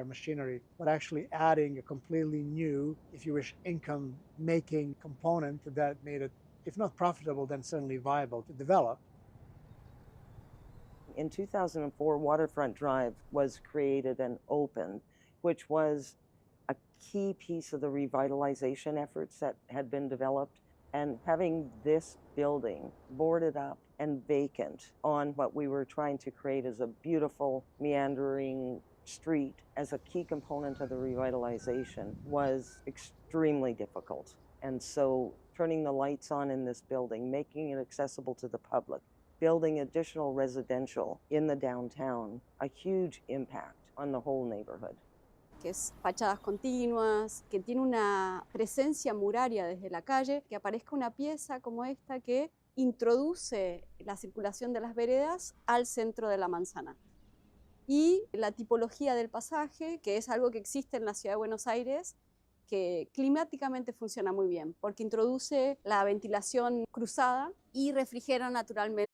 machinery, but actually adding a completely new, if you wish, income-making component that made it, if not profitable, then certainly viable to develop. In 2004, Waterfront Drive was created and opened, which was a key piece of the revitalization efforts that had been developed. And having this building boarded up and vacant on what we were trying to create as a beautiful, meandering street as a key component of the revitalization was extremely difficult. And so turning the lights on in this building, making it accessible to the public, building additional residential in the downtown, a huge impact on the whole neighborhood. Que es fachadas continuas, que tiene una presencia muraria desde la calle, que aparezca una pieza como esta que introduce la circulación de las veredas al centro de la manzana. Y la tipología del pasaje, que es algo que existe en la ciudad de Buenos Aires, que climáticamente funciona muy bien, porque introduce la ventilación cruzada y refrigera naturalmente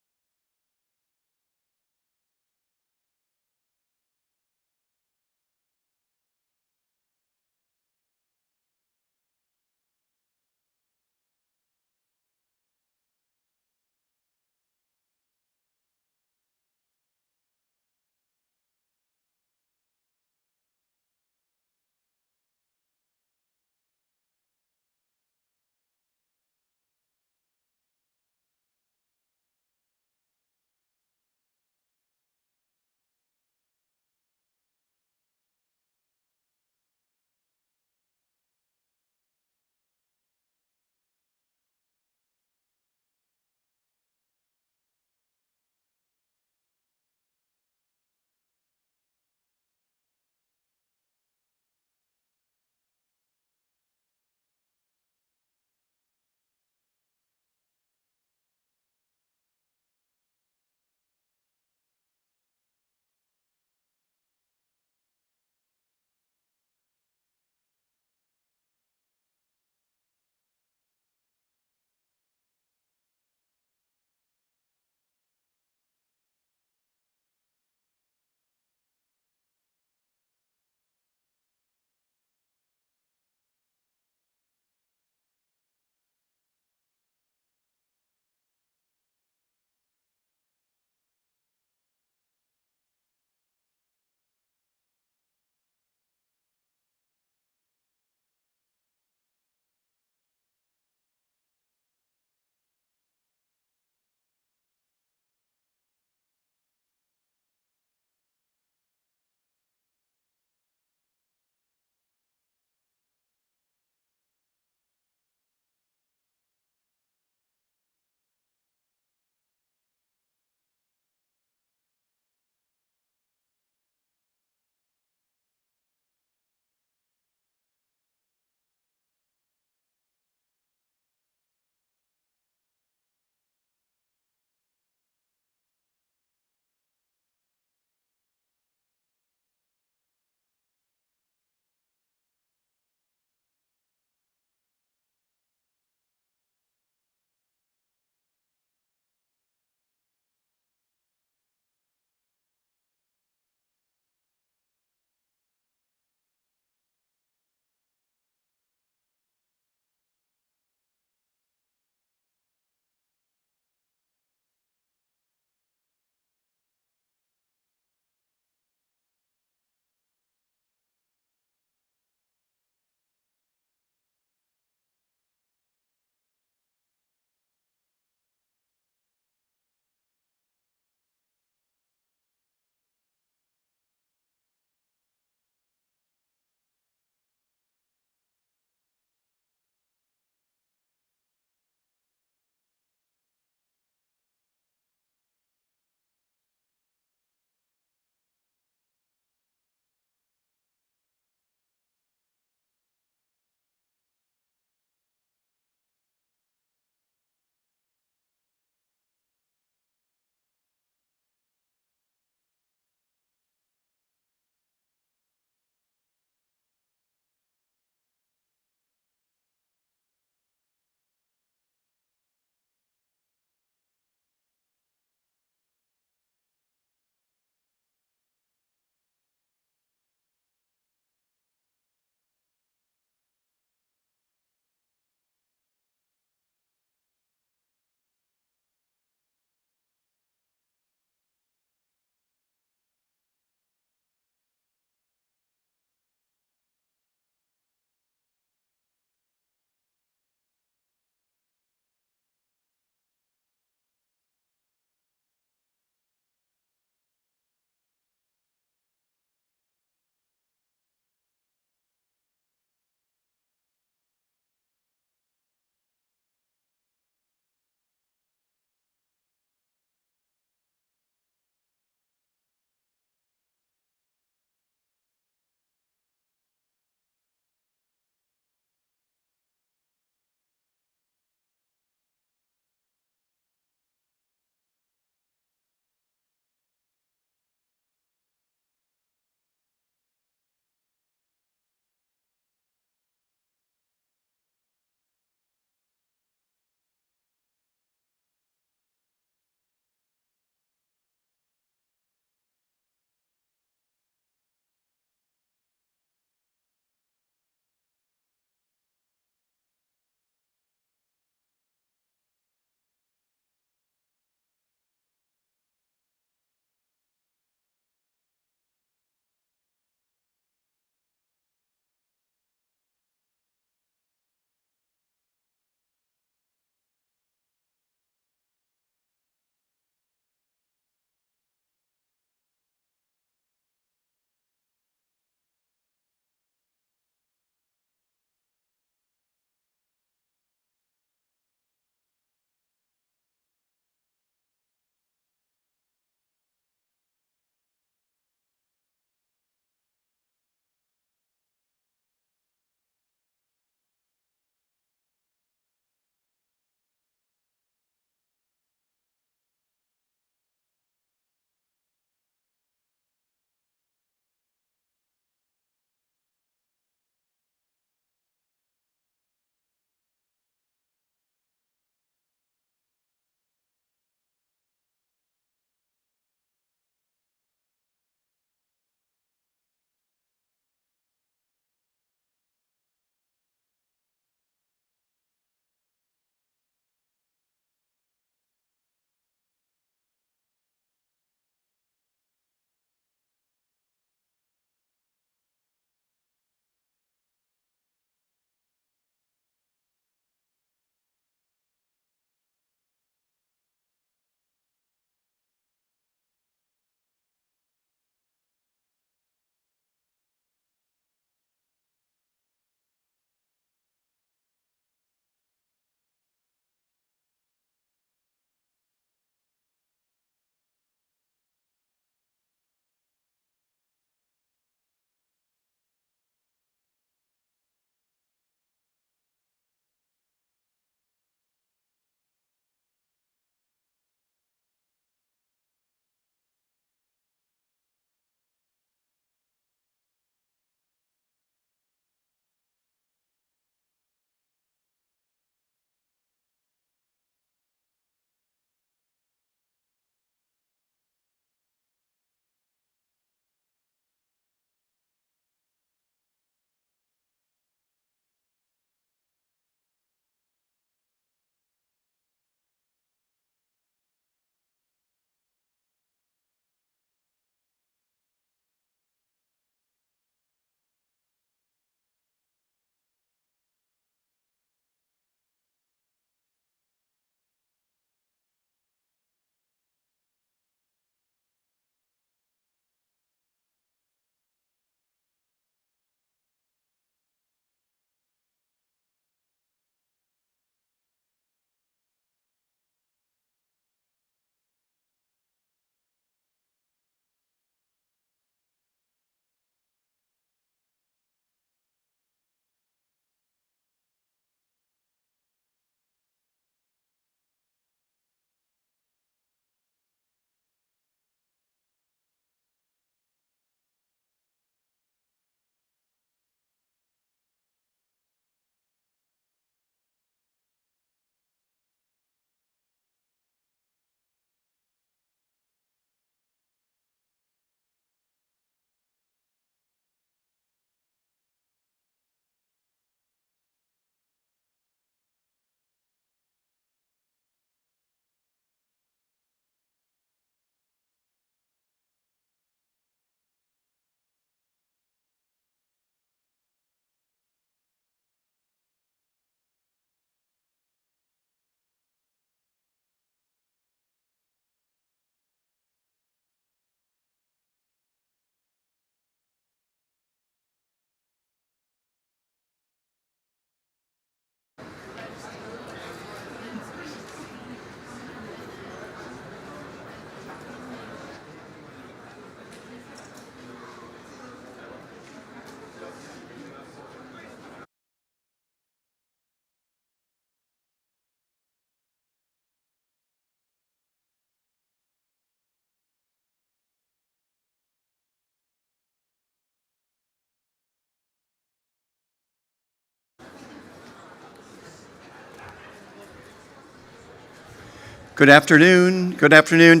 Good afternoon. Good afternoon.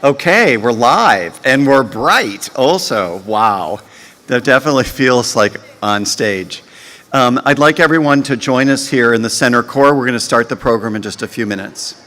Okay, we're live and we're bright also. Wow. That definitely feels like on stage. I'd like everyone to join us here in the center core. We're going to start the program in just a few minutes.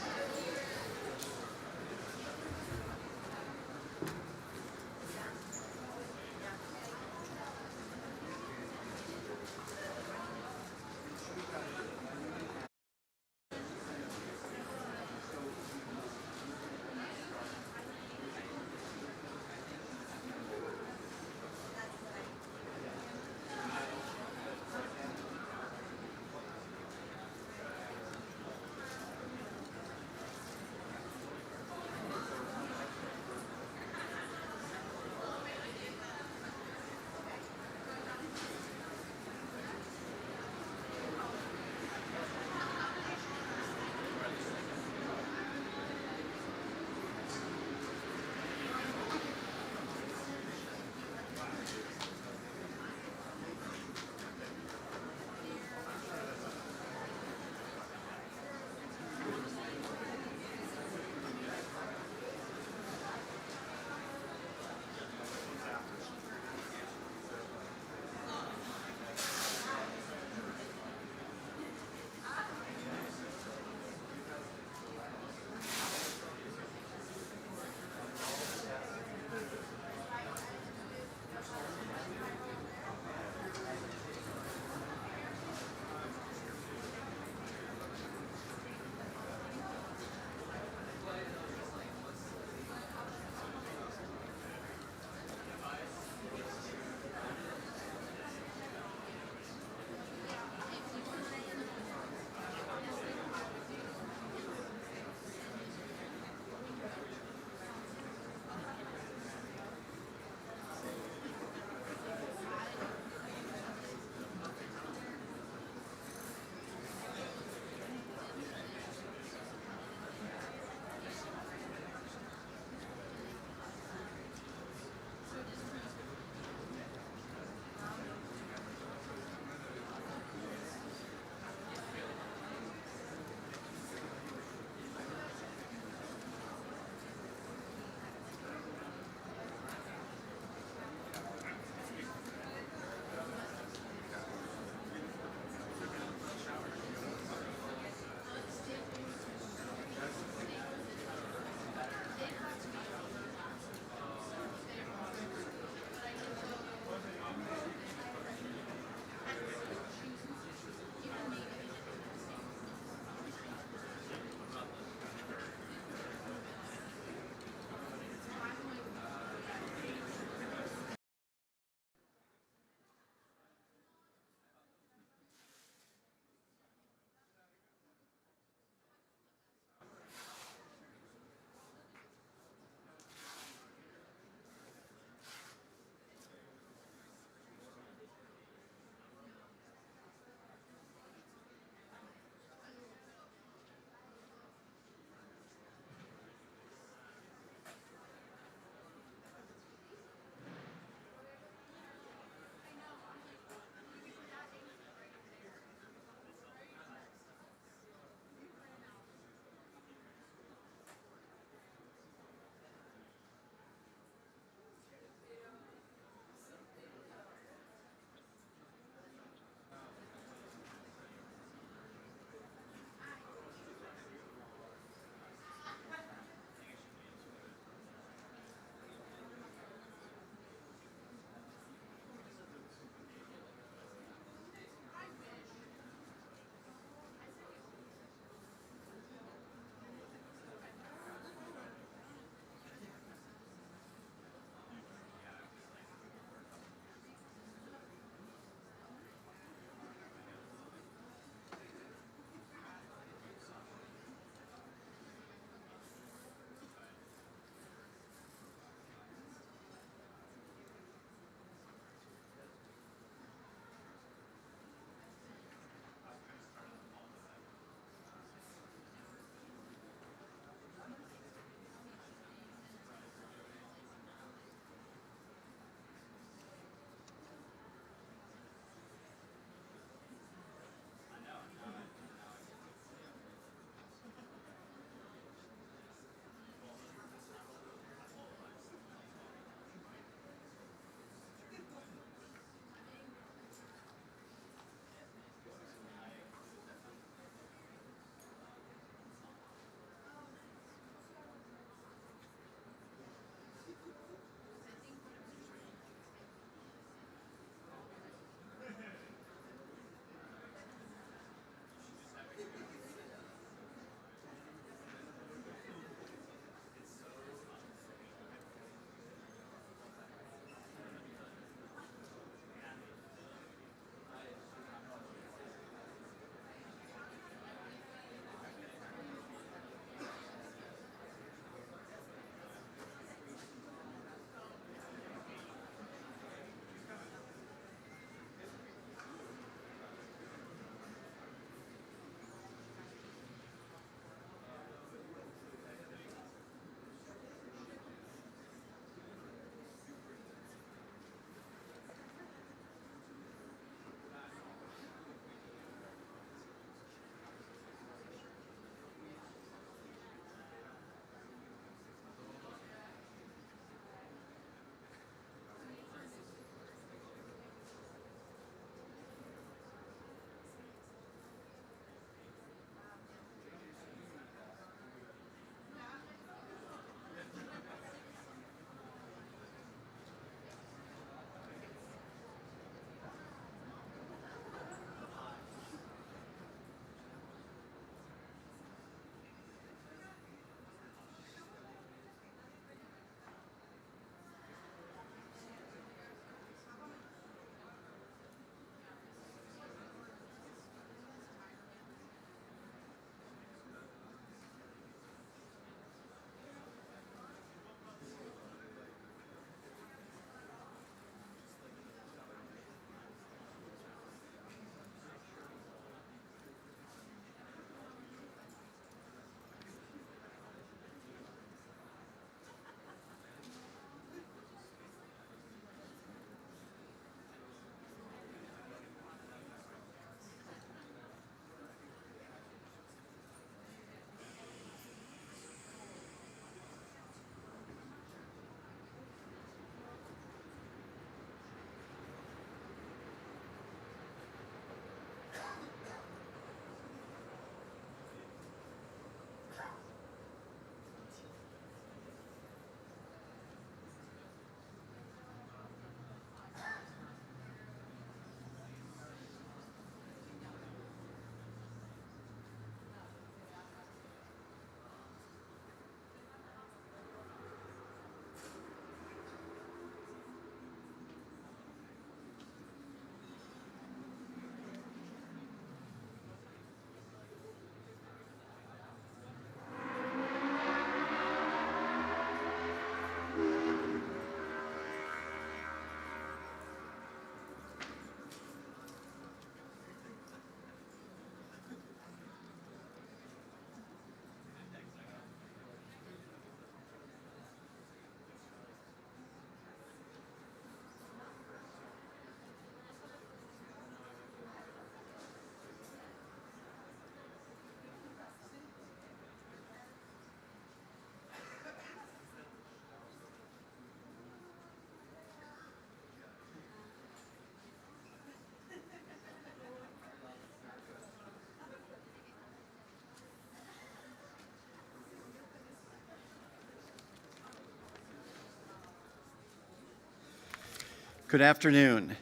Good afternoon.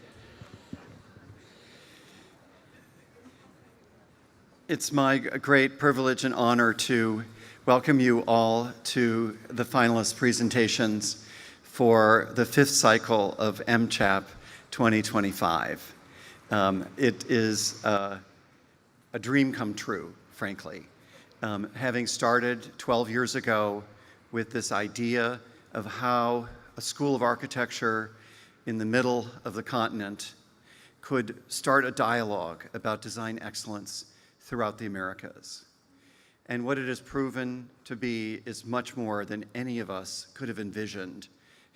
It's my great privilege and honor to welcome you all to the finalist presentations for the 5th cycle of MCHAP 2025. It is a dream come true, frankly. Having started 12 years ago with this idea of how a school of architecture in the middle of the continent could start a dialogue about design excellence throughout the Americas. And what it has proven to be is much more than any of us could have envisioned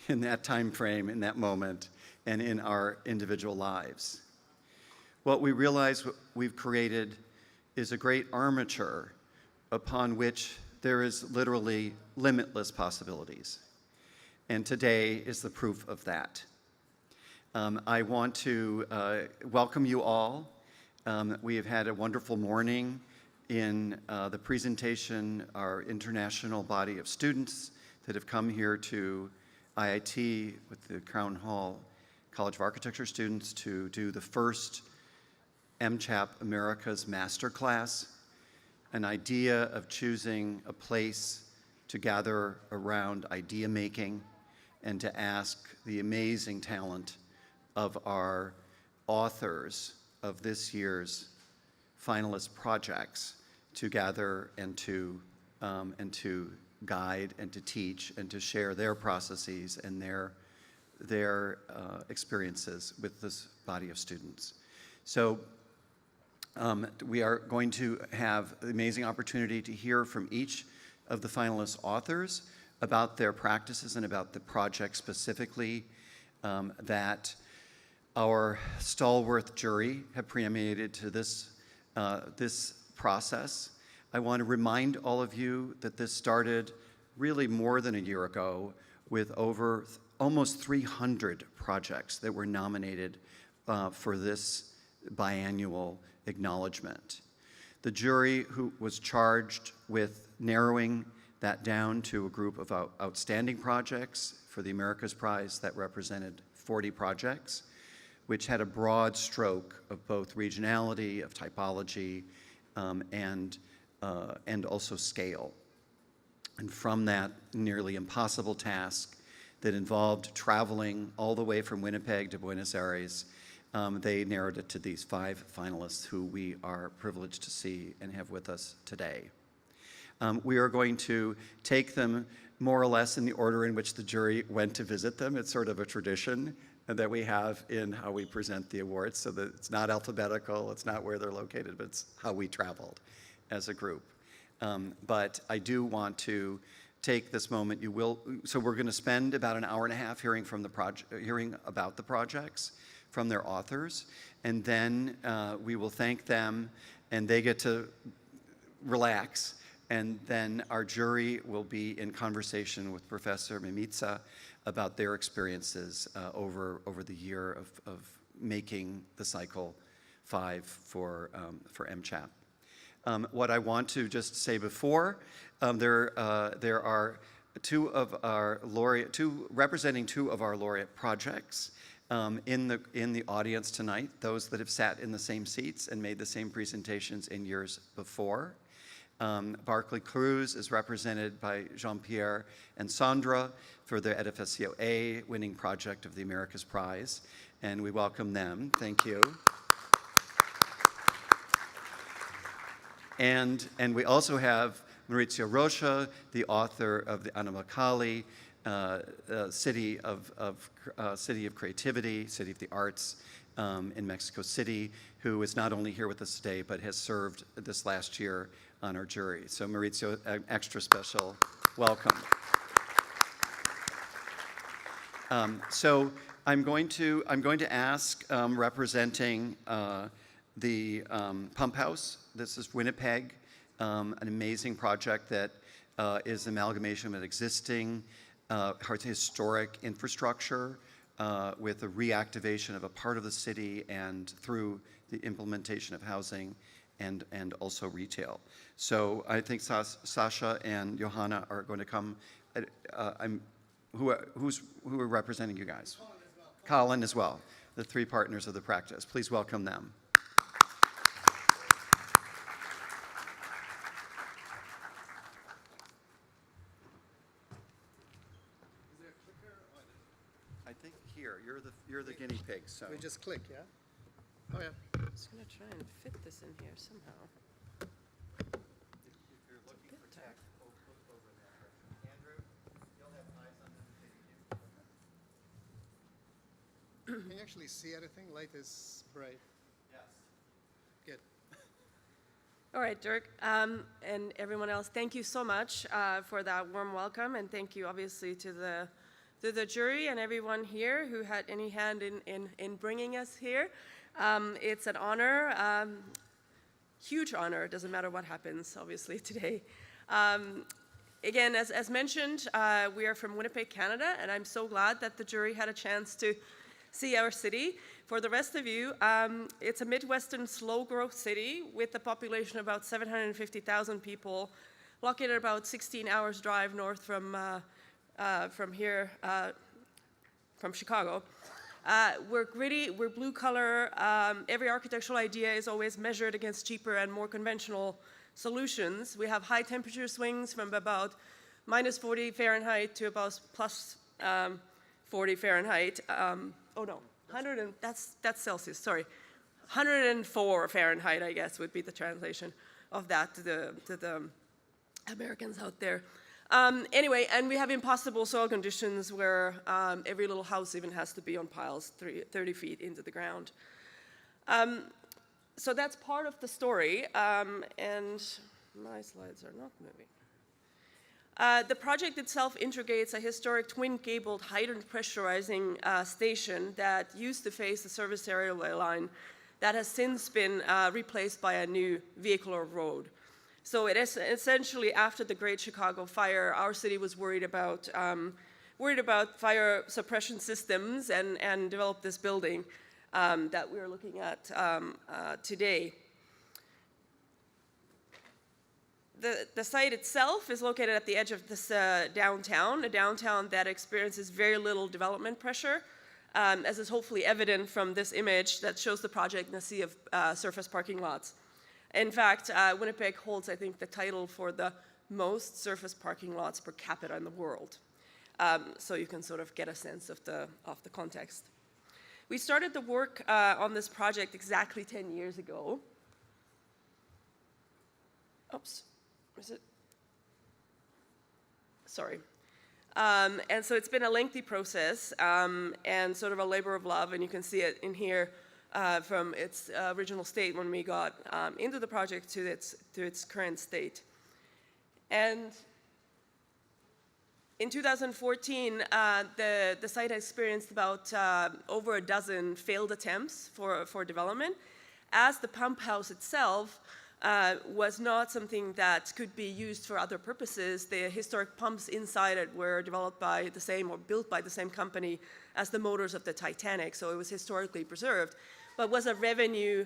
in that time frame, in that moment, and in our individual lives. What we realize we've created is a great armature upon which there is literally limitless possibilities. And today is the proof of that. I want to welcome you all. We have had a wonderful morning in the presentation, our international body of students that have come here to IIT with the Crown Hall College of Architecture students to do the first MCHAP America's Masterclass, an idea of choosing a place to gather around idea making and to ask the amazing talent of our authors of this year's finalist projects to gather and to guide and to teach and to share their processes and their experiences with this body of students. So we are going to have the amazing opportunity to hear from each of the finalist authors about their practices and about the project specifically that our stalwart jury have preamminated to this process. I want to remind all of you that this started really more than a year ago with over almost 300 projects that were nominated for this biannual acknowledgement. The jury who was charged with narrowing that down to a group of outstanding projects for the America's Prize that represented 40 projects, which had a broad stroke of both regionality, of typology, and also scale. And from that nearly impossible task that involved traveling all the way from Winnipeg to Buenos Aires, they narrowed it to these 5 finalists who we are privileged to see and have with us today. We are going to take them more or less in the order in which the jury went to visit them. It's sort of a tradition that we have in how we present the awards, so that it's not alphabetical, it's not where they're located, but it's how we traveled as a group. But I do want to take this moment. So we're going to spend about an hour and a half hearing about the projects from their authors, and then we will thank them, and they get to relax. And then our jury will be in conversation with Professor Mimica about their experiences over the year of making the cycle 5 for MCHAP. What I want to just say before, there are representing two of our laureate projects in the audience tonight, those that have sat in the same seats and made the same presentations in years before. Barclay Cruz is represented by Jean-Pierre and Sandra for their Edificio A winning project of the America's Prize, and we welcome them. Thank you. And we also have Maurizio Rocha, the author of the Anamacali, City of Creativity, City of the Arts in Mexico City, who is not only here with us today, but has served this last year on our jury. So Maurizio, an extra special welcome. So I'm going to ask representing the Pump House. This is Winnipeg, an amazing project that is an amalgamation of existing historic infrastructure with a reactivation of a part of the city and through the implementation of housing and also retail. So I think Sasha and Johanna are going to come. Who are representing you guys? Colin as well, the three partners of the practice. Please welcome them. Is there a clicker? I think here, you're the guinea pig, so. We just click, yeah? Oh, yeah. I'm just going to try and fit this in here somehow. If you're looking for tech, look over there. Andrew, you'll have eyes on them taking you. Can you actually see anything? Light is bright. Yes. Good. All right, Dirk, and everyone else, thank you so much for that warm welcome, and thank you obviously to the jury and everyone here who had any hand in bringing us here. It's an honor, huge honor. It doesn't matter what happens, obviously, today. Again, as mentioned, we are from Winnipeg, Canada, and I'm so glad that the jury had a chance to see our city. For the rest of you, it's a Midwestern slow-growth city with a population of about 750,000 people, located about 16 hours drive north from here, from Chicago. We're gritty, we're blue color. Every architectural idea is always measured against cheaper and more conventional solutions. We have high temperature swings from about minus 40 Fahrenheit to about plus 40 Fahrenheit. Oh no, 100 and that's Celsius, sorry. 104 Fahrenheit, I guess, would be the translation of that to the Americans out there. Anyway, and we have impossible soil conditions where every little house even has to be on piles 30 feet into the ground. So that's part of the story, and my slides are not moving. The project itself integrates a historic twin-cabled hydrant pressurizing station that used to face the service railway line that has since been replaced by a new vehicular road. So it is essentially after the Great Chicago Fire, our city was worried about fire suppression systems and developed this building that we're looking at today. The site itself is located at the edge of this downtown, a downtown that experiences very little development pressure, as is hopefully evident from this image that shows the project in a sea of surface parking lots. In fact, Winnipeg holds, I think, the title for the most surface parking lots per capita in the world. So you can sort of get a sense of the context. We started the work on this project exactly 10 years ago. Oops, is it? Sorry. And so it's been a lengthy process and sort of a labor of love, and you can see it in here. From its original state when we got into the project to its current state. And in 2014, the site experienced about over a dozen failed attempts for development, as the pump house itself was not something that could be used for other purposes. The historic pumps inside it were developed by the same or built by the same company as the motors of the Titanic, so it was historically preserved, but was a revenue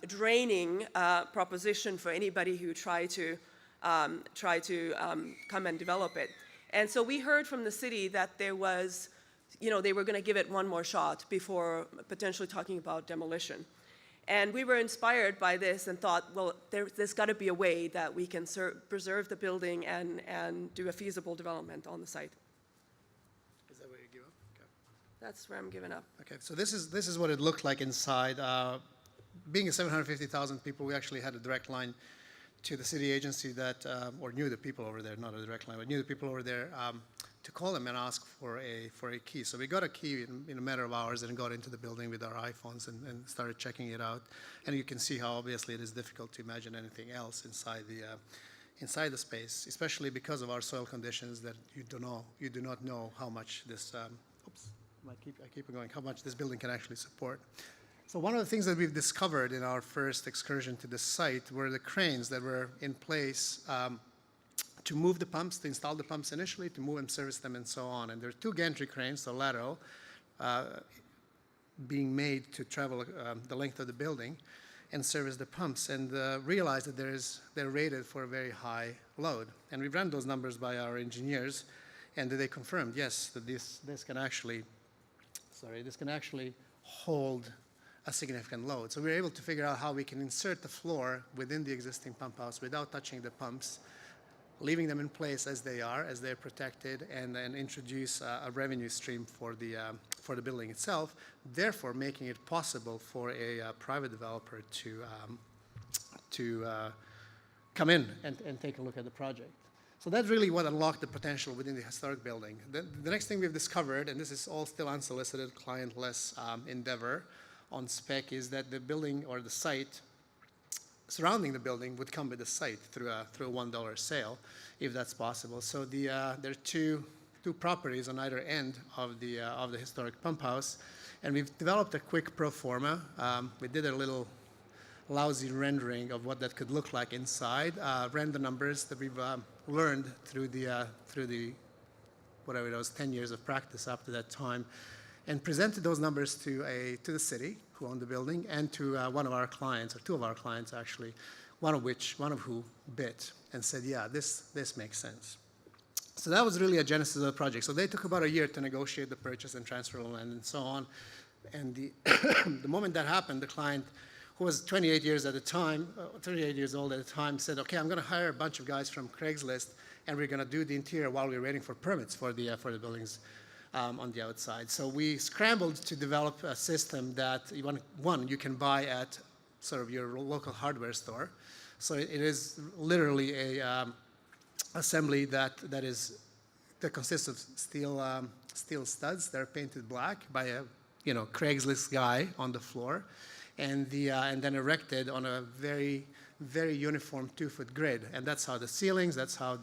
draining proposition for anybody who tried to come and develop it. And so we heard from the city that there was, they were going to give it one more shot before potentially talking about demolition. And we were inspired by this and thought, well, there's got to be a way that we can preserve the building and do a feasible development on the site. Is that where you give up? Okay. That's where I'm giving up. Okay, so this is what it looked like inside. Being 750,000 people, we actually had a direct line to the city agency that, or knew the people over there, not a direct line, but knew the people over there to call them and ask for a key. So we got a key in a matter of hours and got into the building with our iPhones and started checking it out. And you can see how obviously it is difficult to imagine anything else inside the space, especially because of our soil conditions that you do not know how much this. Oops, I keep going. How much this building can actually support. So one of the things that we've discovered in our first excursion to the site were the cranes that were in place to move the pumps, to install the pumps initially, to move and service them and so on. And there are two gantry cranes, so lateral, being made to travel the length of the building and service the pumps, and realized that they're rated for a very high load. And we ran those numbers by our engineers, and they confirmed, yes, that this can actually this can actually hold a significant load. So we were able to figure out how we can insert the floor within the existing pump house without touching the pumps, leaving them in place as they are, as they're protected, and then introduce a revenue stream for the building itself, therefore making it possible for a private developer to come in and take a look at the project. So that's really what unlocked the potential within the historic building. The next thing we've discovered, and this is all still unsolicited, clientless endeavor on spec, is that the building or the site surrounding the building would come with the site through a $1 sale, if that's possible. So there are two properties on either end of the historic pump house, and we've developed a quick pro forma. We did a little lousy rendering of what that could look like inside, ran the numbers that we've learned through the whatever it was, 10 years of practice up to that time, and presented those numbers to the city who owned the building and to one of our clients, or two of our clients actually, one of who bit and said, yeah, this makes sense. So that was really a genesis of the project. So they took about a year to negotiate the purchase and transfer of land and so on. And the moment that happened, the client, who was 28 years at the time, 38 years old at the time, said, okay, I'm going to hire a bunch of guys from Craigslist, and we're going to do the interior while we're waiting for permits for the buildings on the outside. So we scrambled to develop a system that, you can buy at sort of your local hardware store. So it is literally a assembly that consists of steel studs that are painted black by a Craigslist guy on the floor, and then erected on a very, very uniform 2-foot grid. And that's how the ceilings, that's how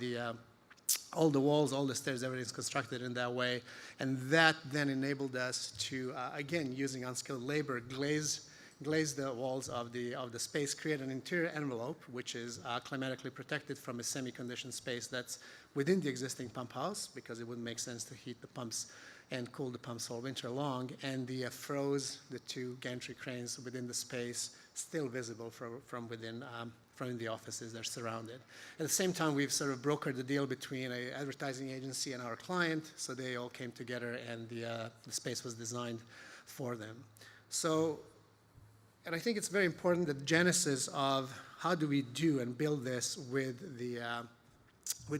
all the walls, all the stairs, everything's constructed in that way. And that then enabled us to, again, using unskilled labor, glaze the walls of the space, create an interior envelope, which is climatically protected from a semi-conditioned space that's within the existing pump house, because it wouldn't make sense to heat the pumps and cool the pumps all winter long, and froze the two gantry cranes within the space, still visible from within the offices they're surrounded. At the same time, we've sort of brokered the deal between an advertising agency and our client, so they all came together and the space was designed for them. So, and I think it's very important, the genesis of how do we do and build this with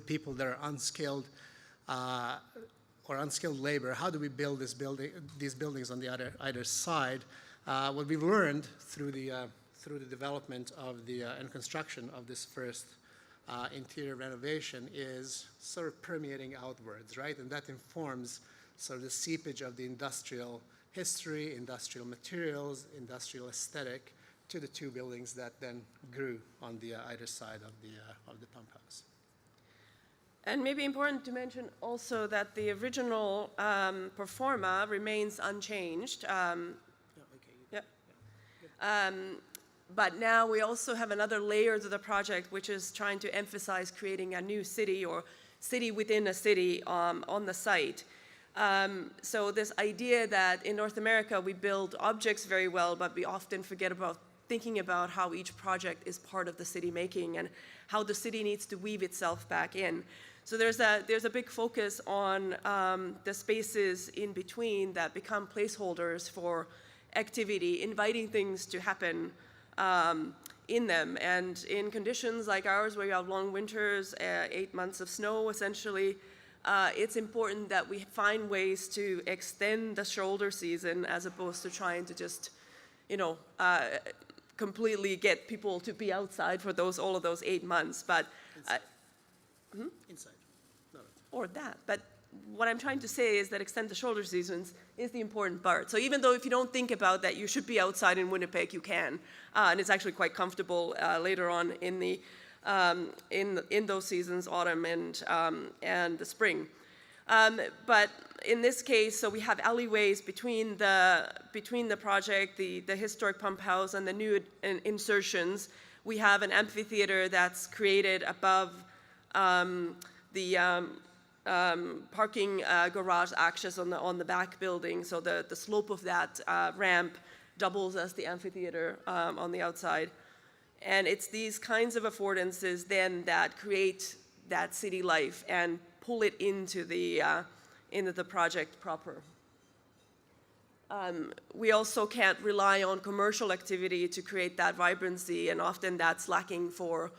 people that are unskilled, or unskilled labor. How do we build these buildings on the either side? What we've learned through the development of and construction of this first interior renovation is sort of permeating outwards, right? And that informs sort of the seepage of the industrial history, industrial materials, industrial aesthetic to the two buildings that then grew on the either side of the pump house. And maybe important to mention also that the original pro forma remains unchanged. But now we also have another layer to the project, which is trying to emphasize creating a new city or city within a city on the site. So this idea that in North America we build objects very well, but we often forget about thinking about how each project is part of the city making and how the city needs to weave itself back in. So there's a big focus on the spaces in between that become placeholders for activity, inviting things to happen in them. And in conditions like ours, where you have long winters, 8 months of snow essentially, it's important that we find ways to extend the shoulder season as opposed to trying to just, completely get people to be outside for all of those 8 months. But Inside. Or that. But what I'm trying to say is that extend the shoulder seasons is the important part. So even though if you don't think about that you should be outside in Winnipeg, you can. And it's actually quite comfortable later on in in those seasons, autumn and the spring. But in this case, so we have alleyways between the project, the historic pump house, and the new insertions. We have an amphitheater that's created above the parking garage access on the back building. So the slope of that ramp doubles as the amphitheater on the outside. And it's these kinds of affordances then that create that city life and pull it into the project proper. We also can't rely on commercial activity to create that vibrancy, and often that's lacking for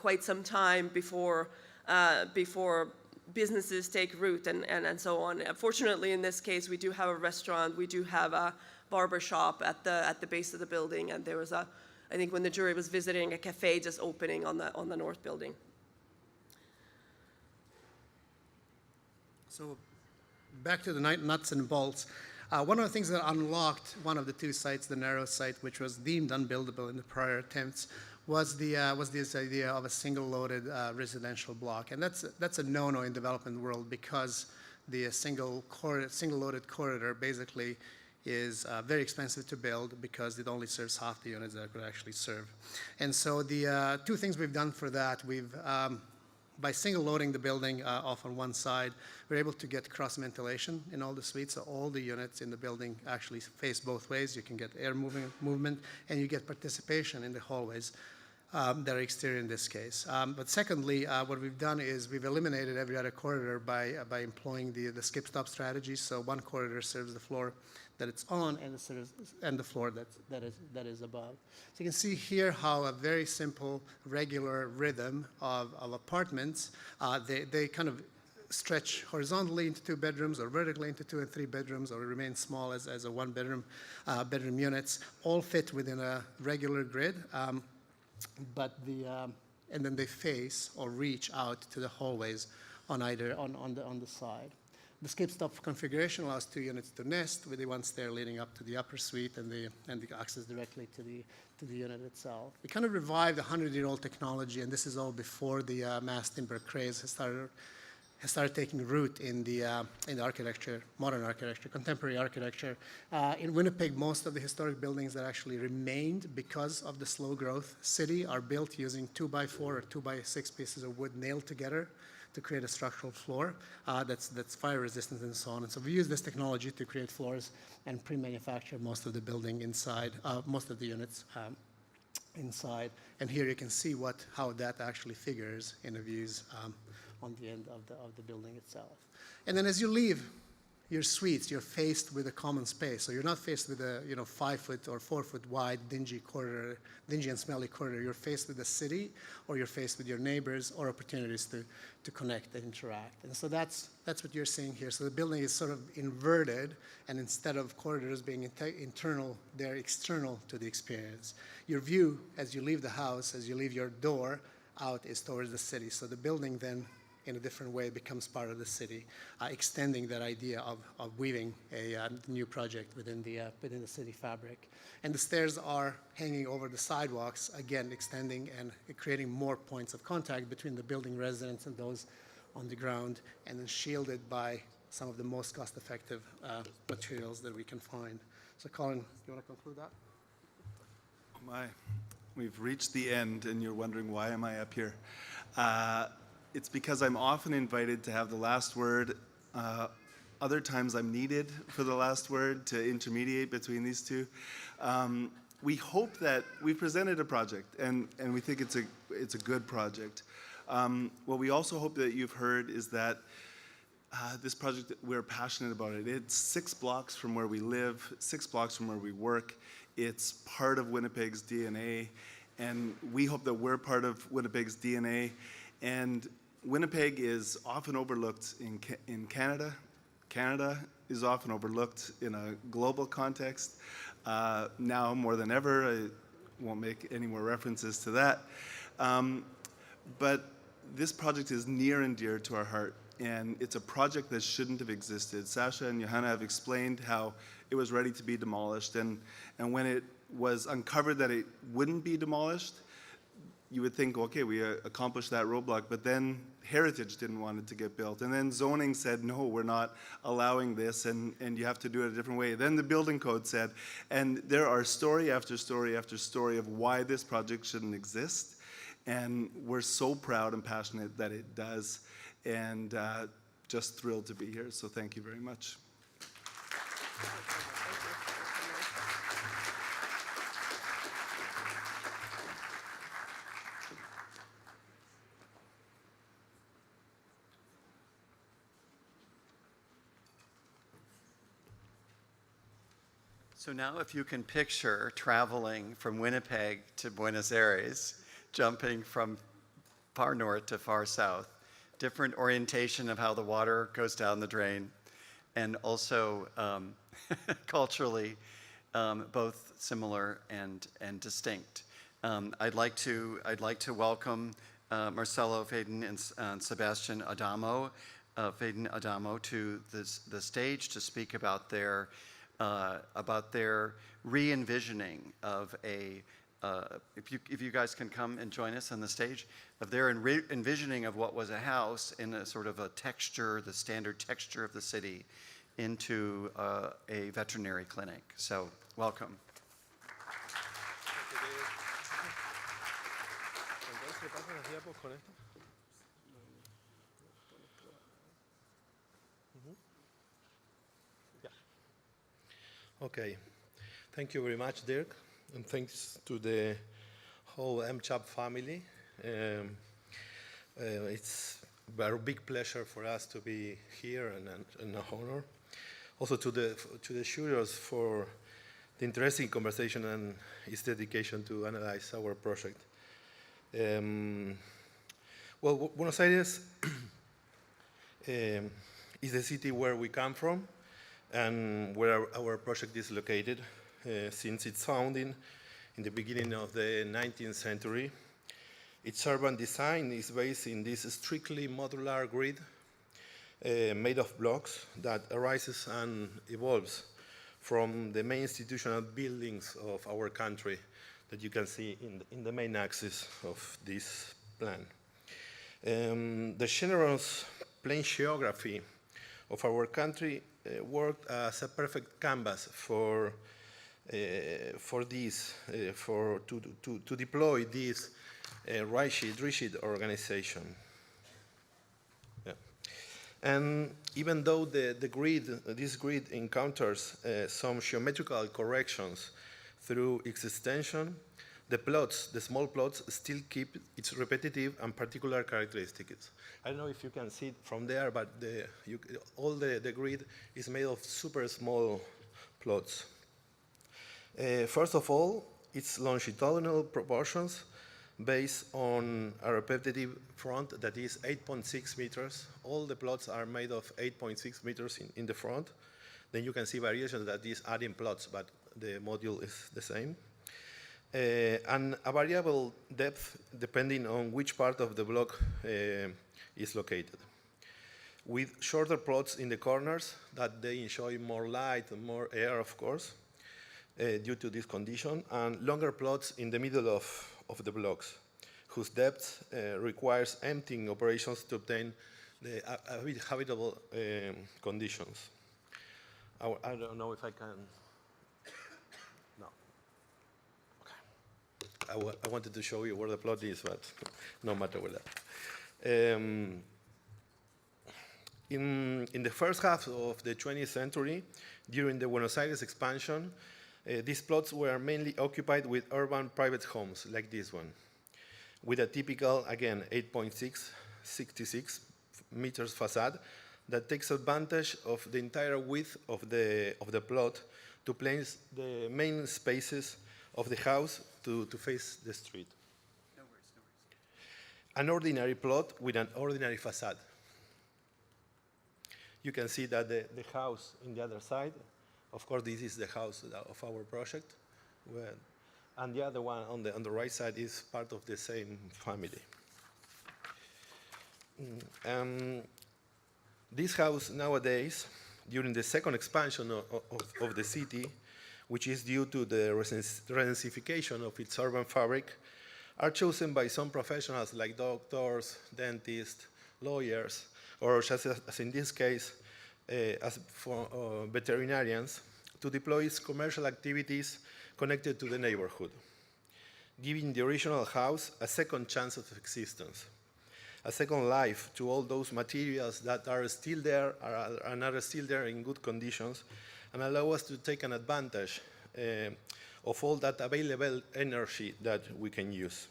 quite some time before businesses take root and so on. Fortunately, in this case, we do have a restaurant, we do have a barber shop at the base of the building, and there was I think when the jury was visiting, a cafe just opening on the north building. So back to the nuts and bolts. One of the things that unlocked one of the two sites, the narrow site, which was deemed unbuildable in the prior attempts, was this idea of a single-loaded residential block, and that's a no-no in development world because the single-loaded corridor basically is very expensive to build because it only serves half the units that it could actually serve. And so the two things we've done for that, by single loading the building off on one side, we're able to get cross ventilation in all the suites, so all the units in the building actually face both ways. You can get air movement, and you get participation in the hallways that are exterior in this case. But secondly, what we've done is we've eliminated every other corridor by employing the skip-stop strategy. So one corridor serves the floor that it's on, and the floor that is above. So you can see here how a very simple, regular rhythm of apartments, they kind of stretch horizontally into 2 bedrooms or vertically into 2 and 3 bedrooms, or remain small as a 1-bedroom bedroom units, all fit within a regular grid. And then they face or reach out to the hallways on the side. The skip-stop configuration allows 2 units to nest with the one stair leading up to the upper suite and the access directly to the unit itself. We kind of revived a 100-year-old technology, and this is all before the mass timber craze has started taking root in the architecture, modern architecture, contemporary architecture. In Winnipeg, most of the historic buildings that actually remained because of the slow growth city are built using 2x4 or 2x6 pieces of wood nailed together to create a structural floor that's fire resistant and so on. And so we use this technology to create floors and pre-manufacture most of the building inside, most of the units inside. And here you can see how that actually figures in the views on the end of the building itself. And then as you leave your suites, you're faced with a common space. So you're not faced with a 5-foot or 4-foot wide dingy and smelly corridor. You're faced with the city, or you're faced with your neighbors, or opportunities to connect and interact. And so that's what you're seeing here. So the building is sort of inverted, and instead of corridors being internal, they're external to the experience. Your view as you leave the house, as you leave your door out, is towards the city. So the building then, in a different way, becomes part of the city, extending that idea of weaving a new project within the city fabric. And the stairs are hanging over the sidewalks, again extending and creating more points of contact between the building residents and those on the ground, and then shielded by some of the most cost-effective materials that we can find. So Colin, do you want to conclude that? Oh my, we've reached the end, and you're wondering, why am I up here? It's because I'm often invited to have the last word. Other times I'm needed for the last word to intermediate between these two. We hope that we presented a project, and we think it's a good project. What we also hope that you've heard is that this project, we're passionate about it. It's 6 blocks from where we live, 6 blocks from where we work. It's part of Winnipeg's DNA, and we hope that we're part of Winnipeg's DNA. And Winnipeg is often overlooked in Canada. Canada is often overlooked in a global context. Now more than ever, I won't make any more references to that. But this project is near and dear to our heart, and it's a project that shouldn't have existed. Sasha and Johanna have explained how it was ready to be demolished, and when it was uncovered that it wouldn't be demolished, you would think, okay, we accomplished that roadblock, but then Heritage didn't want it to get built. And then zoning said, no, we're not allowing this, and you have to do it a different way. Then the building code said, and there are story after story after story of why this project shouldn't exist. And we're so proud and passionate that it does, and just thrilled to be here. So thank you very much. So now if you can picture traveling from Winnipeg to Buenos Aires, jumping from far north to far south, different orientation of how the water goes down the drain, and also culturally both similar and distinct. I'd like to welcome Marcelo Thaden and Sebastian Adamo, Thaden Adamo, to the stage to speak about their re-envisioning of a, if you guys can come and join us on the stage, of their envisioning of what was a house in a sort of a texture, the standard texture of the city, into a veterinary clinic. So, welcome. Okay, thank you very much, Dirk, and thanks to the whole MCHAP family. It's a very big pleasure for us to be here and an honor. Also to the jurors for the interesting conversation and its dedication to analyze our project. Well, Buenos Aires is the city where we come from and where our project is located since its founding in the beginning of the 19th century. Its urban design is based in this strictly modular grid made of blocks that arises and evolves from the main institutional buildings of our country that you can see in the main axis of this plan. The generous plain geography of our country worked as a perfect canvas to deploy this rigid organization. Yeah. And even though this grid encounters some geometrical corrections through its extension, the small plots still keep its repetitive and particular characteristics. I don't know if you can see it from there, but all the grid is made of super small plots. First of all, its longitudinal proportions based on a repetitive front that is 8.6 meters. All the plots are made of 8.6 meters in the front. Then you can see variations that is adding plots, but the module is the same. And a variable depth depending on which part of the block is located. With shorter plots in the corners that they enjoy more light and more air, of course, due to this condition, and longer plots in the middle of the blocks, whose depth requires emptying operations to obtain the habitable conditions. I don't know if I can. No. Okay. I wanted to show you where the plot is, but no matter with that. In the first half of the 20th century, during the Buenos Aires expansion, these plots were mainly occupied with urban private homes like this one, with a typical, again, 8.66 meters facade that takes advantage of the entire width of the plot to place the main spaces of the house to face the street. No worries, no worries. An ordinary plot with an ordinary facade. You can see that the house in the other side, of course, this is the house of our project, and the other one on the right side is part of the same family. This house nowadays, during the second expansion of the city, which is due to the redensification of its urban fabric, are chosen by some professionals like doctors, dentists, lawyers, or just as in this case, as for veterinarians, to deploy its commercial activities connected to the neighborhood, giving the original house a second chance of existence, a second life to all those materials that are still there and are still there in good conditions, and allow us to take an advantage of all that available energy that we can use.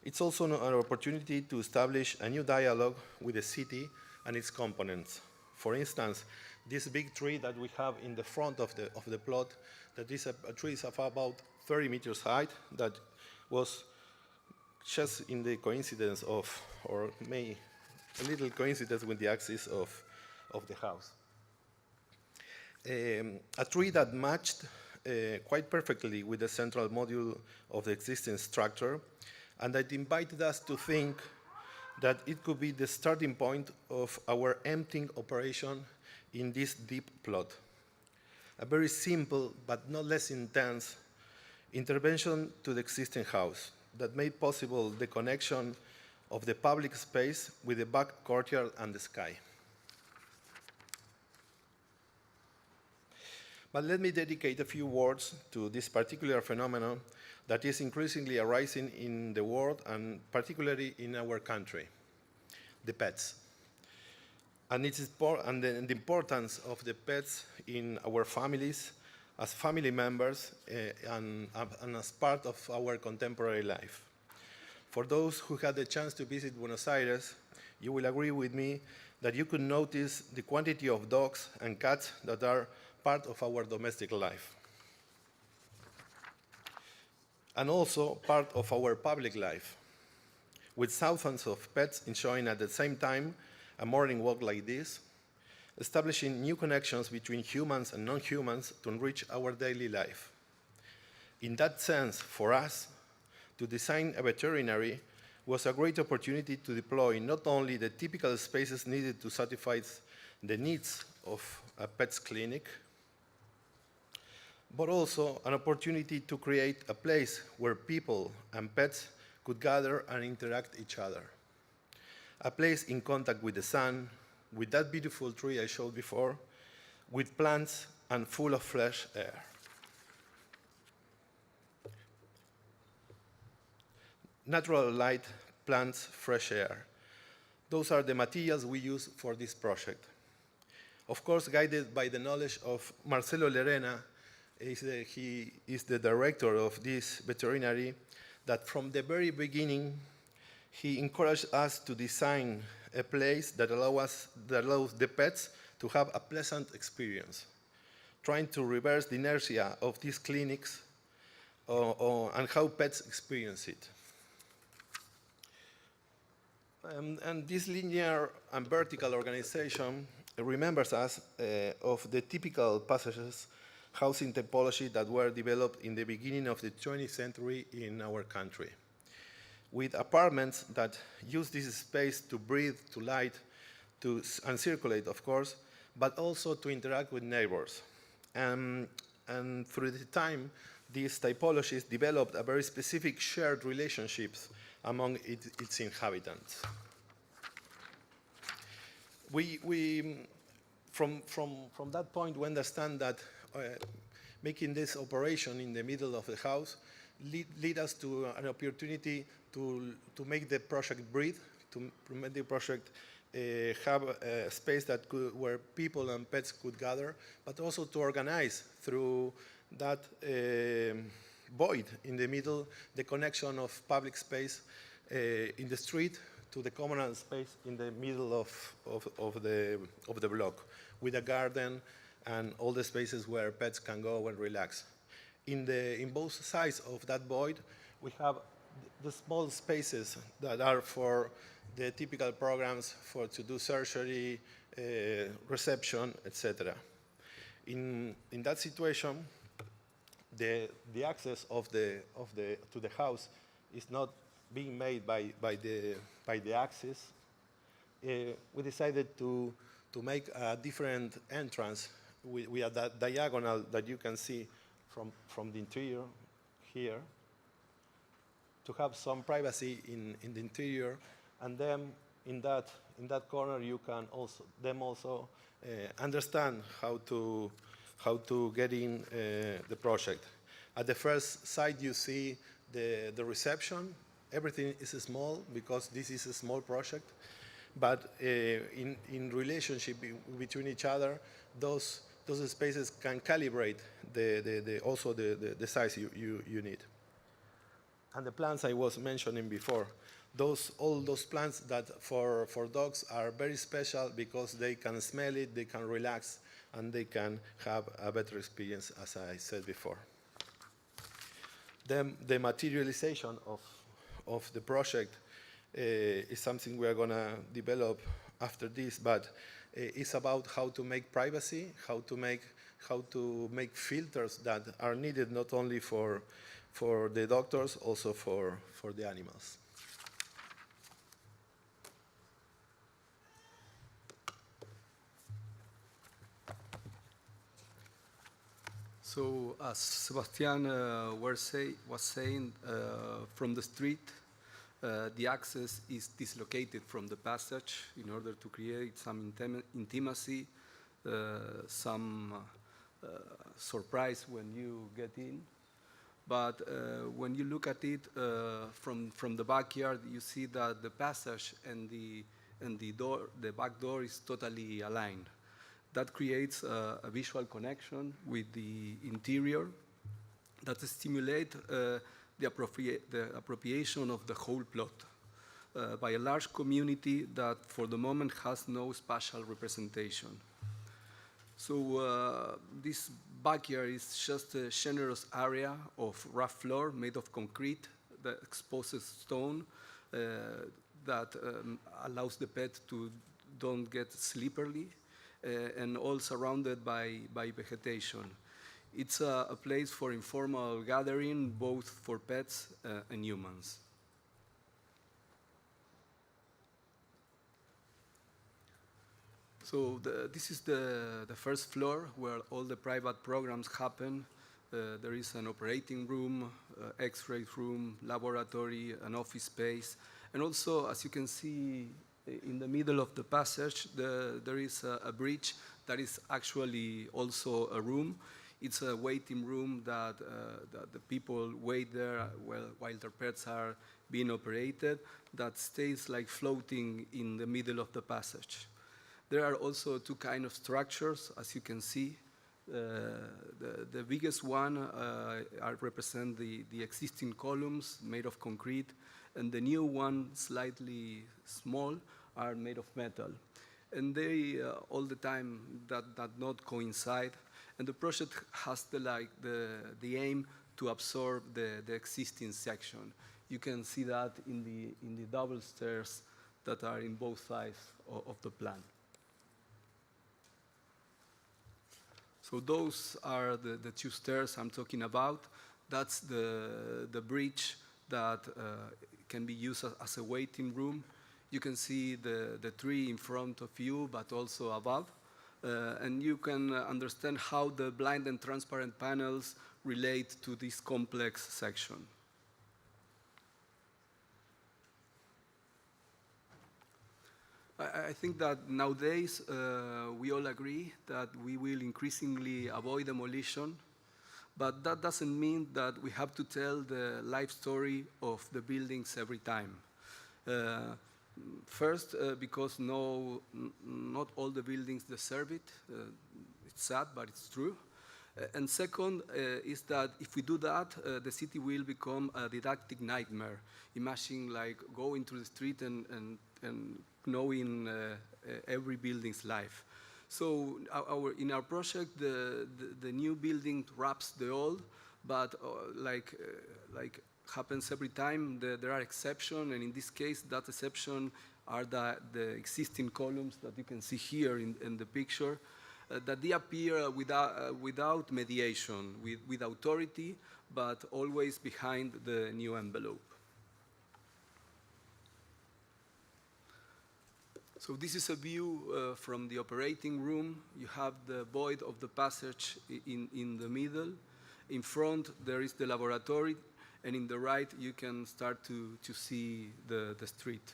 It's also an opportunity to establish a new dialogue with the city and its components. For instance, this big tree that we have in the front of the plot, that is a tree of about 30 meters height, that was just in the coincidence of, or maybe a little coincidence with the axis of the house. A tree that matched quite perfectly with the central module of the existing structure, and that invited us to think that it could be the starting point of our emptying operation in this deep plot. A very simple, but not less intense, intervention to the existing house that made possible the connection of the public space with the back courtyard and the sky. But let me dedicate a few words to this particular phenomenon that is increasingly arising in the world and particularly in our country, the pets. And the importance of the pets in our families, as family members, and as part of our contemporary life. For those who had the chance to visit Buenos Aires, you will agree with me that you could notice the quantity of dogs and cats that are part of our domestic life. And also part of our public life, with thousands of pets enjoying at the same time a morning walk like this, establishing new connections between humans and non-humans to enrich our daily life. In that sense, for us, to design a veterinary was a great opportunity to deploy not only the typical spaces needed to satisfy the needs of a pet's clinic, but also an opportunity to create a place where people and pets could gather and interact each other. A place in contact with the sun, with that beautiful tree I showed before, with plants and full of fresh air. Natural light, plants, fresh air. Those are the materials we use for this project. Of course, guided by the knowledge of Marcelo Lerena, he is the director of this veterinary, that from the very beginning, he encouraged us to design a place that allows the pets to have a pleasant experience, trying to reverse the inertia of these clinics and how pets experience it. And this linear and vertical organization remembers us of the typical passages housing typology that were developed in the beginning of the 20th century in our country, with apartments that use this space to breathe, to light, and circulate, of course, but also to interact with neighbors. And through the time, these typologies developed a very specific shared relationships among its inhabitants. From that point, we understand that making this operation in the middle of the house lead us to an opportunity to make the project breathe, to make the project have a space where people and pets could gather, but also to organize through that void in the middle the connection of public space in the street to the communal space in the middle of the block, with a garden and all the spaces where pets can go and relax. In both sides of that void, we have the small spaces that are for the typical programs to do surgery, reception, etc. In that situation, the access to the house is not being made by the axis. We decided to make a different entrance with a diagonal that you can see from the interior here, to have some privacy in the interior, and then in that corner you can also understand how to get in the project. At the first side you see the reception. Everything is small because this is a small project, but in relationship between each other, those spaces can calibrate also the size you need. And the plants I was mentioning before, all those plants that for dogs are very special because they can smell it, they can relax, and they can have a better experience, as I said before. Then the materialization of the project is something we are going to develop after this, but it's about how to make privacy, how to make filters that are needed not only for the doctors, also for the animals. So as Sebastian was saying, from the street, the access is dislocated from the passage in order to create some intimacy, some surprise when you get in. But when you look at it from the backyard, you see that the passage and the back door is totally aligned. That creates a visual connection with the interior that stimulates the appropriation of the whole plot by a large community that for the moment has no spatial representation. So this backyard is just a generous area of rough floor made of concrete that exposes stone that allows the pet to don't get slippery, and all surrounded by vegetation. It's a place for informal gathering, both for pets and humans. So this is the first floor where all the private programs happen. There is an operating room, X-ray room, laboratory, an office space, and also, as you can see, in the middle of the passage, there is a bridge that is actually also a room. It's a waiting room that the people wait there while their pets are being operated, that stays like floating in the middle of the passage. There are also two kinds of structures, as you can see. The biggest one represent the existing columns made of concrete, and the new one, slightly small, are made of metal. And they, all the time, that not coincide. And the project has the aim to absorb the existing section. You can see that in the double stairs that are in both sides of the plan. So those are the two stairs I'm talking about. That's the bridge that can be used as a waiting room. You can see the tree in front of you, but also above. And you can understand how the blind and transparent panels relate to this complex section. I think that nowadays we all agree that we will increasingly avoid demolition, but that doesn't mean that we have to tell the life story of the buildings every time. First, because not all the buildings deserve it. It's sad, but it's true. And second is that if we do that, the city will become a didactic nightmare. Imagine like going to the street and knowing every building's life. So in our project, the new building wraps the old, but like happens every time, there are exceptions, and in this case, that exception are the existing columns that you can see here in the picture, that they appear without mediation, with authority, but always behind the new envelope. So this is a view from the operating room. You have the void of the passage in the middle. In front, there is the laboratory, and in the right, you can start to see the street.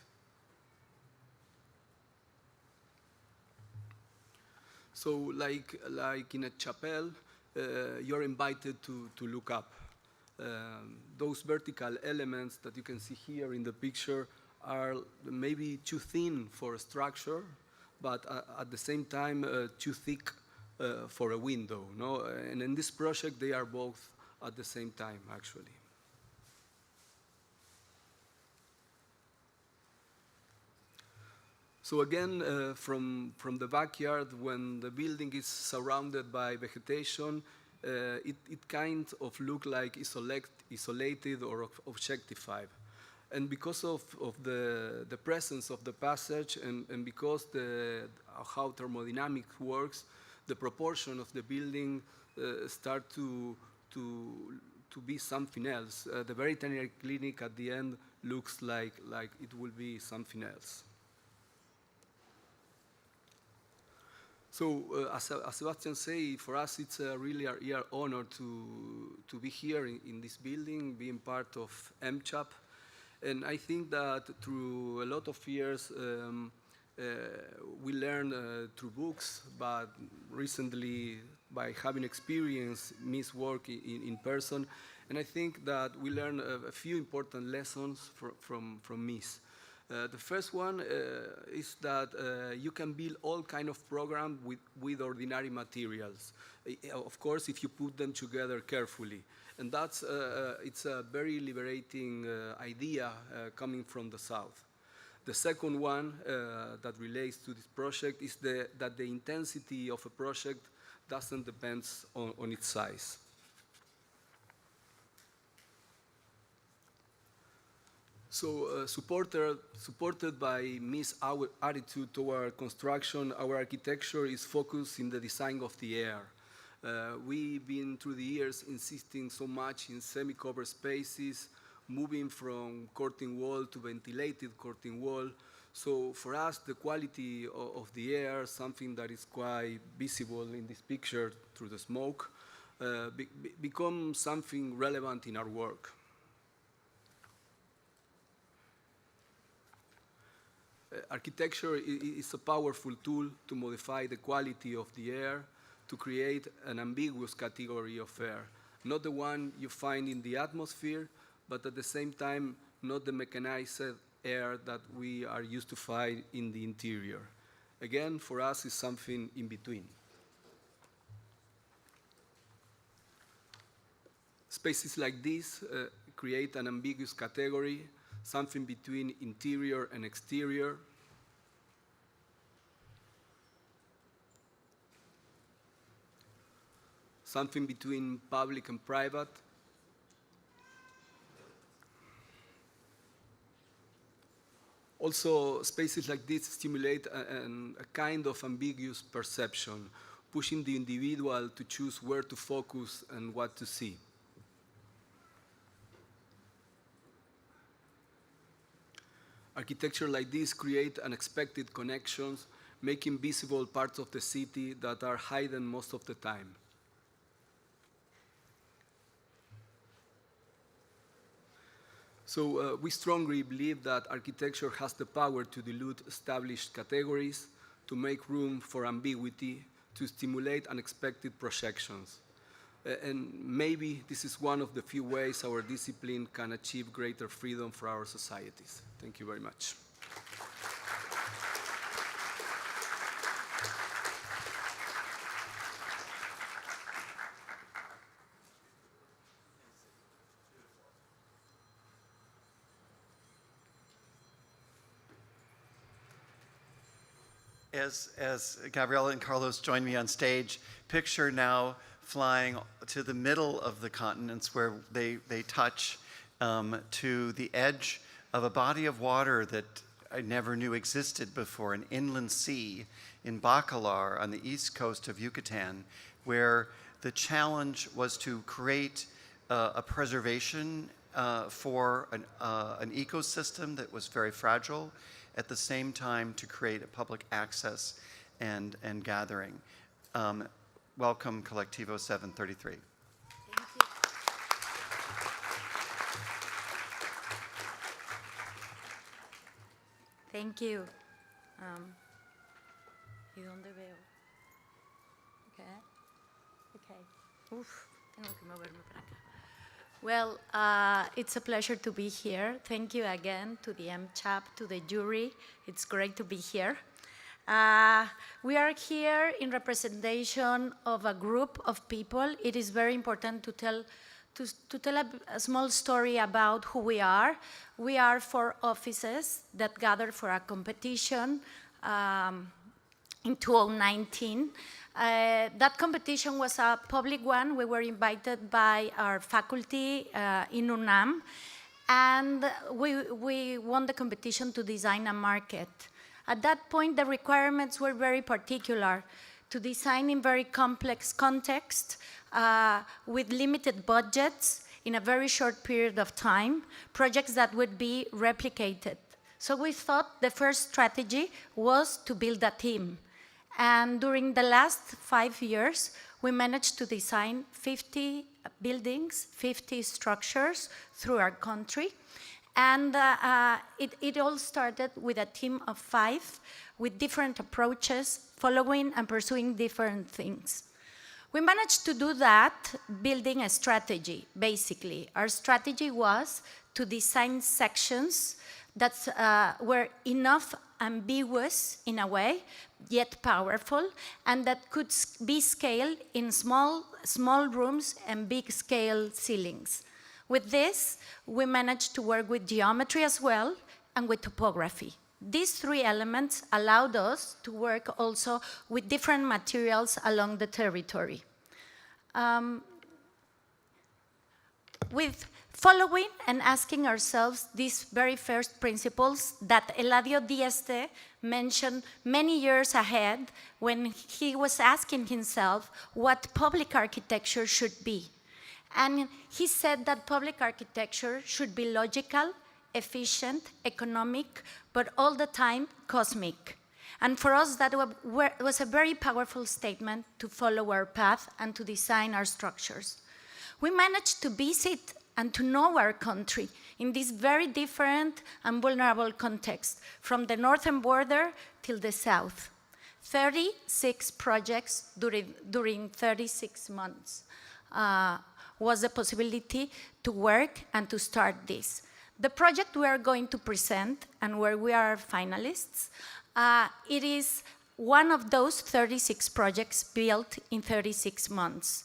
So like in a chapel, you're invited to look up. Those vertical elements that you can see here in the picture are maybe too thin for a structure, but at the same time too thick for a window. No? And in this project, they are both at the same time, actually. So again, from the backyard, when the building is surrounded by vegetation, it kind of look like isolated or objectified. And because of the presence of the passage and because how thermodynamics works, the proportion of the building start to be something else. The veterinary clinic at the end looks like it will be something else. So, as Sebastian said, for us it's really a real honor to be here in this building, being part of MCHAP. And I think that through a lot of years, we learn through books, but recently by having experience Miss work in person. And I think that we learn a few important lessons from Miss. The first one is that you can build all kind of programs with ordinary materials. Of course, if you put them together carefully. And that's, it's a very liberating idea coming from the South. The second one that relates to this project is that the intensity of a project doesn't depend on its size. So supported by Miss our attitude toward construction, our architecture is focused in the design of the air. We've been through the years insisting so much in semi-covered spaces, moving from curtain wall to ventilated curtain wall. So for us, the quality of the air, something that is quite visible in this picture through the smoke, becomes something relevant in our work. Architecture is a powerful tool to modify the quality of the air, to create an ambiguous category of air, not the one you find in the atmosphere, but at the same time, not the mechanized air that we are used to find in the interior. Again, for us, it's something in between. Spaces like this create an ambiguous category, something between interior and exterior. Something between public and private. Also, spaces like this stimulate a kind of ambiguous perception, pushing the individual to choose where to focus and what to see. Architecture like this create unexpected connections, making visible parts of the city that are hidden most of the time. So we strongly believe that architecture has the power to dilute established categories, to make room for ambiguity, to stimulate unexpected projections. And maybe this is one of the few ways our discipline can achieve greater freedom for our societies. Thank you very much. As Gabriela and Carlos join me on stage, picture now flying to the middle of the continents where they touch to the edge of a body of water that I never knew existed before, an inland sea in Bacalar on the east coast of Yucatan, where the challenge was to create a preservation for an ecosystem that was very fragile, at the same time to create a public access and gathering. Welcome, Colectivo 733. Thank you. ¿Y dónde veo? Okay. Okay. Uf, tengo que moverme para acá. Well, it's a pleasure to be here. Thank you again to the MCHAP, to the jury. It's great to be here. We are here in representation of a group of people. It is very important to tell a small story about who we are. We are 4 offices that gather for a competition in 2019. That competition was a public one. We were invited by our faculty in UNAM, and we won the competition to design a market. At that point, the requirements were very particular, to design in very complex context, with limited budgets, in a very short period of time, projects that would be replicated. So we thought the first strategy was to build a team. And during the last 5 years, we managed to design 50 buildings, 50 structures through our country. And it all started with a team of 5 with different approaches, following and pursuing different things. We managed to do that building a strategy, basically. Our strategy was to design sections that were enough ambiguous in a way, yet powerful, and that could be scaled in small rooms and big scale ceilings. With this, we managed to work with geometry as well and with topography. These 3 elements allowed us to work also with different materials along the territory. With following and asking ourselves these very first principles that Eladio Dieste mentioned many years ahead when he was asking himself what public architecture should be. And he said that public architecture should be logical, efficient, economic, but all the time cosmic. And for us, that was a very powerful statement to follow our path and to design our structures. We managed to visit and to know our country in this very different and vulnerable context, from the northern border till the south. 36 projects during 36 months was the possibility to work and to start this. The project we are going to present and where we are finalists, it is one of those 36 projects built in 36 months.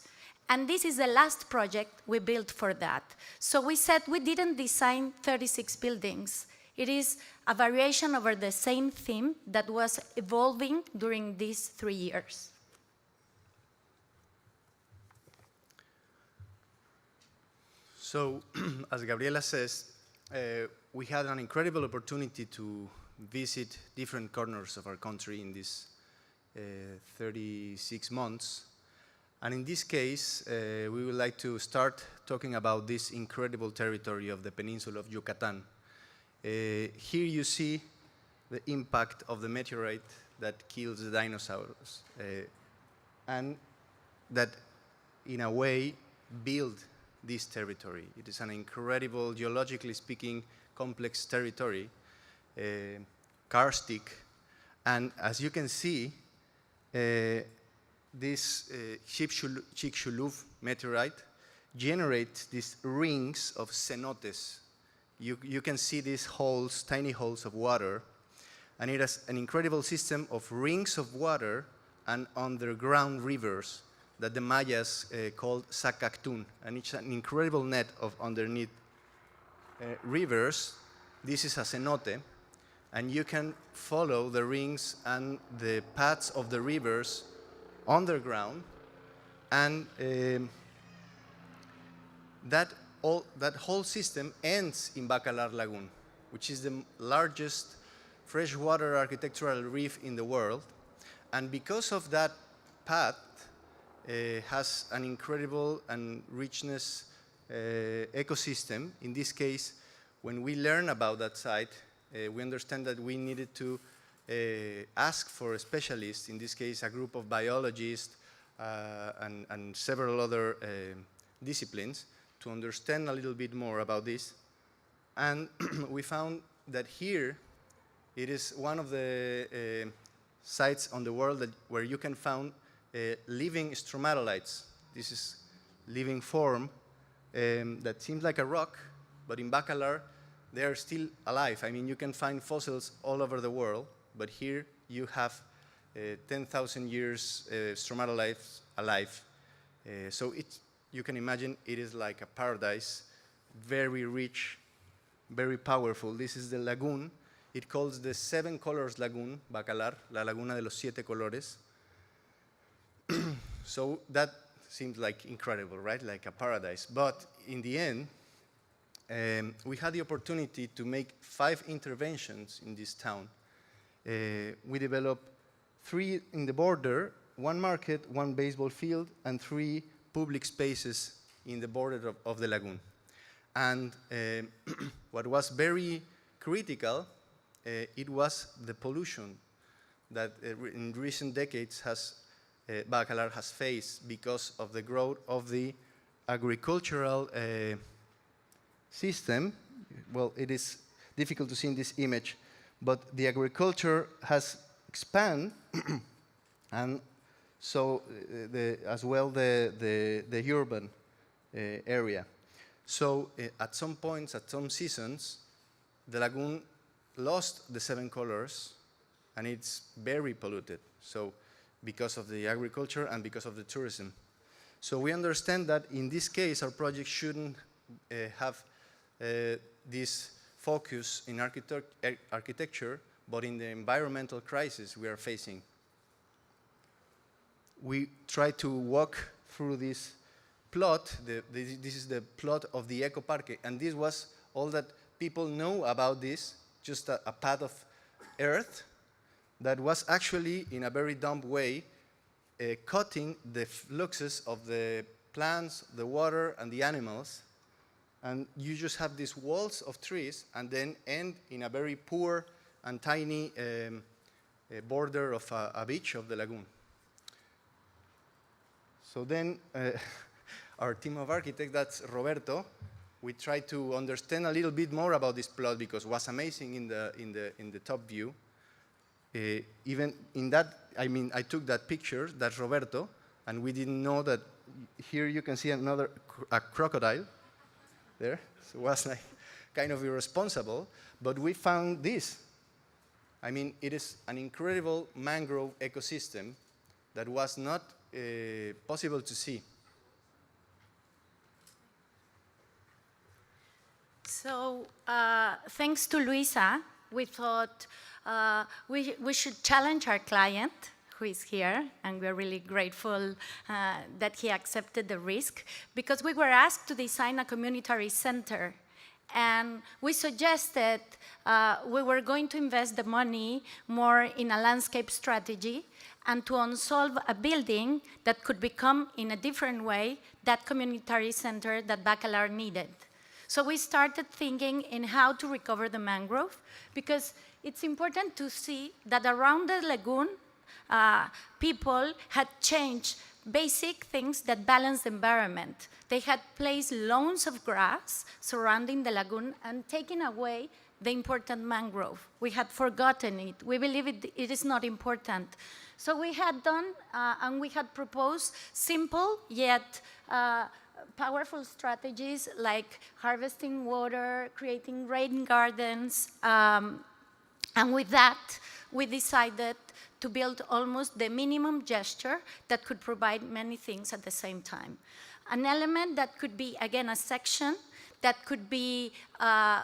And this is the last project we built for that. So we said we didn't design 36 buildings. It is a variation over the same theme that was evolving during these 3 years. So, as Gabriela says, we had an incredible opportunity to visit different corners of our country in these 36 months. And in this case, we would like to start talking about this incredible territory of the peninsula of Yucatan. Here you see the impact of the meteorite that kills the dinosaurs and that, in a way, built this territory. It is an incredible, geologically speaking, complex territory, karstic, and as you can see, this Chicxulub meteorite generates these rings of cenotes. You can see these holes, tiny holes of water, and it has an incredible system of rings of water and underground rivers that the Mayas called Sacactun, and it's an incredible net of underneath rivers. This is a cenote, and you can follow the rings and the paths of the rivers underground, and that whole system ends in Bacalar Lagoon, which is the largest freshwater architectural reef in the world, and because of that path, has an incredible and richness ecosystem. In this case, when we learn about that site, we understand that we needed to ask for a specialist, in this case a group of biologists and several other disciplines, to understand a little bit more about this. And we found that here it is one of the sites on the world where you can find living stromatolites. This is living form that seems like a rock, but in Bacalar they are still alive. I mean, you can find fossils all over the world, but here you have 10,000 years stromatolites alive. So you can imagine it is like a paradise, very rich, very powerful. This is the lagoon. It calls the 7 colors lagoon, Bacalar, La Laguna de los Siete Colores. So that seemed like incredible, right? Like a paradise. But in the end, we had the opportunity to make 5 interventions in this town. We developed 3 in the border, 1 market, 1 baseball field, and 3 public spaces in the border of the lagoon. And what was very critical, it was the pollution that in recent decades Bacalar has faced because of the growth of the agricultural system. Well, it is difficult to see in this image, but the agriculture has expanded, and so as well the urban area. So at some points, at some seasons, the lagoon lost the 7 colors, and it's very polluted. So because of the agriculture and because of the tourism. So we understand that in this case, our project shouldn't have this focus in architecture, but in the environmental crisis we are facing. We try to walk through this plot. This is the plot of the Eco Parque, and this was all that people know about this, just a pad of earth that was actually, in a very dumb way, cutting the fluxes of the plants, the water, and the animals. And you just have these walls of trees, and then end in a very poor and tiny border of a beach of the lagoon. So then, our team of architects, that's Roberto, we tried to understand a little bit more about this plot because it was amazing in the top view. Even in that, I mean, I took that picture, that's Roberto, and we didn't know that here you can see a crocodile there. So it was like kind of irresponsible, but we found this. I mean, it is an incredible mangrove ecosystem that was not possible to see. So thanks to Luisa, we thought we should challenge our client, who is here, and we're really grateful that he accepted the risk, because we were asked to design a community center. And we suggested we were going to invest the money more in a landscape strategy and to unsolve a building that could become, in a different way, that community center that Bacalar needed. So we started thinking in how to recover the mangrove, because it's important to see that around the lagoon, people had changed basic things that balance the environment. They had placed lawns of grass surrounding the lagoon and taken away the important mangrove. We had forgotten it. We believe it is not important. So we had done, and we had proposed simple yet powerful strategies like harvesting water, creating rain gardens, and with that, we decided to build almost the minimum gesture that could provide many things at the same time. An element that could be, again, a section that could be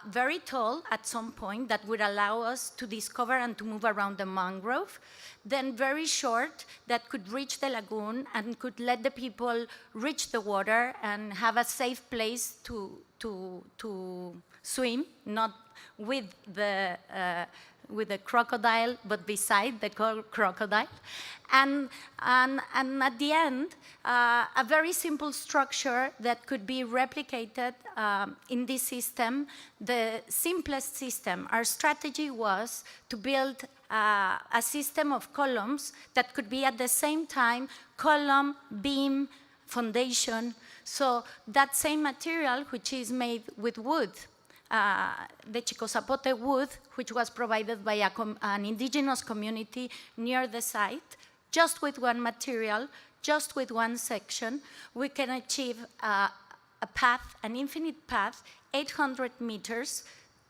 very tall at some point that would allow us to discover and to move around the mangrove, then very short that could reach the lagoon and could let the people reach the water and have a safe place to swim, not with the crocodile, but beside the crocodile. And at the end, a very simple structure that could be replicated in this system, the simplest system. Our strategy was to build a system of columns that could be at the same time column, beam, foundation. So that same material, which is made with wood, the Chico Zapote wood, which was provided by an indigenous community near the site, just with one material, just with one section, we can achieve a path, an infinite path, 800 meters,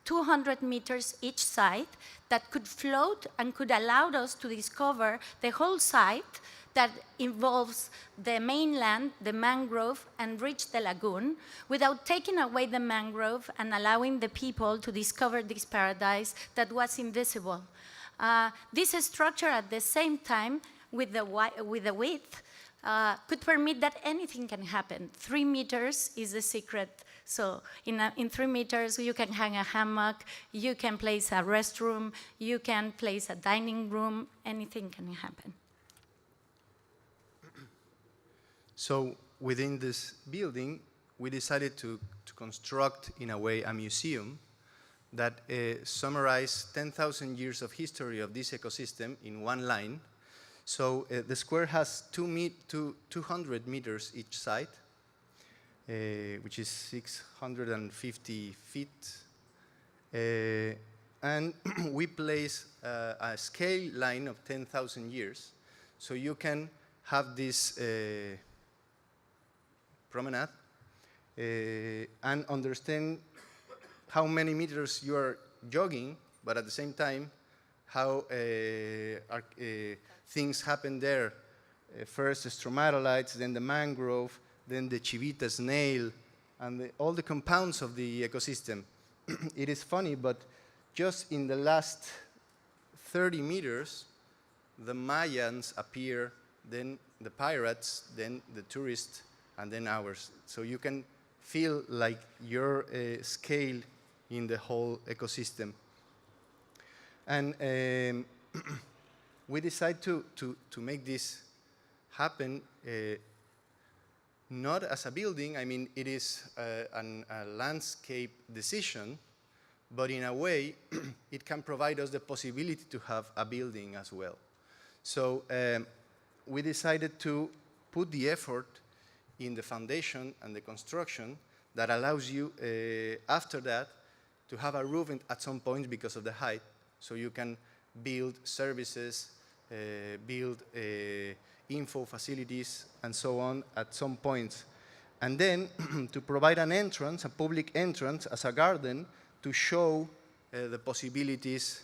200 meters each side, that could float and could allow us to discover the whole site that involves the mainland, the mangrove, and reach the lagoon without taking away the mangrove and allowing the people to discover this paradise that was invisible. This structure at the same time with the width could permit that anything can happen. 3 meters is the secret. So in 3 meters, you can hang a hammock, you can place a restroom, you can place a dining room, anything can happen. So within this building, we decided to construct, in a way, a museum that summarized 10,000 years of history of this ecosystem in one line. So the square has 200 meters each side, which is 650 feet. And we place a scale line of 10,000 years. So you can have this promenade and understand how many meters you are jogging, but at the same time, how things happen there. First the stromatolites, then the mangrove, then the chivita snail, and all the compounds of the ecosystem. It is funny, but just in the last 30 meters, the Mayans appear, then the pirates, then the tourists, and then ours. So you can feel like your scale in the whole ecosystem. And we decided to make this happen not as a building. I mean, it is a landscape decision, but in a way, it can provide us the possibility to have a building as well. So we decided to put the effort in the foundation and the construction that allows you, after that, to have a roof at some point because of the height, so you can build services, build info facilities, and so on at some points. And then to provide an entrance, a public entrance as a garden, to show the possibilities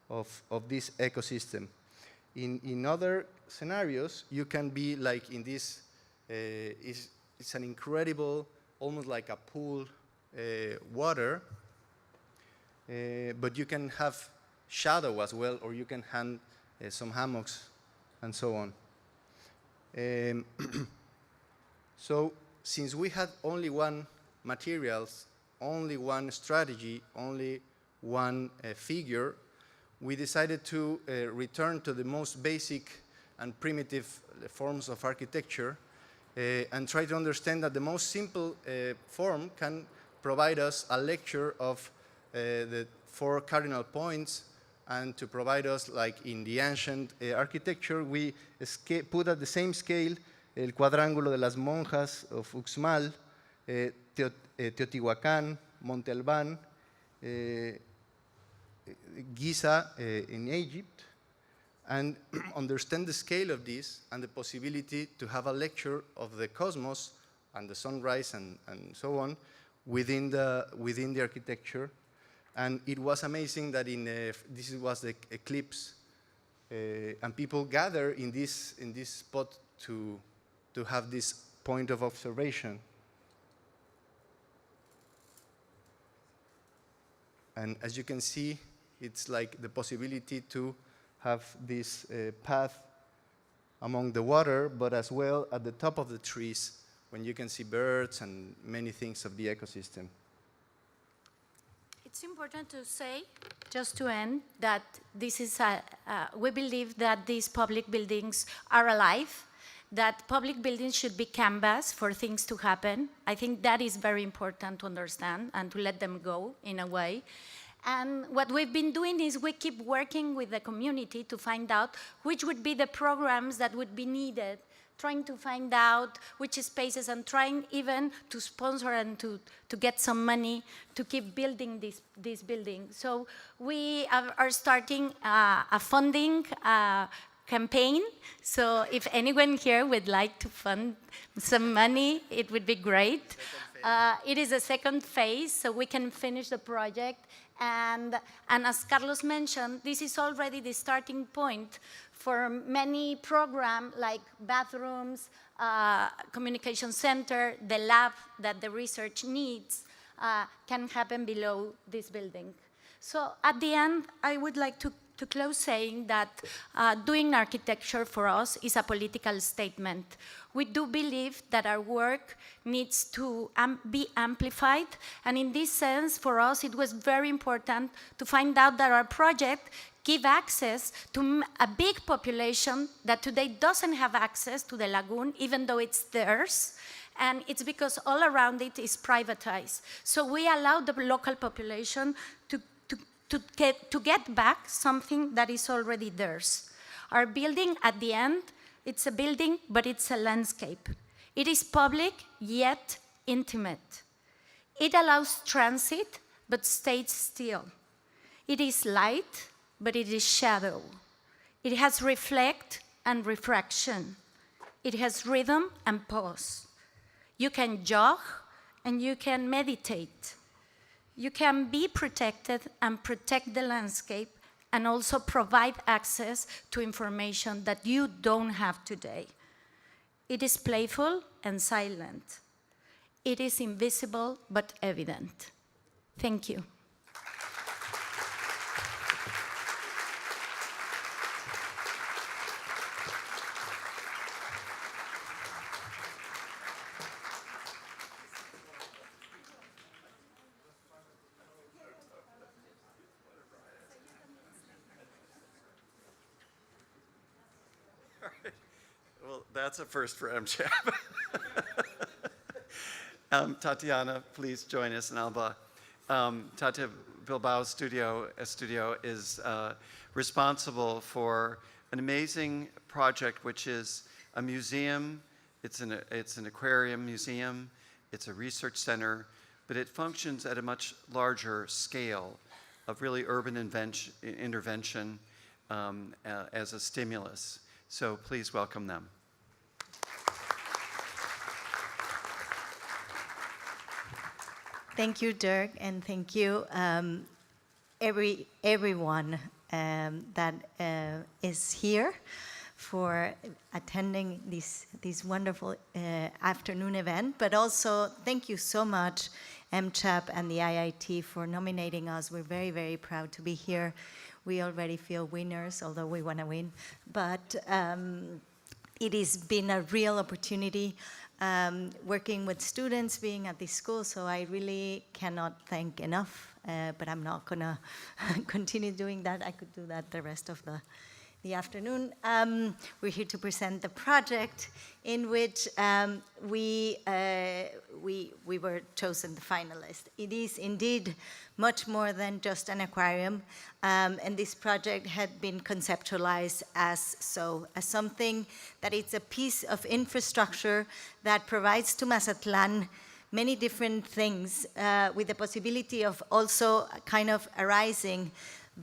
of this ecosystem. In other scenarios, you can be like in this, it's an incredible, almost like a pool water, but you can have shadow as well, or you can hang some hammocks and so on. So since we had only one materials, only one strategy, only one figure, we decided to return to the most basic and primitive forms of architecture and try to understand that the most simple form can provide us a lecture of the 4 cardinal points, and to provide us, like in the ancient architecture, we put at the same scale el cuadrángulo de las monjas of Uxmal, Teotihuacan, Monte Albán, Giza in Egypt, and understand the scale of this and the possibility to have a lecture of the cosmos and the sunrise and so on within the architecture. And it was amazing that this was the eclipse, and people gather in this spot to have this point of observation. And as you can see, it's like the possibility to have this path among the water, but as well at the top of the trees, when you can see birds and many things of the ecosystem. It's important to say, just to end, that this is we believe that these public buildings are alive, that public buildings should be canvas for things to happen. I think that is very important to understand and to let them go in a way. And what we've been doing is we keep working with the community to find out which would be the programs that would be needed, trying to find out which spaces and trying even to sponsor and to get some money to keep building this building. So we are starting a funding campaign. So if anyone here would like to fund some money, it would be great. It is a second phase, so we can finish the project And as Carlos mentioned, this is already the starting point for many programs like bathrooms, communication center, the lab that the research needs can happen below this building. So at the end, I would like to close saying that doing architecture for us is a political statement. We do believe that our work needs to be amplified, and in this sense, for us, it was very important to find out that our project give access to a big population that today doesn't have access to the lagoon, even though it's theirs, and it's because all around it is privatized. So we allow the local population to get back something that is already theirs. Our building, at the end, it's a building, but it's a landscape. It is public, yet intimate. It allows transit, but stays still. It is light, but it is shadow. It has reflect and refraction. It has rhythm and pause. You can jog and you can meditate. You can be protected and protect the landscape and also provide access to information that you don't have today. It is playful and silent. It is invisible but evident. Thank you. Well, that's a first for MCHAP. Tatiana, please join us in Alba. Tatiana Bilbao's studio is responsible for an amazing project, which is a museum. It's an aquarium museum. It's a research center, but it functions at a much larger scale of really urban intervention as a stimulus. So please welcome them. Thank you, Dirk, and thank you everyone that is here for attending this wonderful afternoon event. But also, thank you so much, MCHAP and the IIT, for nominating us. We're very, very proud to be here. We already feel winners, although we want to win. But it has been a real opportunity working with students, being at this school, so I really cannot thank enough, but I'm not going to continue doing that. I could do that the rest of the afternoon. We're here to present the project in which we were chosen the finalist. It is indeed much more than just an aquarium, and this project had been conceptualized as something that it's a piece of infrastructure that provides to Mazatlan many different things, with the possibility of also kind of arising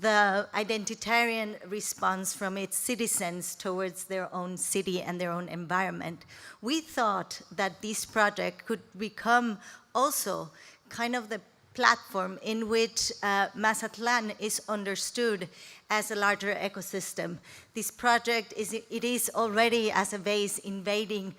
the identitarian response from its citizens towards their own city and their own environment. We thought that this project could become also kind of the platform in which Mazatlan is understood as a larger ecosystem. This project is already as a base inviting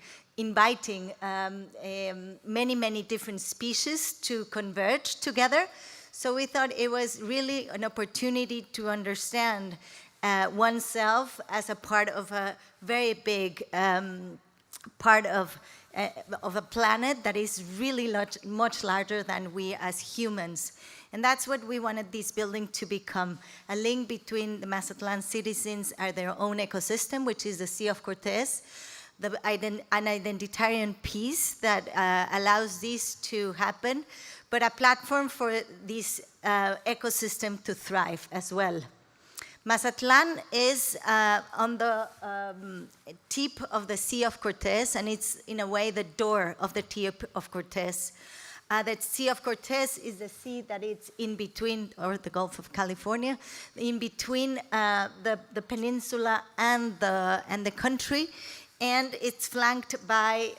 many, many different species to converge together. So we thought it was really an opportunity to understand oneself as a part of a very big part of a planet that is really much larger than we as humans. And that's what we wanted this building to become, a link between the Mazatlan citizens and their own ecosystem, which is the Sea of Cortez, an identitarian piece that allows this to happen, but a platform for this ecosystem to thrive as well. Mazatlan is on the tip of the Sea of Cortez, and it's in a way the door of the tip of Cortez. The Sea of Cortez is the sea that it's in between, or the Gulf of California, in between the peninsula and the country, and it's flanked by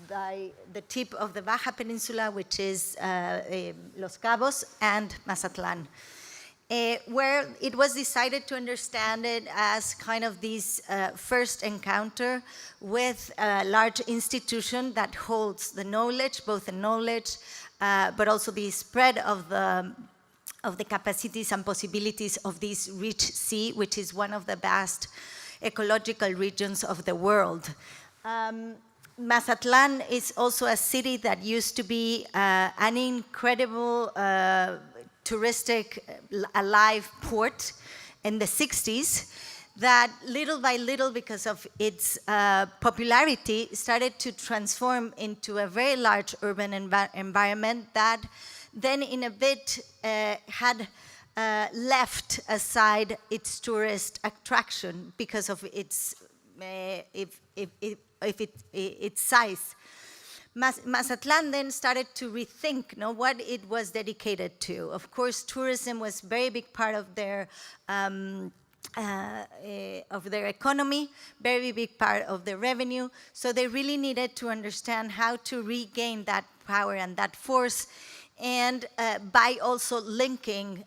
by the tip of the Baja Peninsula, which is Los Cabos and Mazatlan, where it was decided to understand it as kind of this first encounter with a large institution that holds the knowledge, both the knowledge, but also the spread of the capacities and possibilities of this rich sea, which is one of the vast ecological regions of the world. Mazatlan is also a city that used to be an incredible touristic alive port in the 60s that little by little, because of its popularity, started to transform into a very large urban environment that then in a bit had left aside its tourist attraction because of its its size. Mazatlan then started to rethink what it was dedicated to. Of course, tourism was a very big part of their economy, very big part of their revenue. So they really needed to understand how to regain that power and that force, and by also linking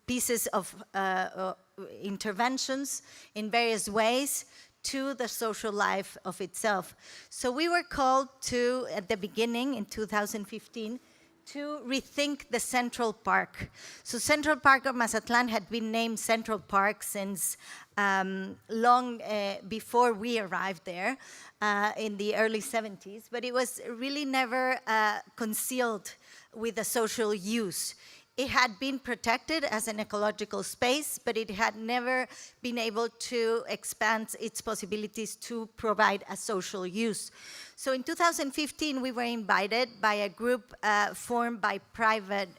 pieces of interventions in various ways to the social life of itself. So we were called to, at the beginning in 2015, to rethink the Central Park. So Central Park of Mazatlan had been named Central Park since long before we arrived there in the early 70s, but it was really never concealed with a social use. It had been protected as an ecological space, but it had never been able to expand its possibilities to provide a social use. So in 2015, we were invited by a group formed by private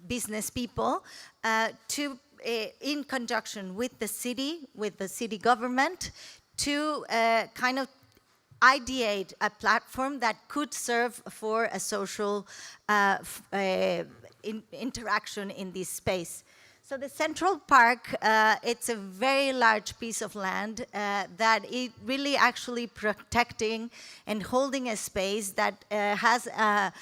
business people to, in conjunction with the city government, to kind of ideate a platform that could serve for a social interaction in this space. So the Central Park, it's a very large piece of land that it really actually protecting and holding a space that has a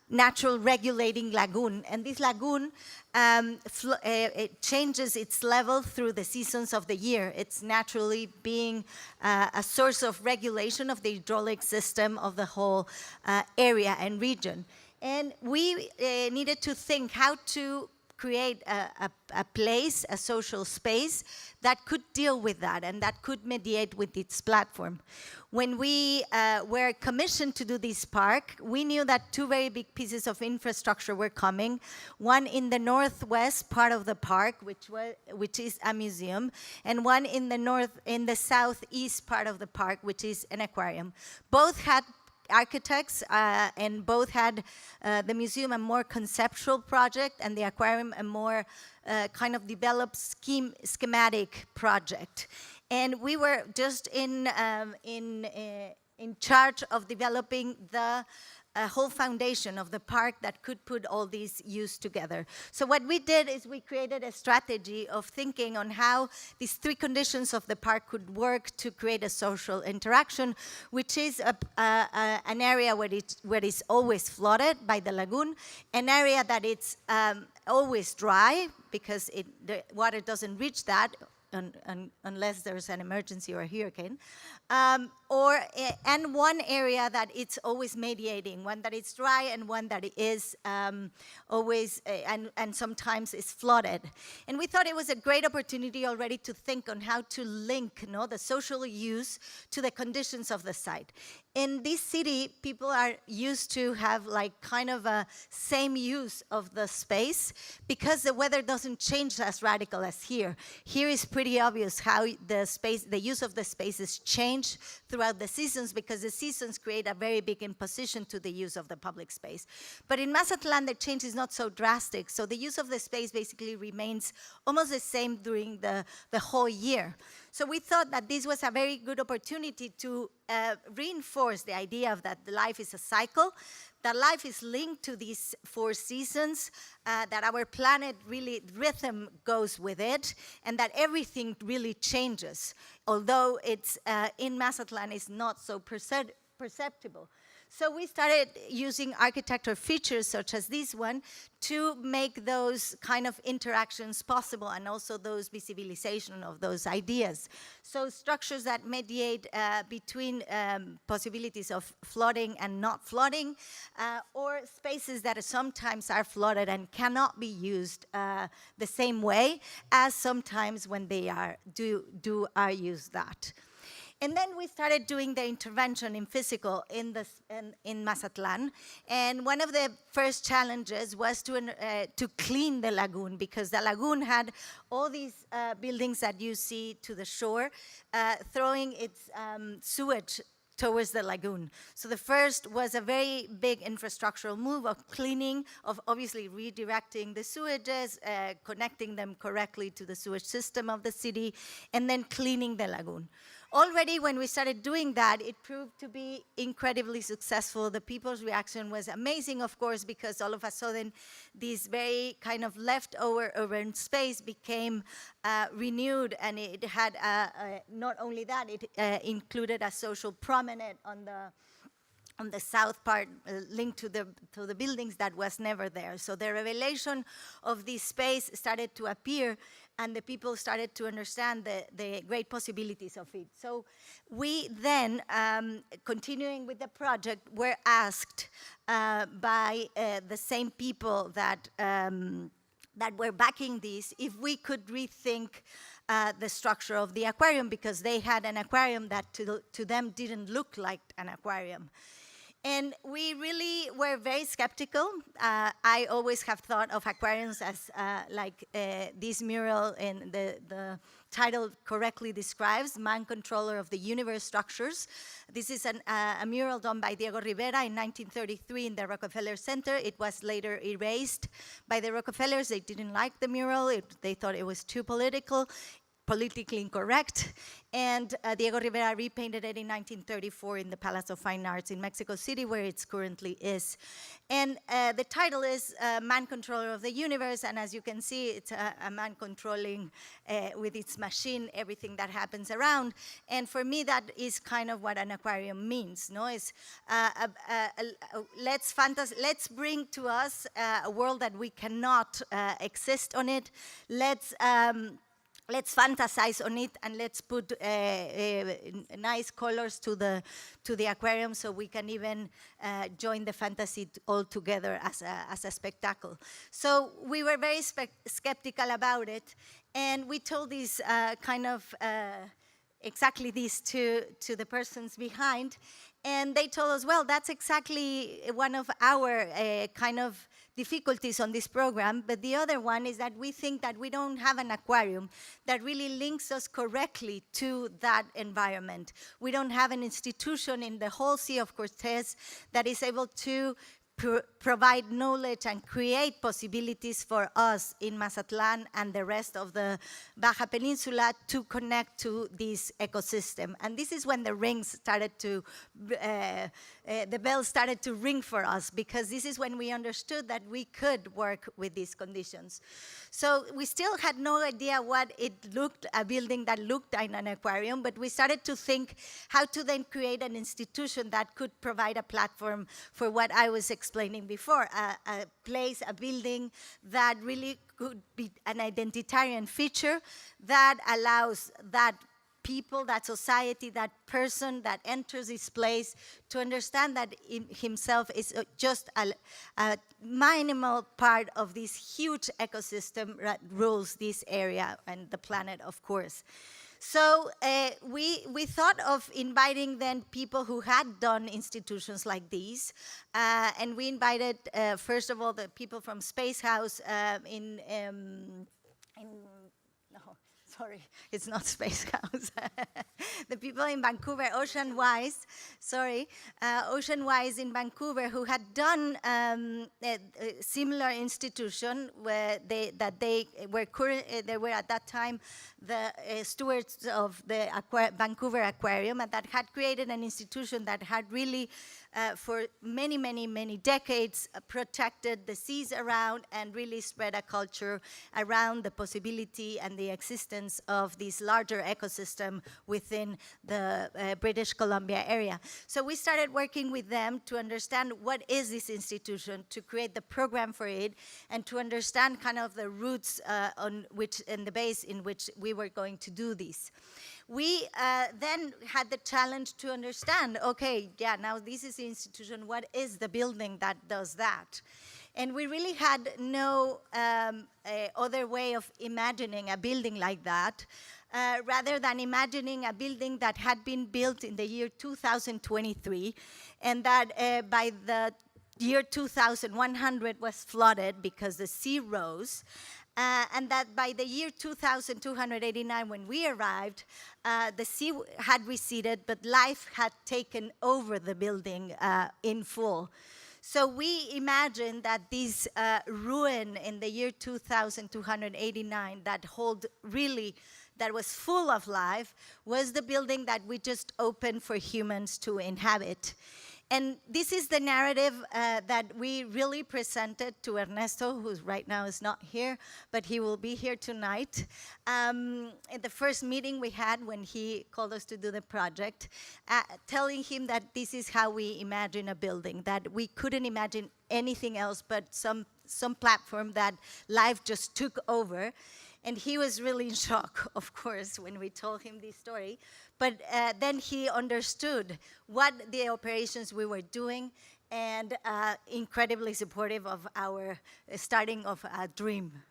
natural regulating lagoon. And this lagoon it changes its level through the seasons of the year. It's naturally being a source of regulation of the hydraulic system of the whole area and region. And we needed to think how to create a place, a social space that could deal with that and that could mediate with its platform. When we were commissioned to do this park, we knew that two very big pieces of infrastructure were coming. One in the northwest part of the park, which is a museum, and one in the southeast part of the park, which is an aquarium. Both had architects, and both had the museum a more conceptual project and the aquarium a more kind of developed schematic project. And we were just in charge of developing the whole foundation of the park that could put all these use together. So what we did is we created a strategy of thinking on how these three conditions of the park could work to create a social interaction, which is an area where it's always flooded by the lagoon, an area that it's always dry because the water doesn't reach that unless there's an emergency or a hurricane, and one area that it's always mediating, one that is dry and one that is always, and sometimes is flooded. And we thought it was a great opportunity already to think on how to link the social use to the conditions of the site. In this city, people are used to have like kind of a same use of the space because the weather doesn't change as radical as here. Here is pretty obvious how the use of the spaces change throughout the seasons because the seasons create a very big imposition to the use of the public space. But in Mazatlan, the change is not so drastic, so the use of the space basically remains almost the same during the whole year. So we thought that this was a very good opportunity to reinforce the idea of that life is a cycle, that life is linked to these 4 seasons, that our planet really, rhythm goes with it, and that everything really changes, although it's in Mazatlan is not so perceptible. So we started using architectural features such as this one to make those kind of interactions possible, and also those visibilization of those ideas. So structures that mediate between possibilities of flooding and not flooding, or spaces that sometimes are flooded and cannot be used the same way as sometimes when they are are used that. And then we started doing the intervention in physical in Mazatlan. And one of the first challenges was to clean the lagoon, because the lagoon had all these buildings that you see to the shore, throwing its sewage towards the lagoon. So the first was a very big infrastructural move of cleaning, of obviously redirecting the sewages, connecting them correctly to the sewage system of the city, and then cleaning the lagoon. Already when we started doing that, it proved to be incredibly successful. The people's reaction was amazing, of course, because all of a sudden this very kind of leftover urban space became renewed, and it had, not only that, it included a social promenade on the south part, linked to the buildings that was never there. So the revelation of this space started to appear, and the people started to understand the great possibilities of it. So we then, continuing with the project, were asked by the same people that were backing this if we could rethink the structure of the aquarium, because they had an aquarium that to them didn't look like an aquarium. And we really were very skeptical. I always have thought of aquariums as like this mural, and the title correctly describes, Man Controller of the Universe Structures. This is a mural done by Diego Rivera in 1933 in the Rockefeller Center. It was later erased by the Rockefellers. They didn't like the mural. They thought it was too politically incorrect, and Diego Rivera repainted it in 1934 in the Palace of Fine Arts in Mexico City, where it currently is. And the title is Man Controller of the Universe, and as you can see, it's a man controlling with its machine everything that happens around. And for me, that is kind of what an aquarium means, no? It's let's bring to us a world that we cannot exist on it. Let's fantasize on it, and let's put nice colors to the aquarium, so we can even join the fantasy all together as a spectacle. So we were very skeptical about it, and we told this kind of exactly this to the persons behind, and they told us, well, that's exactly one of our kind of difficulties on this program, but the other one is that we think that we don't have an aquarium that really links us correctly to that environment. We don't have an institution in the whole Sea of Cortez that is able to provide knowledge and create possibilities for us in Mazatlan and the rest of the Baja Peninsula to connect to this ecosystem. And this is when the rings started to, the bells started to ring for us, because this is when we understood that we could work with these conditions. So we still had no idea what it looked, a building that looked like an aquarium, but we started to think how to then create an institution that could provide a platform for what I was explaining before, a place, a building that really could be an identitarian feature that allows that people, that society, that person that enters this place to understand that himself is just a minimal part of this huge ecosystem that rules this area and the planet, of course. So we thought of inviting then people who had done institutions like these, and we invited, first of all, the people from Space House sorry, it's not Space House. The people in Vancouver, Ocean Wise in Vancouver, who had done a similar institution where they were at that time the stewards of the Vancouver Aquarium, and that had created an institution that had really for many, many, many decades, protected the seas around and really spread a culture around the possibility and the existence of this larger ecosystem within the British Columbia area. So we started working with them to understand what is this institution, to create the program for it, and to understand kind of the roots on which, and the base in which we were going to do this. We then had the challenge to understand, okay, yeah, now this is the institution, what is the building that does that? And we really had no other way of imagining a building like that, rather than imagining a building that had been built in the year 2023, and that by the year 2100 was flooded because the sea rose, and that by the year 2289, when we arrived, the sea had receded, but life had taken over the building in full. So we imagined that this ruin in the year 2289 that was full of life was the building that we just opened for humans to inhabit. And this is the narrative that we really presented to Ernesto, who right now is not here, but he will be here tonight. At the first meeting we had when he called us to do the project, telling him that this is how we imagine a building, that we couldn't imagine anything else but some platform that life just took over. And he was really in shock, of course, when we told him this story. But then he understood what the operations we were doing, and incredibly supportive of our starting of a dream.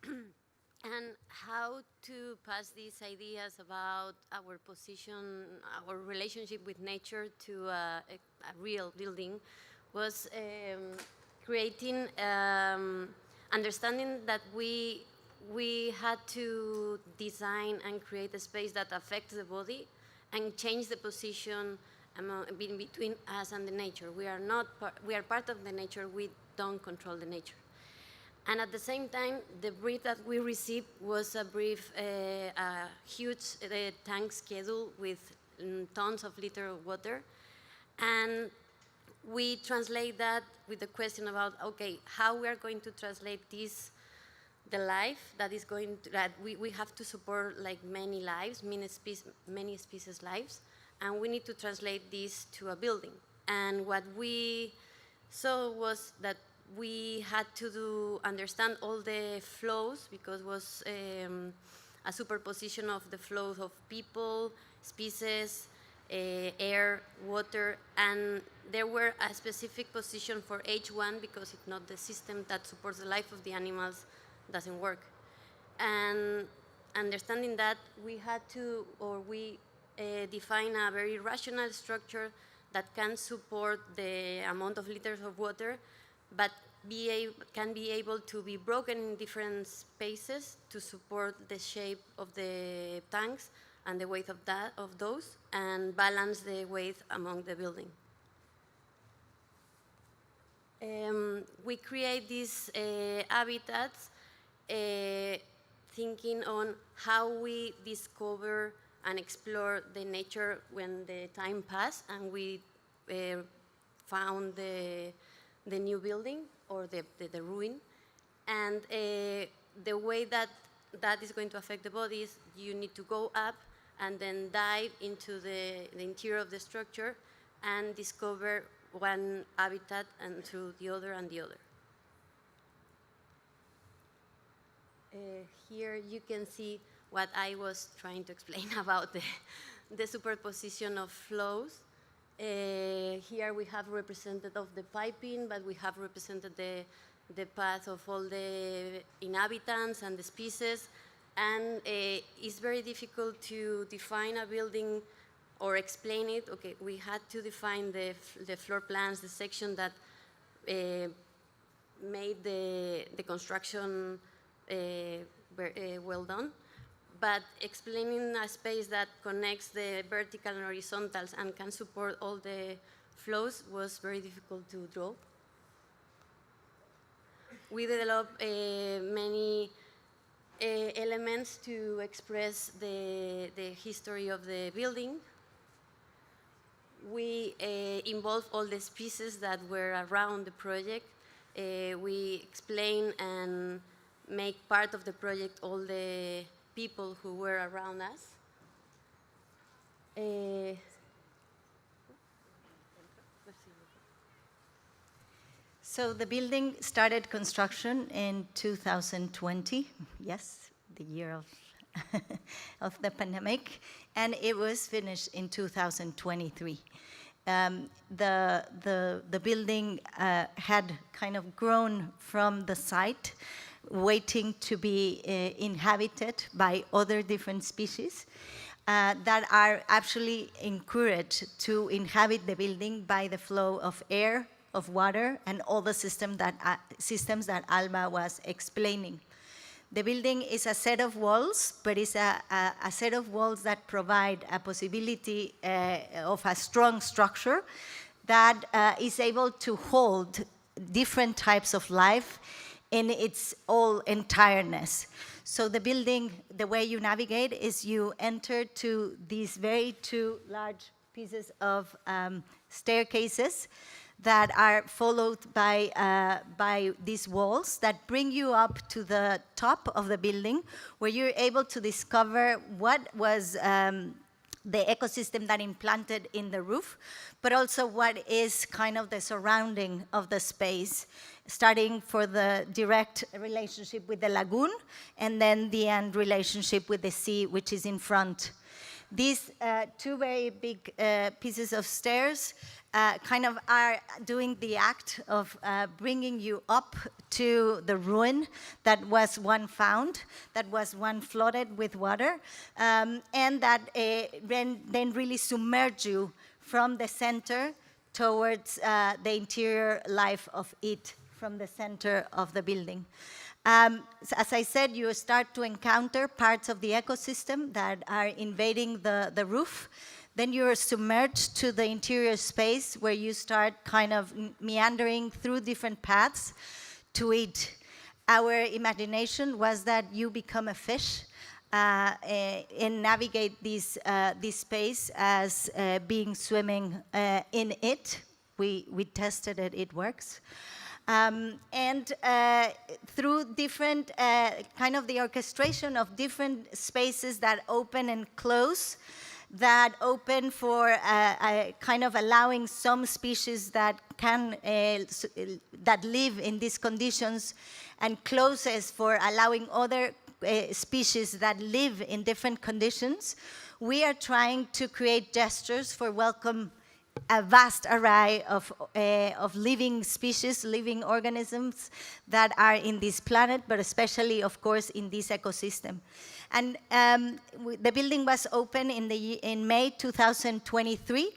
And how to pass these ideas about our position, our relationship with nature to a real building was creating understanding that we had to design and create a space that affects the body and change the position between us and the nature. We are part of the nature. We don't control the nature. And at the same time, the brief that we received was a huge tank schedule with tons of liters of water, and we translate that with the question about, okay, how we are going to translate this, the life that is going to, that we have to support like many lives, many species lives, and we need to translate this to a building. And what we saw was that we had to understand all the flows, because it was a superposition of the flows of people, species, air, water, and there were a specific position for each one, because if not, the system that supports the life of the animals doesn't work. And understanding that, we had to, or we define a very rational structure that can support the amount of liters of water, but can be able to be broken in different spaces to support the shape of the tanks and the weight of those, and balance the weight among the building. We create these habitats thinking on how we discover and explore the nature when the time passed, and we found the new building, or the ruin. And the way that is going to affect the body is you need to go up and then dive into the interior of the structure and discover one habitat and through the other and the other. Here you can see what I was trying to explain about the superposition of flows. Here we have represented of the piping, but we have represented the path of all the inhabitants and the species. And it's very difficult to define a building or explain it. Okay, we had to define the floor plans, the section that made the construction well done. But explaining a space that connects the vertical and horizontals and can support all the flows was very difficult to draw. We developed many elements to express the history of the building. we involve all the species that were around the project. We explain and make part of the project all the people who were around us. So the building started construction in 2020, yes, the year of, of the pandemic, and it was finished in 2023. The building had kind of grown from the site, waiting to be inhabited by other different species that are actually encouraged to inhabit the building by the flow of air, of water, and all the systems that Alba was explaining. The building is a set of walls, but it's a set of walls that provide a possibility of a strong structure that is able to hold different types of life in its all entireness. So the building, the way you navigate is you enter to these very two large pieces of staircases that are followed by these walls that bring you up to the top of the building, where you're able to discover what was the ecosystem that implanted in the roof, but also what is kind of the surrounding of the space, starting for the direct relationship with the lagoon, and then the end relationship with the sea, which is in front. These two very big pieces of stairs kind of are doing the act of bringing you up to the ruin that was one found, that was one flooded with water, and that then really submerge you from the center towards the interior life of it, from the center of the building. So as I said, you start to encounter parts of the ecosystem that are invading the roof. Then you're submerged to the interior space where you start kind of meandering through different paths to eat. Our imagination was that you become a fish and navigate this space as being swimming in it. We tested it, it works. And through different, kind of the orchestration of different spaces that open and close, that open for kind of allowing some species that that live in these conditions, and closes for allowing other species that live in different conditions. We are trying to create gestures for welcome a vast array of living species, living organisms that are in this planet, but especially, of course, in this ecosystem. And the building was open in May 2023.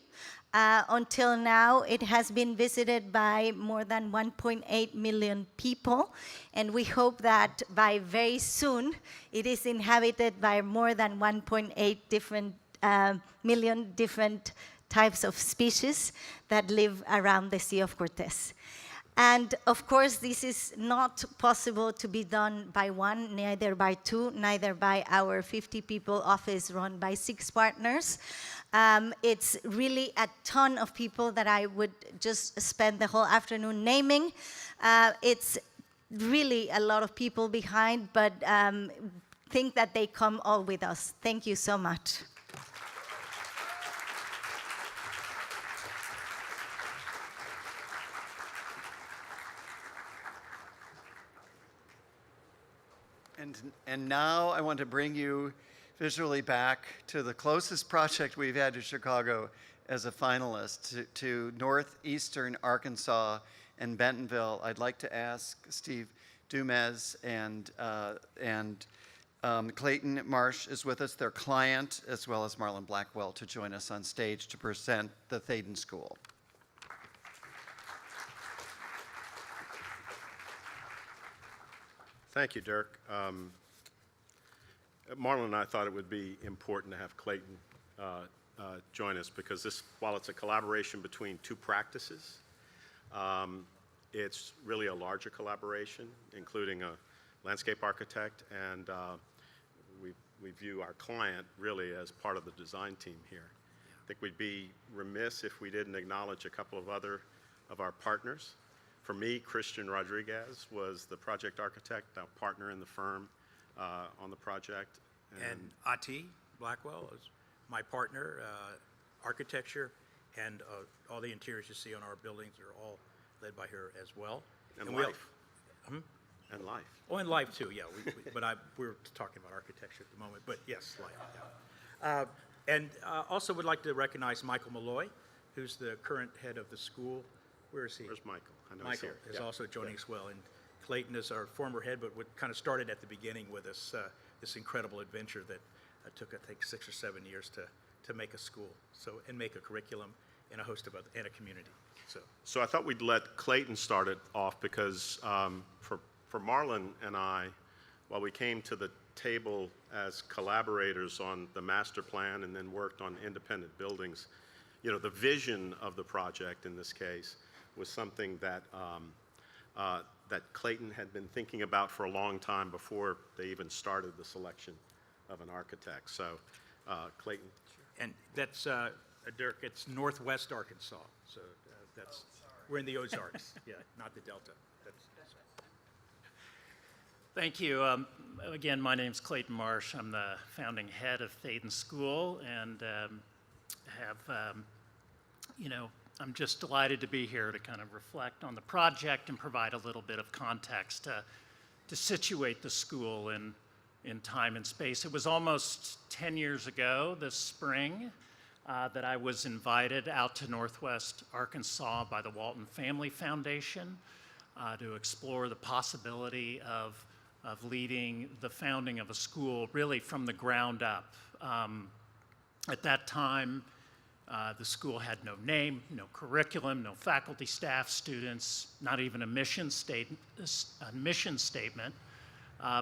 Until now, it has been visited by more than 1.8 million people, and we hope that by very soon, it is inhabited by more than 1.8 million different types of species that live around the Sea of Cortez. And of course, this is not possible to be done by one, neither by two, neither by our 50-people office run by 6 partners. It's really a ton of people that I would just spend the whole afternoon naming. It's really a lot of people behind, but think that they come all with us. Thank you so much. And now I want to bring you visually back to the closest project we've had to Chicago as a finalist, to northeastern Arkansas and Bentonville. I'd like to ask Steve Dumez and Clayton Marsh is with us, their client, as well as Marlon Blackwell, to join us on stage to present the Thaden School. Thank you, Dirk. Marlon and I thought it would be important to have Clayton join us, because this, while it's a collaboration between 2 practices, it's really a larger collaboration, including a landscape architect, and we view our client really as part of the design team here. think we'd be remiss if we didn't acknowledge a couple of other of our partners. For me, Christian Rodriguez was the project architect, our partner in the firm on the project. And Ati Blackwell is my partner, architecture, and all the interiors you see on our buildings are all led by her as well. And we life. And life. Oh, and life too, yeah. But we're talking about architecture at the moment, but yes, life. Yeah. And also would like to recognize Michael Malloy, who's the current head of the school. Where is he? Where's Michael? I know Michael he's here. is also joining us well. And Clayton is our former head, but what kind of started at the beginning with us, this incredible adventure that took, I think, 6 or 7 years to make a school, and make a curriculum and a host of and a community. So I thought we'd let Clayton start it off because for Marlon and I, while we came to the table as collaborators on the master plan and then worked on independent buildings, the vision of the project in this case was something that that Clayton had been thinking about for a long time before they even started the selection of an architect. So, Clayton. And that's, Dirk, it's northwest Arkansas. So we're in the Ozarks, yeah, not the Delta. Thank you. Again, my name's Clayton Marsh. I'm the founding head of Thaden School, and I'm just delighted to be here to kind of reflect on the project and provide a little bit of context to situate the school in time and space. It was almost 10 years ago this spring that I was invited out to Northwest Arkansas by the Walton Family Foundation to explore the possibility of leading the founding of a school really from the ground up. At that time, the school had no name, no curriculum, no faculty, staff, students, not even a mission statement,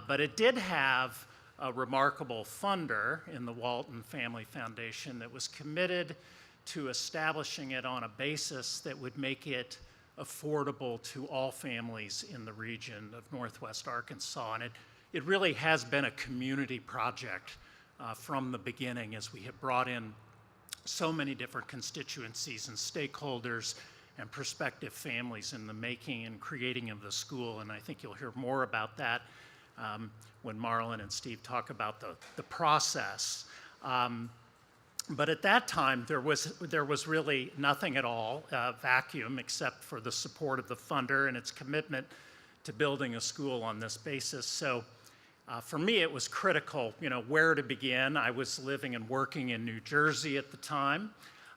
but it did have a remarkable funder in the Walton Family Foundation that was committed to establishing it on a basis that would make it affordable to all families in the region of Northwest Arkansas. And it really has been a community project from the beginning, as we have brought in so many different constituencies and stakeholders and prospective families in the making and creating of the school. And I think you'll hear more about that when Marlon and Steve talk about the process. But at that time, there was really nothing at all, vacuum, except for the support of the funder and its commitment to building a school on this basis. So for me, it was critical, where to begin. I was living and working in New Jersey at the time,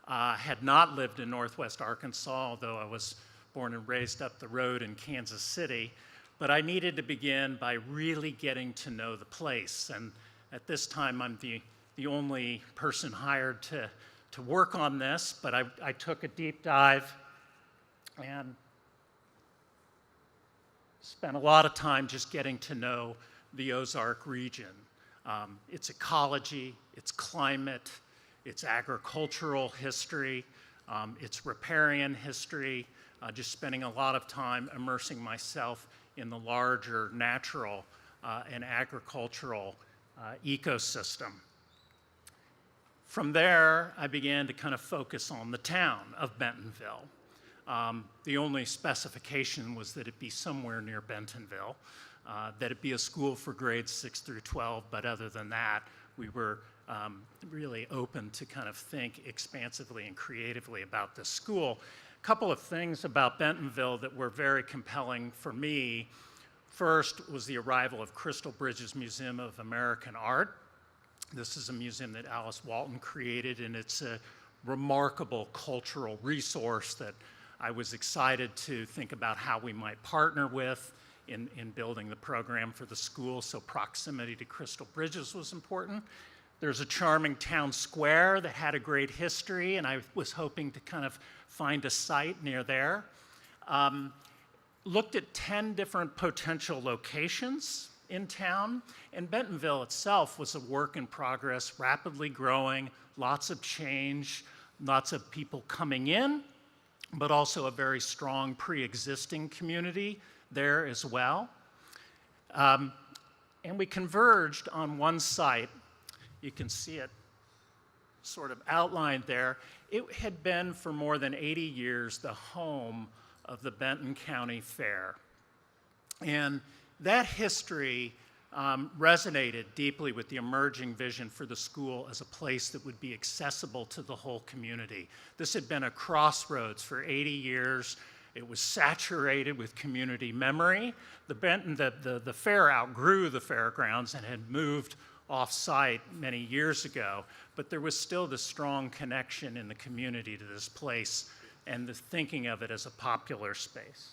had not lived in Northwest Arkansas, although I was born and raised up the road in Kansas City. But I needed to begin by really getting to know the place. And at this time, I'm the only person hired to work on this, but I took a deep dive and spent a lot of time just getting to know the Ozark region, its ecology, its climate, its agricultural history, its riparian history, just spending a lot of time immersing myself in the larger natural and agricultural ecosystem. From there, I began to kind of focus on the town of Bentonville. The only specification was that it be somewhere near Bentonville, that it be a school for grades 6 through 12, but other than that, we were really open to kind of think expansively and creatively about this school. A couple of things about Bentonville that were very compelling for me. First was the arrival of Crystal Bridges Museum of American Art. This is a museum that Alice Walton created, and it's a remarkable cultural resource that I was excited to think about how we might partner with in building the program for the school, so proximity to Crystal Bridges was important. There's a charming town square that had a great history, and I was hoping to kind of find a site near there. Looked at 10 different potential locations in town, and Bentonville itself was a work in progress, rapidly growing, lots of change, lots of people coming in, but also a very strong pre-existing community there as well. And we converged on one site. You can see it sort of outlined there, it had been for more than 80 years the home of the Benton County Fair. And that history resonated deeply with the emerging vision for the school as a place that would be accessible to the whole community. This had been a crossroads for 80 years. It was saturated with community memory. The fair outgrew the fairgrounds and had moved off-site many years ago, but there was still this strong connection in the community to this place and the thinking of it as a popular space.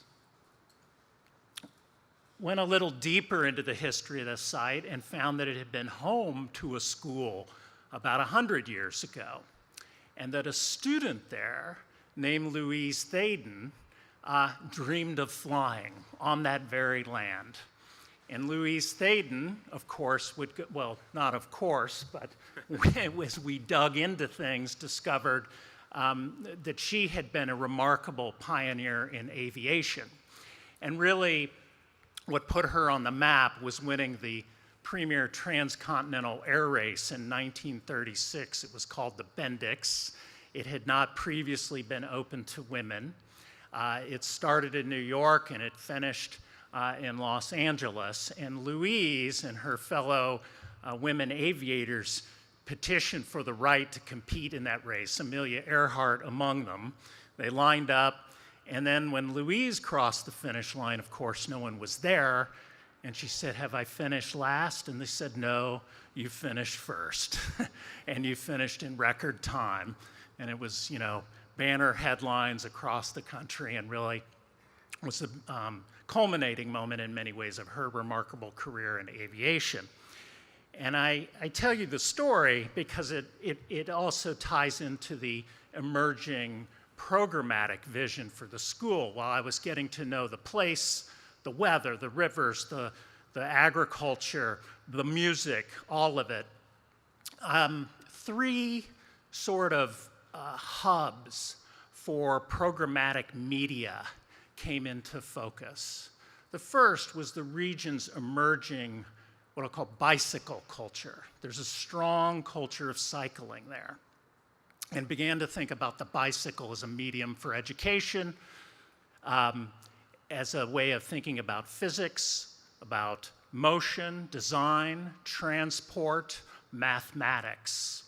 Went a little deeper into the history of the site and found that it had been home to a school about 100 years ago, and that a student there named Louise Thaden dreamed of flying on that very land. And Louise Thaden, of course, would go, well, not of course, but as we dug into things, discovered that she had been a remarkable pioneer in aviation. And really, what put her on the map was winning the premier transcontinental air race in 1936. It was called the Bendix. It had not previously been open to women. It started in New York and it finished in Los Angeles. And Louise and her fellow women aviators petitioned for the right to compete in that race, Amelia Earhart among them. They lined up, and then when Louise crossed the finish line, of course, no one was there, and she said, "Have I finished last?" And they said, "No, you finished first." And you finished in record time. And it was, you know, banner headlines across the country, and really was a culminating moment in many ways of her remarkable career in aviation. And I tell you the story because it also ties into the emerging programmatic vision for the school. While I was getting to know the place, the weather, the rivers, the agriculture, the music, all of it, three sort of hubs for programmatic media came into focus. The first was the region's emerging what I'll call bicycle culture. There's a strong culture of cycling there, and began to think about the bicycle as a medium for education, as a way of thinking about physics, about motion, design, transport, mathematics.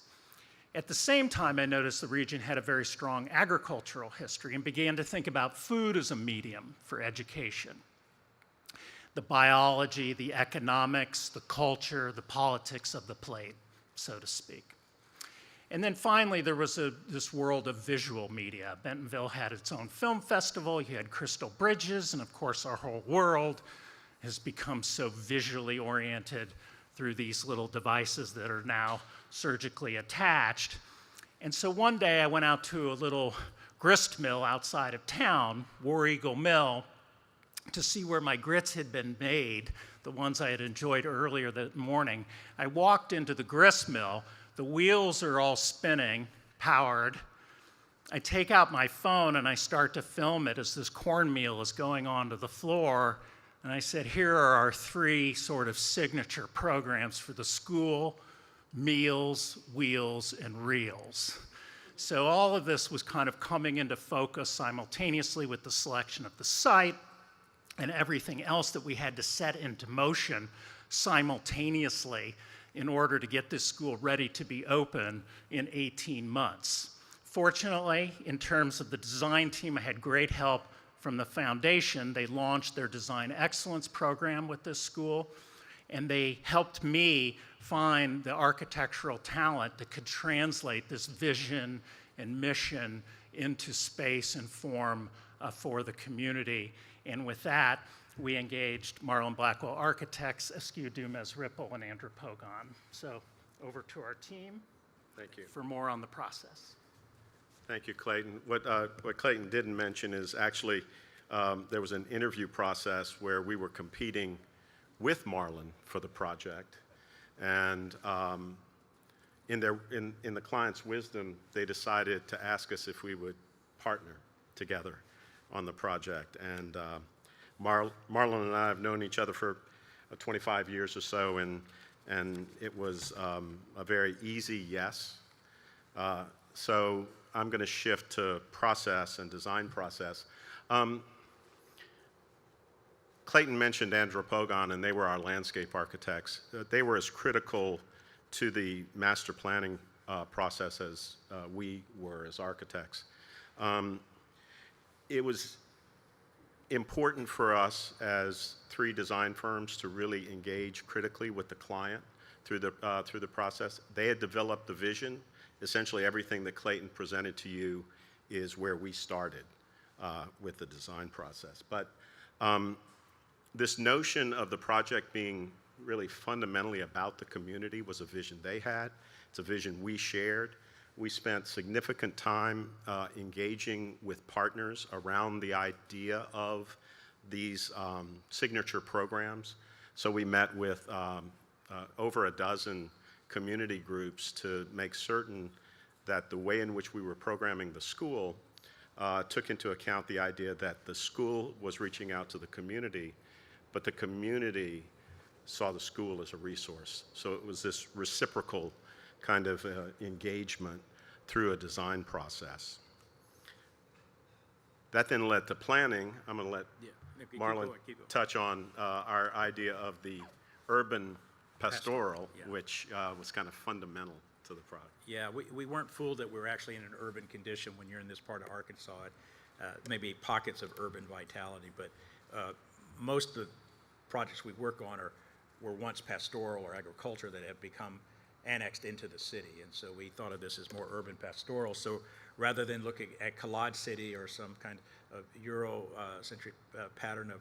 At the same time, I noticed the region had a very strong agricultural history and began to think about food as a medium for education. The biology, the economics, the culture, the politics of the plate, so to speak. And then finally, there was this world of visual media. Bentonville had its own film festival. You had Crystal Bridges, and of course, our whole world has become so visually oriented through these little devices that are now surgically attached. And so one day I went out to a little grist mill outside of town, War Eagle Mill, to see where my grits had been made, the ones I had enjoyed earlier that morning. I walked into the grist mill. The wheels are all spinning, powered. I take out my phone and I start to film it as this cornmeal is going onto the floor. And I said, here are our three sort of signature programs for the school: meals, wheels, and reels. So all of this was kind of coming into focus simultaneously with the selection of the site and everything else that we had to set into motion simultaneously in order to get this school ready to be open in 18 months. Fortunately, in terms of the design team, I had great help from the foundation. They launched their Design Excellence program with this school, and they helped me find the architectural talent that could translate this vision and mission into space and form for the community. And with that, we engaged Marlon Blackwell Architects, Askew Dumas Ripple, and Andrew Pogon. So over to our team. Thank you. For more on the process. Thank you, Clayton. What Clayton didn't mention is actually there was an interview process where we were competing with Marlon for the project. And in the client's wisdom, they decided to ask us if we would partner together on the project. And Marlon and I have known each other for 25 years or so, and it was a very easy yes So I'm going to shift to process and design process. Clayton mentioned Andropogon, and they were our landscape architects. They were as critical to the master planning process as we were as architects. It was important for us as 3 design firms to really engage critically with the client through the process. They had developed the vision. Essentially, everything that Clayton presented to you is where we started with the design process. But this notion of the project being really fundamentally about the community was a vision they had. It's a vision we shared. We spent significant time engaging with partners around the idea of these signature programs. So we met with over a dozen community groups to make certain that the way in which we were programming the school took into account the idea that the school was reaching out to the community, but the community saw the school as a resource. So it was this reciprocal kind of engagement through a design process. That then led to planning. I'm going to let Marlon touch on our idea of the urban pastoral, which was kind of fundamental to the project. Yeah, we weren't fooled that we were actually in an urban condition when you're in this part of Arkansas. Maybe pockets of urban vitality, but most of the projects we work on were once pastoral or agriculture that have become annexed into the city. And so we thought of this as more urban pastoral. So rather than looking at Collage City or some kind of Euro-centric pattern of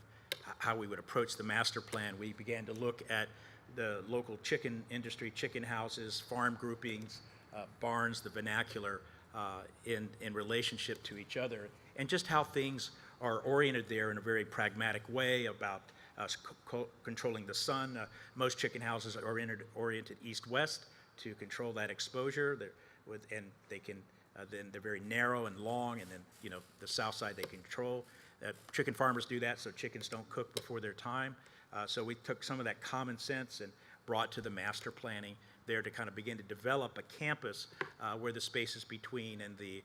how we would approach the master plan, we began to look at the local chicken industry, chicken houses, farm groupings, barns, the vernacular in relationship to each other, and just how things are oriented there in a very pragmatic way about controlling the sun. Most chicken houses are oriented east-west to control that exposure. And they can then they're very narrow and long, and then the south side they control. Chicken farmers do that so chickens don't cook before their time. So we took some of that common sense and brought to the master planning there to kind of begin to develop a campus where the spaces between and the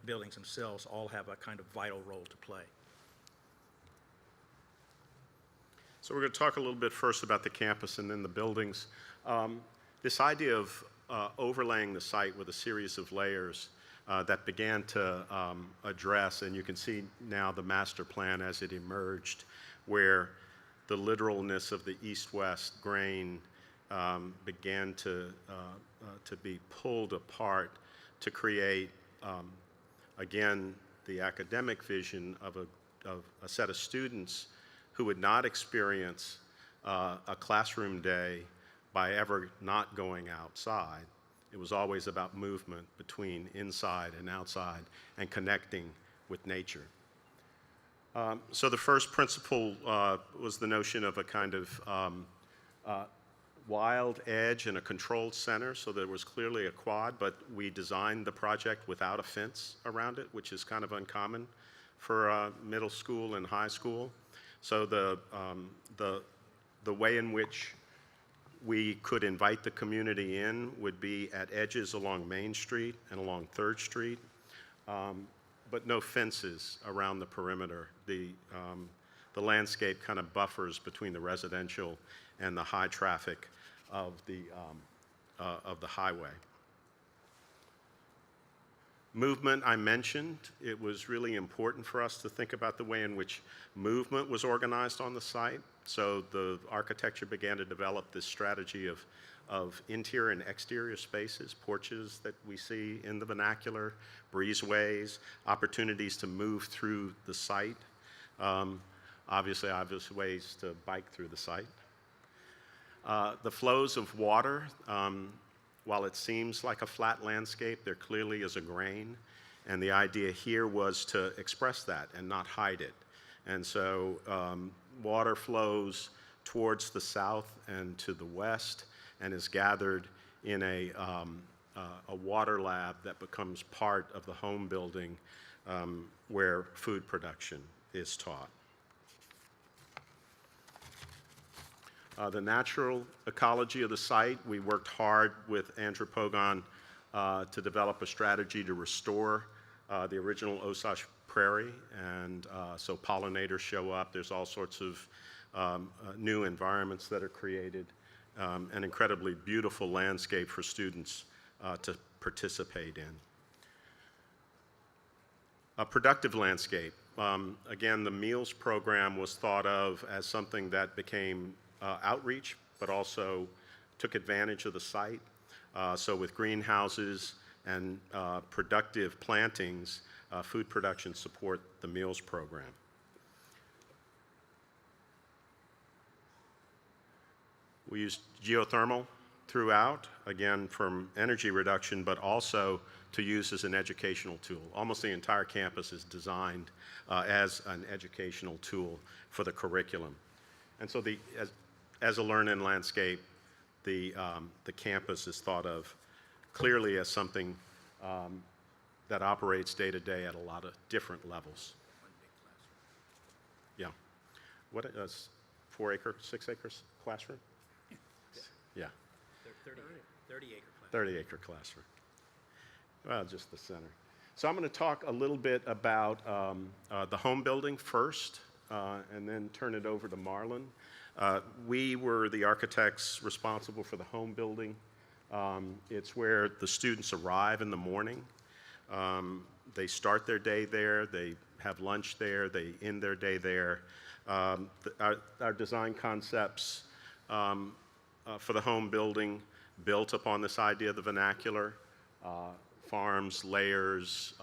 buildings themselves all have a kind of vital role to play. So we're going to talk a little bit first about the campus and then the buildings. This idea of overlaying the site with a series of layers that began to address, and you can see now the master plan as it emerged, where the literalness of the east-west grain began to be pulled apart to create, again, the academic vision of a set of students who would not experience a classroom day by ever not going outside. It was always about movement between inside and outside and connecting with nature. So the first principle was the notion of a kind of wild edge and a controlled center, so there was clearly a quad, but we designed the project without a fence around it, which is kind of uncommon for middle school and high school. So the way in which we could invite the community in would be at edges along Main Street and along 3rd Street, but no fences around the perimeter. The landscape kind of buffers between the residential and the high traffic of the highway. Movement, I mentioned. It was really important for us to think about the way in which movement was organized on the site. So the architecture began to develop this strategy of interior and exterior spaces, porches that we see in the vernacular, breezeways, opportunities to move through the site, obviously obvious ways to bike through the site. The flows of water, while it seems like a flat landscape, there clearly is a grain, and the idea here was to express that and not hide it. And so water flows towards the south and to the west and is gathered in a water lab that becomes part of the home building where food production is taught. The natural ecology of the site, we worked hard with Andropogon to develop a strategy to restore the original Osage prairie, and so pollinators show up. There's all sorts of new environments that are created, an incredibly beautiful landscape for students to participate in. A productive landscape. Again, the meals program was thought of as something that became outreach, but also took advantage of the site. So with greenhouses and productive plantings, food production support the meals program. We used geothermal throughout, again, from energy reduction, but also to use as an educational tool. Almost the entire campus is designed as an educational tool for the curriculum. And so as a learn-in landscape, the campus is thought of clearly as something that operates day to day at a lot of different levels. Yeah. What is 4 acre, 6 acres classroom? Yeah. 30 acre classroom. 30 acre classroom. Well, just the center. So I'm going to talk a little bit about the home building first, and then turn it over to Marlon. We were the architects responsible for the home building. It's where the students arrive in the morning. They start their day there, they have lunch there, they end their day there. Our design concepts for the home building built upon this idea of the vernacular, farms, layers,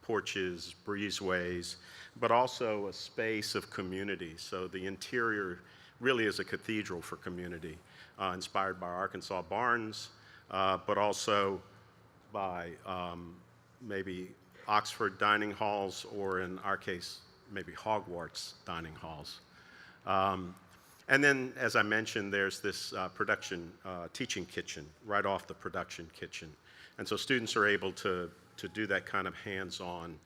porches, breezeways, but also a space of community. So the interior really is a cathedral for community, inspired by Arkansas barns, but also by maybe Oxford dining halls, or in our case, maybe Hogwarts dining halls. And then, as I mentioned, there's this production teaching kitchen right off the production kitchen. And so students are able to do that kind of hands-on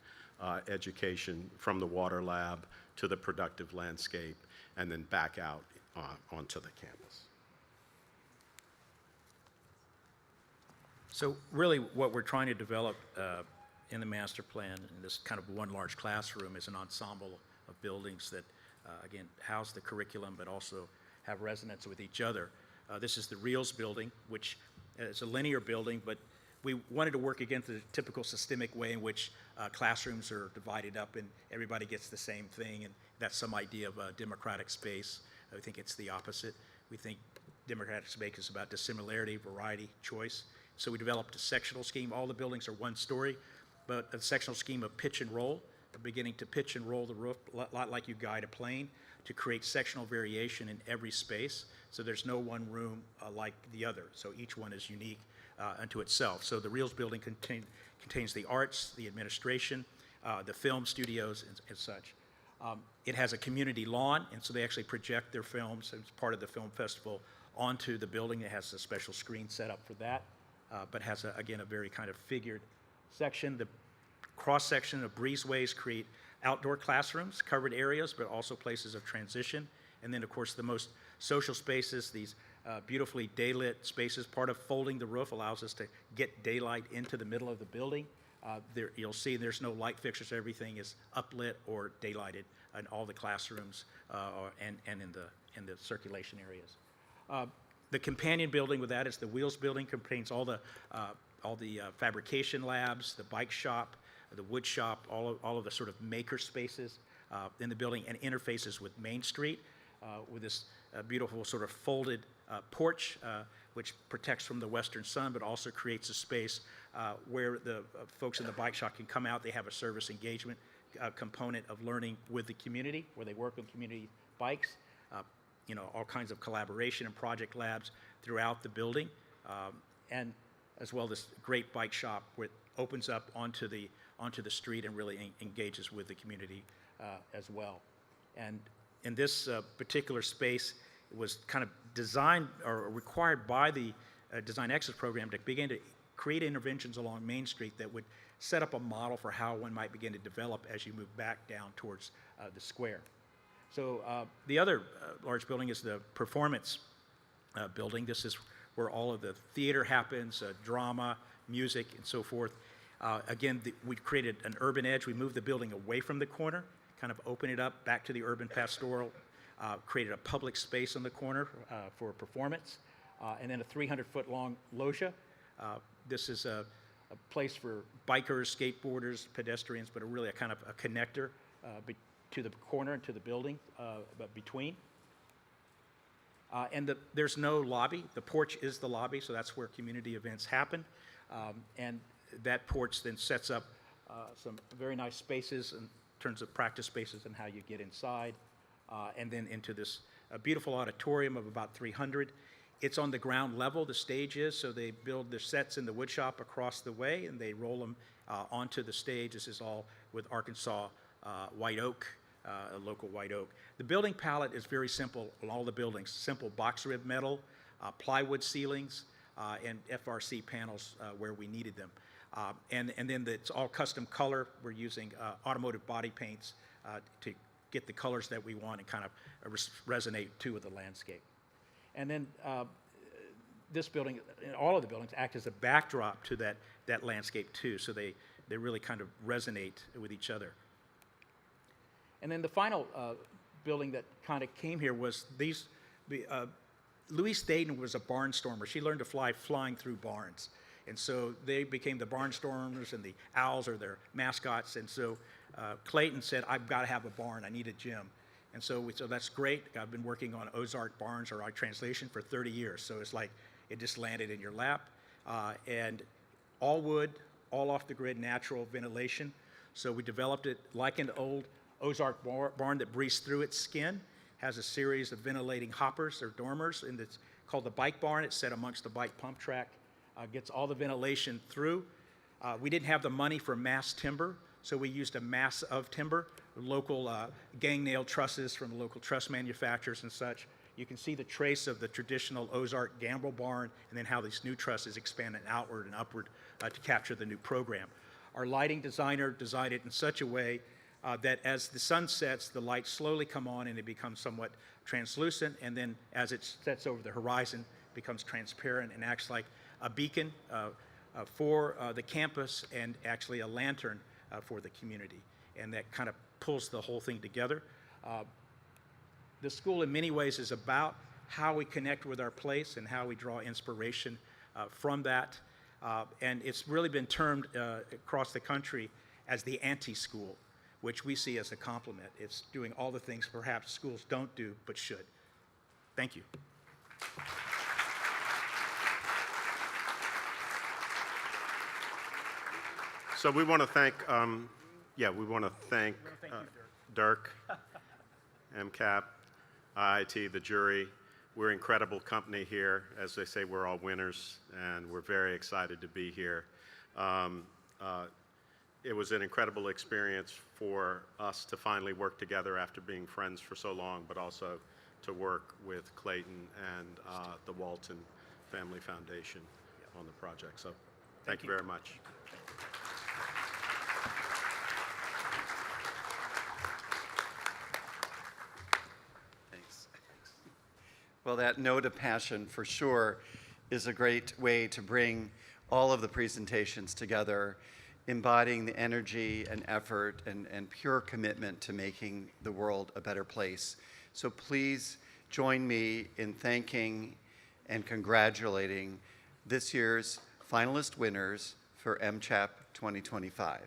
education from the water lab to the productive landscape, and then back out onto the campus. So really what we're trying to develop in the master plan, in this kind of one large classroom, is an ensemble of buildings that, again, house the curriculum but also have resonance with each other. This is the Reels building, which is a linear building, but we wanted to work against the typical systemic way in which classrooms are divided up and everybody gets the same thing, and that's some idea of a democratic space. I think it's the opposite. We think democratic space is about dissimilarity, variety, choice. So we developed a sectional scheme. All the buildings are one story, but a sectional scheme of pitch and roll, beginning to pitch and roll the roof, a lot like you guide a plane, to create sectional variation in every space. So there's no one room like the other. So each one is unique unto itself. So the Reels building contains the arts, the administration, the film studios, and such. It has a community lawn, and so they actually project their films as part of the film festival onto the building. It has a special screen set up for that, but has, again, a very kind of figured section. The cross-section of breezeways create outdoor classrooms, covered areas, but also places of transition. And then, of course, the most social spaces, these beautifully daylit spaces. Part of folding the roof allows us to get daylight into the middle of the building. You'll see there's no light fixtures. Everything is uplit or daylighted in all the classrooms and in the circulation areas. The companion building with that is the Wheels building. Contains all the fabrication labs, the bike shop, the wood shop, all of the sort of maker spaces in the building, and interfaces with Main Street with this beautiful sort of folded porch, which protects from the western sun, but also creates a space where the folks in the bike shop can come out. They have a service engagement component of learning with the community, where they work with community bikes, all kinds of collaboration and project labs throughout the building, and as well this great bike shop where it opens up onto the street and really engages with the community as well. And in this particular space, it was kind of designed or required by the Design Excellence program to begin to create interventions along Main Street that would set up a model for how one might begin to develop as you move back down towards the square. So the other large building is the performance building. This is where all of the theater happens, drama, music, and so forth. Again, we created an urban edge. We moved the building away from the corner, kind of opened it up back to the urban pastoral, created a public space on the corner for performance, and then a 300-foot long loggia. This is a place for bikers, skateboarders, pedestrians, but really a kind of a connector to the corner and to the building, but between. And there's no lobby. The porch is the lobby, so that's where community events happen. And that porch then sets up some very nice spaces in terms of practice spaces and how you get inside, and then into this beautiful auditorium of about 300. It's on the ground level, the stage is, so they build their sets in the wood shop across the way, and they roll them onto the stage. This is all with Arkansas white oak, a local white oak. The building palette is very simple on all the buildings. Simple box rib metal, plywood ceilings, and FRC panels where we needed them. And then it's all custom color. We're using automotive body paints to get the colors that we want and kind of resonate too with the landscape. And then this building, all of the buildings act as a backdrop to that landscape too, so they really kind of resonate with each other. And then the final building that kind of came here was these. Louise Thaden was a barnstormer. She learned to fly flying through barns. And so they became the barnstormers, and the owls are their mascots. And so Clayton said, I've got to have a barn. I need a gym. And so that's great. I've been working on Ozark Barns, or our translation, for 30 years. So it's like it just landed in your lap. And all wood, all off the grid, natural ventilation. So we developed it like an old Ozark barn that breathes through its skin, has a series of ventilating hoppers or dormers, and it's called the bike barn. It's set amongst the bike pump track, gets all the ventilation through. We didn't have the money for mass timber, so we used a mass of timber, local gang nail trusses from local truss manufacturers and such. You can see the trace of the traditional Ozark gambrel barn, and then how these new trusses expanded outward and upward to capture the new program. Our lighting designer designed it in such a way that as the sun sets, the lights slowly come on and it becomes somewhat translucent, and then as it sets over the horizon, becomes transparent and acts like a beacon for the campus, and actually a lantern for the community. And that kind of pulls the whole thing together. The school in many ways is about how we connect with our place and how we draw inspiration from that. And it's really been termed across the country as the anti-school, which we see as a compliment. It's doing all the things perhaps schools don't do but should. Thank you. So we want to thank, Dirk, MCHAP, IIT, the jury. We're incredible company here. As they say, we're all winners, and we're very excited to be here. It was an incredible experience for us to finally work together after being friends for so long, but also to work with Clayton and the Walton Family Foundation on the project. So thank you very much. Thanks. Well, that note of passion for sure is a great way to bring all of the presentations together, embodying the energy and effort and pure commitment to making the world a better place. So please join me in thanking and congratulating this year's finalist winners for MCHAP 2025.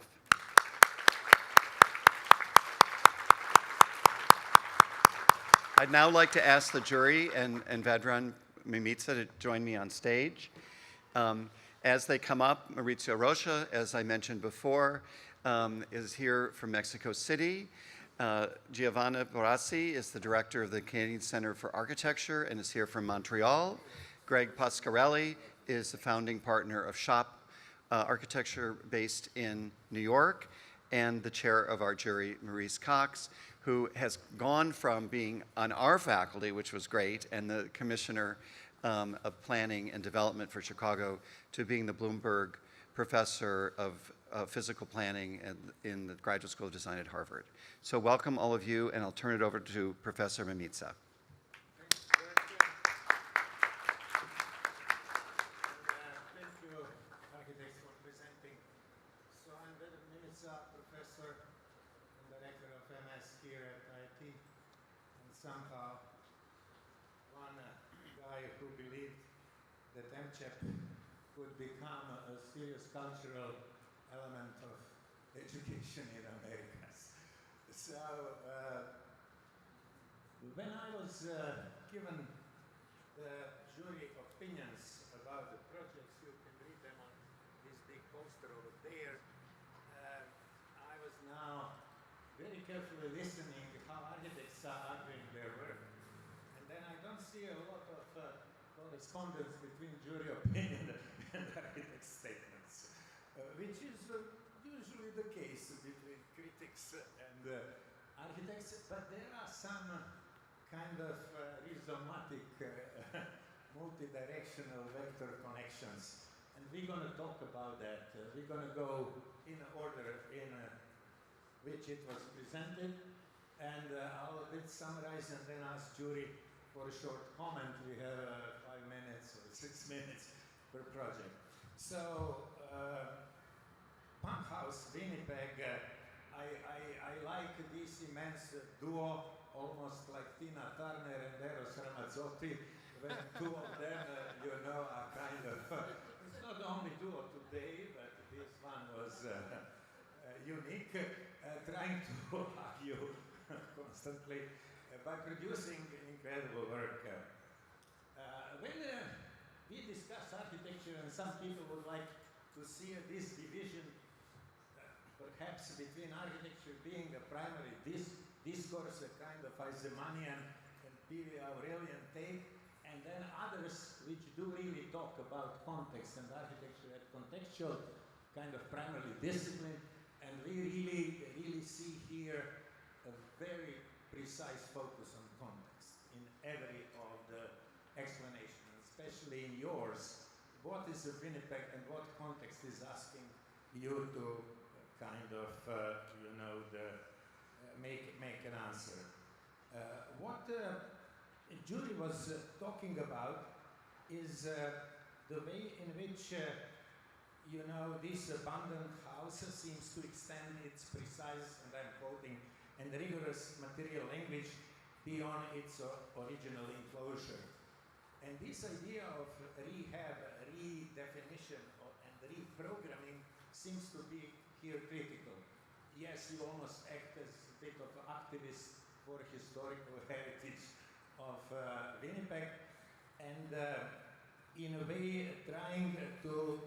I'd now like to ask the jury and Vedran Mimica to join me on stage. As they come up, Mauricio Rocha, as I mentioned before, is here from Mexico City. Giovanna Borassi is the director of the Canadian Center for Architecture and is here from Montreal. Greg Pasquarelli is the founding partner of SHOP Architecture based in New York, and the chair of our jury, Maurice Cox, who has gone from being on our faculty, which was great, and the commissioner of planning and development for Chicago, to being the Bloomberg professor of physical planning in the Graduate School of Design at Harvard. So welcome all of you, and I'll turn it over to Professor Mimica. Thank you, Architect that MCHAP could become a serious cultural element of education in Americas. So when I was given the jury opinions about the projects, you can read them on this big poster over there. I was now very carefully listening how architects are arguing their work. And then I don't see a lot of correspondence between jury opinion and architect statements, which is usually the case between critics and architects, but there are some kind of rhizomatic multi-directional vector connections, and we're going to talk about that. We're going to go in order in which it was presented, and I'll summarize and then ask jury for a short comment. We have 5 minutes or 6 minutes per project. So, Pump House, Winnipeg, I like this immense duo, almost like Tina Turner and Eros Ramazzotti. When two of them, you know, are kind of, it's not the only duo today, but this one was unique, trying to argue constantly by producing incredible work. When we discuss architecture, and some people would like to see this division, perhaps between architecture being a primary discourse, a kind of Eisenmanian and P.V. Aurelian take, and then others which do really talk about context and architecture at contextual kind of primary discipline, and we really see here a very precise focus on context in every of the explanation, especially in yours. What is a Winnipeg and what context is asking you to kind of, you know, make an answer. What Julie was talking about is the way in which, you know, this abandoned house seems to extend its precise, and I'm quoting, and rigorous material language beyond its original enclosure. And this idea of rehab, redefinition, and reprogramming seems to be here critical. Yes, you almost act as a bit of an activist for historical heritage of Winnipeg, and in a way trying to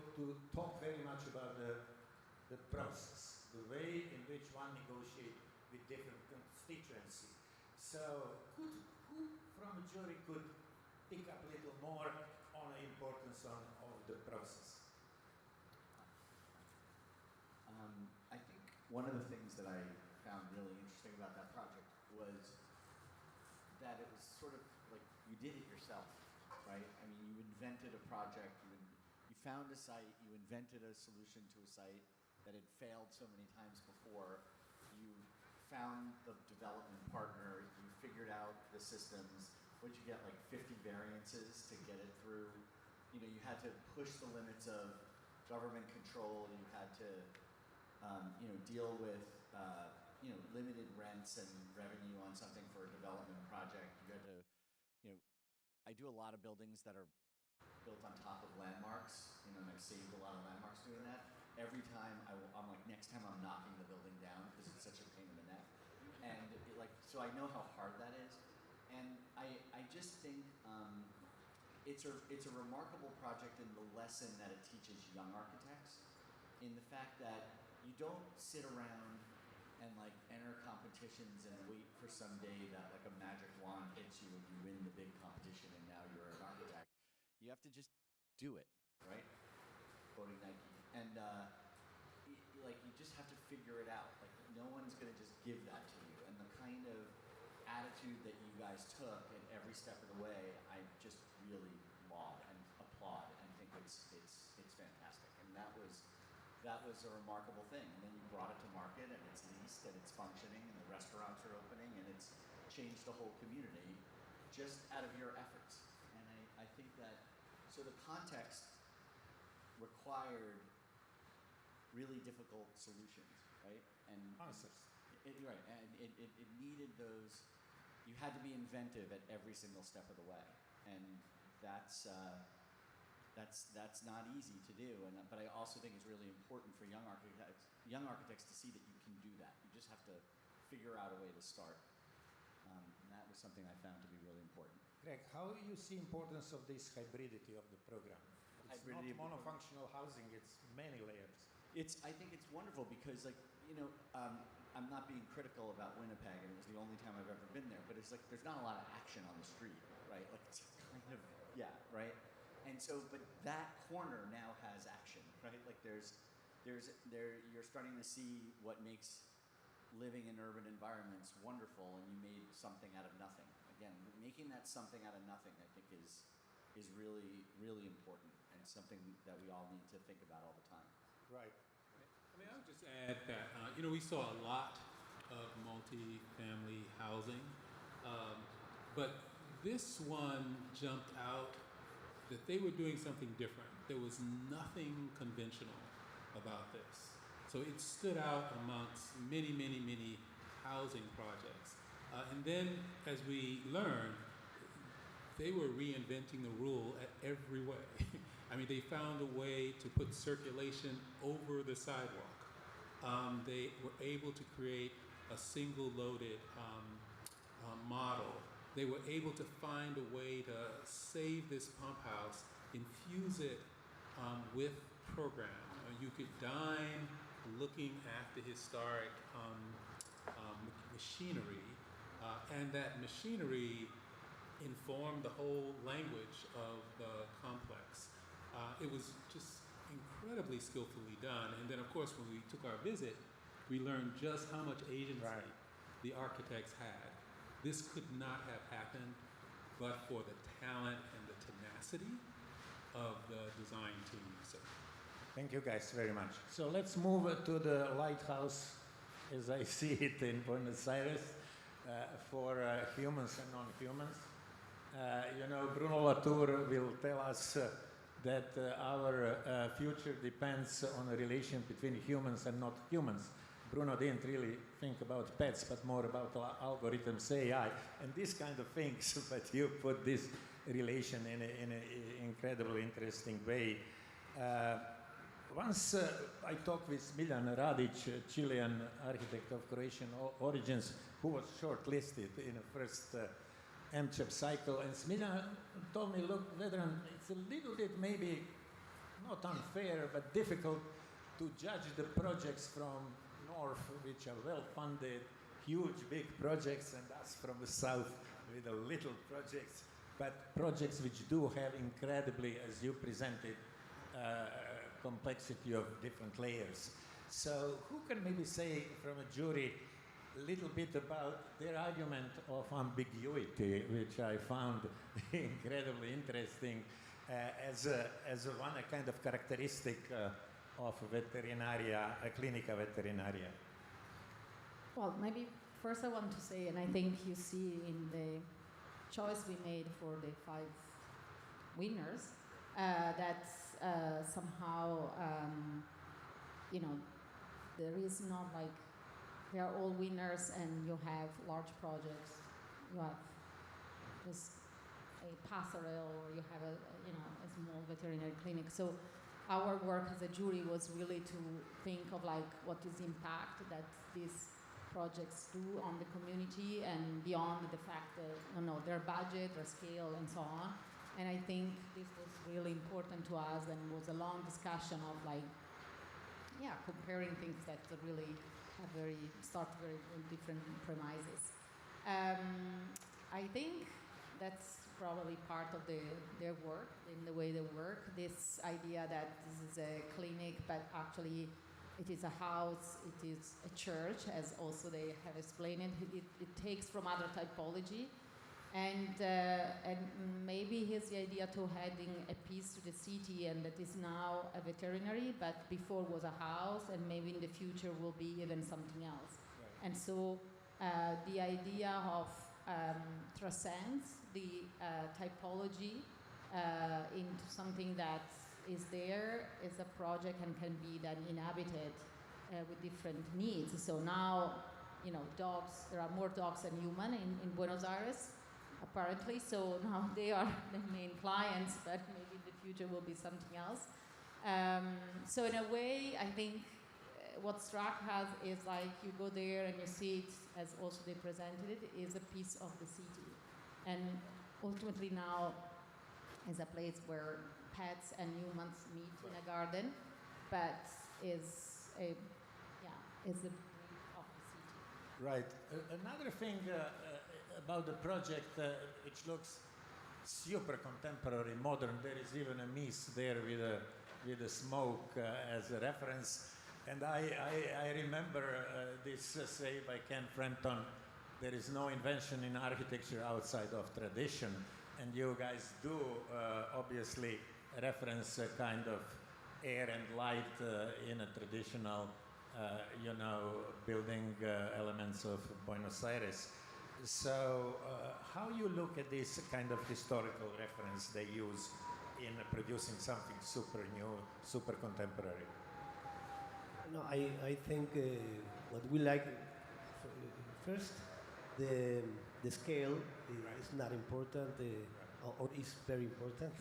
talk very much about the process, the way in which one negotiates with different constituencies. So who from a jury could pick up a little more on the importance of the process? I think one of the things that I found really interesting about that project was that it was sort of like you did it yourself, right? I mean, you invented a project, you found a site, you invented a solution to a site that had failed so many times before. You found the development partner, you figured out the systems. What'd you get, like 50 variances to get it through? You know, you had to push the limits of government control. You had to, you know, deal with, you know, limited rents and revenue on something for a development project. You had to, you know, I do a lot of buildings that are built on top of landmarks, you know, and I've saved a lot of landmarks doing that. Every time I'm like, next time I'm knocking the building down because it's such a pain in the neck. And so I know how hard that is. And I just think it's a remarkable project in the lesson that it teaches young architects, in the fact that you don't sit around and like enter competitions and wait for some day that like a magic wand hits you and you win the big competition and now you're an architect. You have to just do it, right? Quoting Nike. And you just have to figure it out. Like no one's gonna just give that to you. And the kind of attitude that you guys took in every step of the way, I just really laud and applaud and think it's fantastic. And that was a remarkable thing. And then you brought it to market and it's leased and it's functioning and the restaurants are opening and it's changed the whole community just out of your efforts. And I think that, so the context required really difficult solutions, right? And answers. Right, and it needed those, you had to be inventive at every single step of the way. And that's, that's not easy to do, but I also think it's really important for young architects to see that you can do that. You just have to figure out a way to start. And that was something I found to be really important. Greg, how you see importance of this hybridity of the program? It's not monofunctional housing, it's many layers. I think it's wonderful because, like, you know, I'm not being critical about Winnipeg, and it was the only time I've ever been there, but it's like there's not a lot of action on the street, right? Like, it's kind of, yeah, right? And so, but that corner now has action, right? Like you're starting to see what makes living in urban environments wonderful, and you made something out of nothing. Again, making that something out of nothing, I think, is really, really important, and something that we all need to think about all the time. Right. I mean, I would just add that, you know, we saw a lot of multi-family housing, but this one jumped out that they were doing something different. There was nothing conventional about this. So it stood out amongst many, many, many housing projects. And then, as we learned, they were reinventing the rule at every way. I mean, they found a way to put circulation over the sidewalk. They were able to create a single loaded model. They were able to find a way to save this pump house, infuse it with program. You could dine looking at the historic machinery, and that machinery informed the whole language of the complex. It was just incredibly skillfully done. And then, of course, when we took our visit, we learned just how much agency the architects had. This could not have happened but for the talent and the tenacity of the design team. So, thank you guys very much. So let's move to the lighthouse as I see it in Buenos Aires for humans and non-humans. You know, Bruno Latour will tell us that our future depends on the relation between humans and not humans. Bruno didn't really think about pets, but more about algorithms, AI, and these kind of things. But you put this relation in an incredibly interesting way. Once I talked with Miljan Radic, Chilean architect of Croatian origins, who was shortlisted in the first MCHAP cycle, and Smiljan told me, look, Vedran, it's a little bit maybe not unfair, but difficult to judge the projects from north, which are well-funded, huge, big projects, and us from the south with the little projects, but projects which do have incredibly, as you presented, complexity of different layers. So who can maybe say from a jury a little bit about their argument of ambiguity, which I found incredibly interesting as a kind of characteristic of veterinaria, clinica veterinaria? Well, maybe first I want to say, and I think you see in the choice we made for the 5 winners, that somehow, you know, there is not like they are all winners and you have large projects, you have just a passerelle, or you have a small veterinary clinic. So our work as a jury was really to think of like what is the impact that these projects do on the community and beyond the fact that their budget, their scale, and so on. And I think this was really important to us, and was a long discussion of like, comparing things that really have start very different premises. I think that's probably part of their work, in the way they work. This idea that this is a clinic, but actually it is a house, it is a church, as also they have explained it. It takes from other typology. And maybe here's the idea to adding a piece to the city, and that is now a veterinary, but before was a house, and maybe in the future will be even something else. Right. And so the idea of transcends the typology into something that is there, is a project, and can be then inhabited with different needs. So now, dogs, there are more dogs than human in Buenos Aires, apparently, so now they are the main clients, but maybe in the future will be something else. So in a way, I think what Strack has is like you go there and you see it as also they presented it, is a piece of the city. And ultimately now is a place where pets and humans meet in a garden, but is a brick of the city. Right. Another thing about the project, which looks super contemporary, modern. There is even a mist there with the smoke as a reference. And I remember this say by Ken Frampton, there is no invention in architecture outside of tradition. And you guys do obviously reference a kind of air and light in a traditional, building elements of Buenos Aires. So how you look at this kind of historical reference they use in producing something super new, super contemporary? No, I think what we like, first, the scale is not important, or is very important,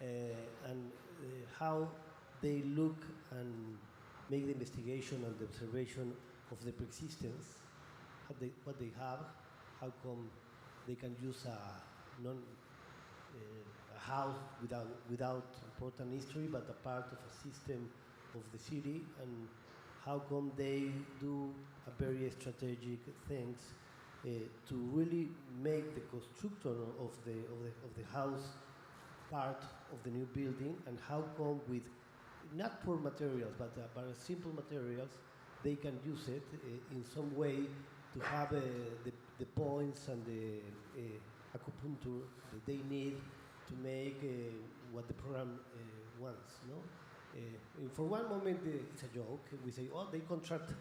and how they look and make the investigation and the observation of the persistence, what they have, how come they can use a house without important history, but a part of a system of the city, and how come they do a very strategic things to really make the construction of the house part of the new building, and how come with not poor materials but simple materials they can use it in some way to have the points and the acupuncture that they need to make what the program wants. No? For one moment it's a joke. We say, oh, they contract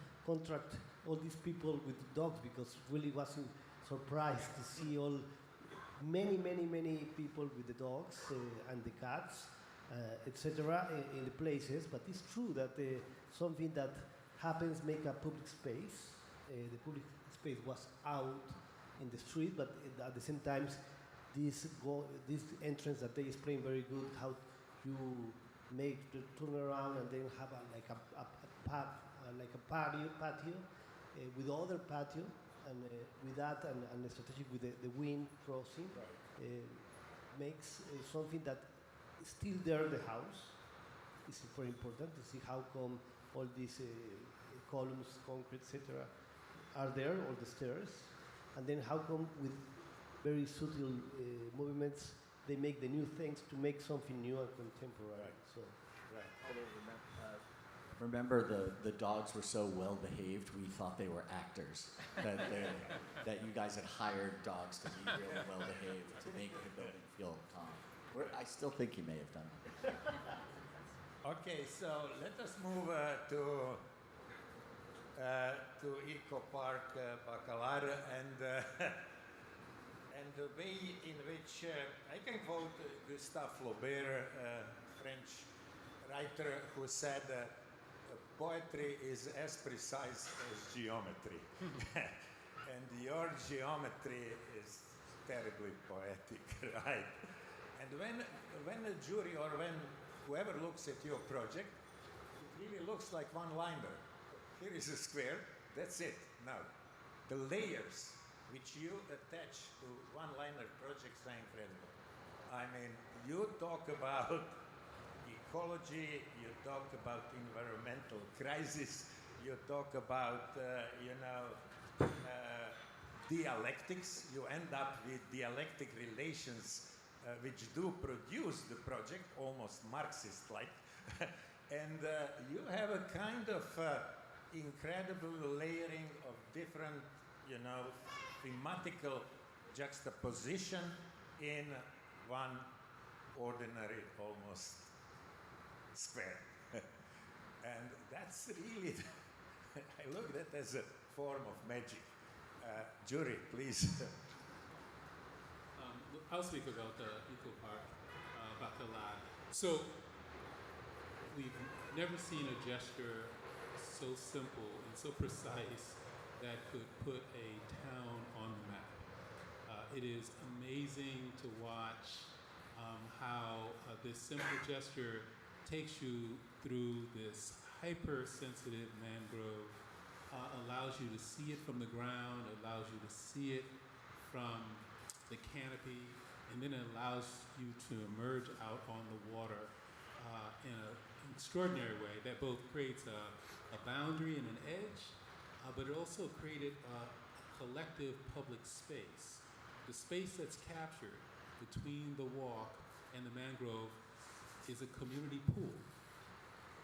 all these people with dogs, because really wasn't surprised to see many people with the dogs and the cats, etc. in the places. But it's true that something that happens make a public space. The public space was out in the street, but at the same time, this entrance that they explain very good, how you make the turn around and then have a patio with other patio, and with that and the strategic with the wind crossing, makes something that is still there in the house. It's very important to see how come all these columns, concrete, etc. are there, all the stairs, and then how come with very subtle movements they make the new things to make something new and contemporary. Right. So, Remember the dogs were so well behaved we thought they were actors. that you guys had hired dogs to be really well behaved to make the building feel calm. I still think you may have done it. Okay, so let us move to Eco Park Bacalar and the way in which I can quote Gustave Flaubert, French writer, who said, poetry is as precise as geometry. And your geometry is terribly poetic, right? And when a jury or when whoever looks at your project, it really looks like one-liner. Here is a square, that's it. Now, the layers which you attach to one-liner projects are incredible. I mean, you talk about ecology, you talk about environmental crisis, you talk about, dialectics. You end up with dialectic relations which do produce the project, almost Marxist-like. And you have a kind of incredible layering of different, thematical juxtaposition in one ordinary, almost square. And that's really, I look at that as a form of magic. Jury, please. I'll speak about the Eco Park Bacalar. So we've never seen a gesture so simple and so precise that could put a town on the map. It is amazing to watch how this simple gesture takes you through this hypersensitive mangrove, allows you to see it from the ground, allows you to see it from the canopy, and then it allows you to emerge out on the water in an extraordinary way that both creates a boundary and an edge, but it also created a collective public space. The space that's captured between the walk and the mangrove is a community pool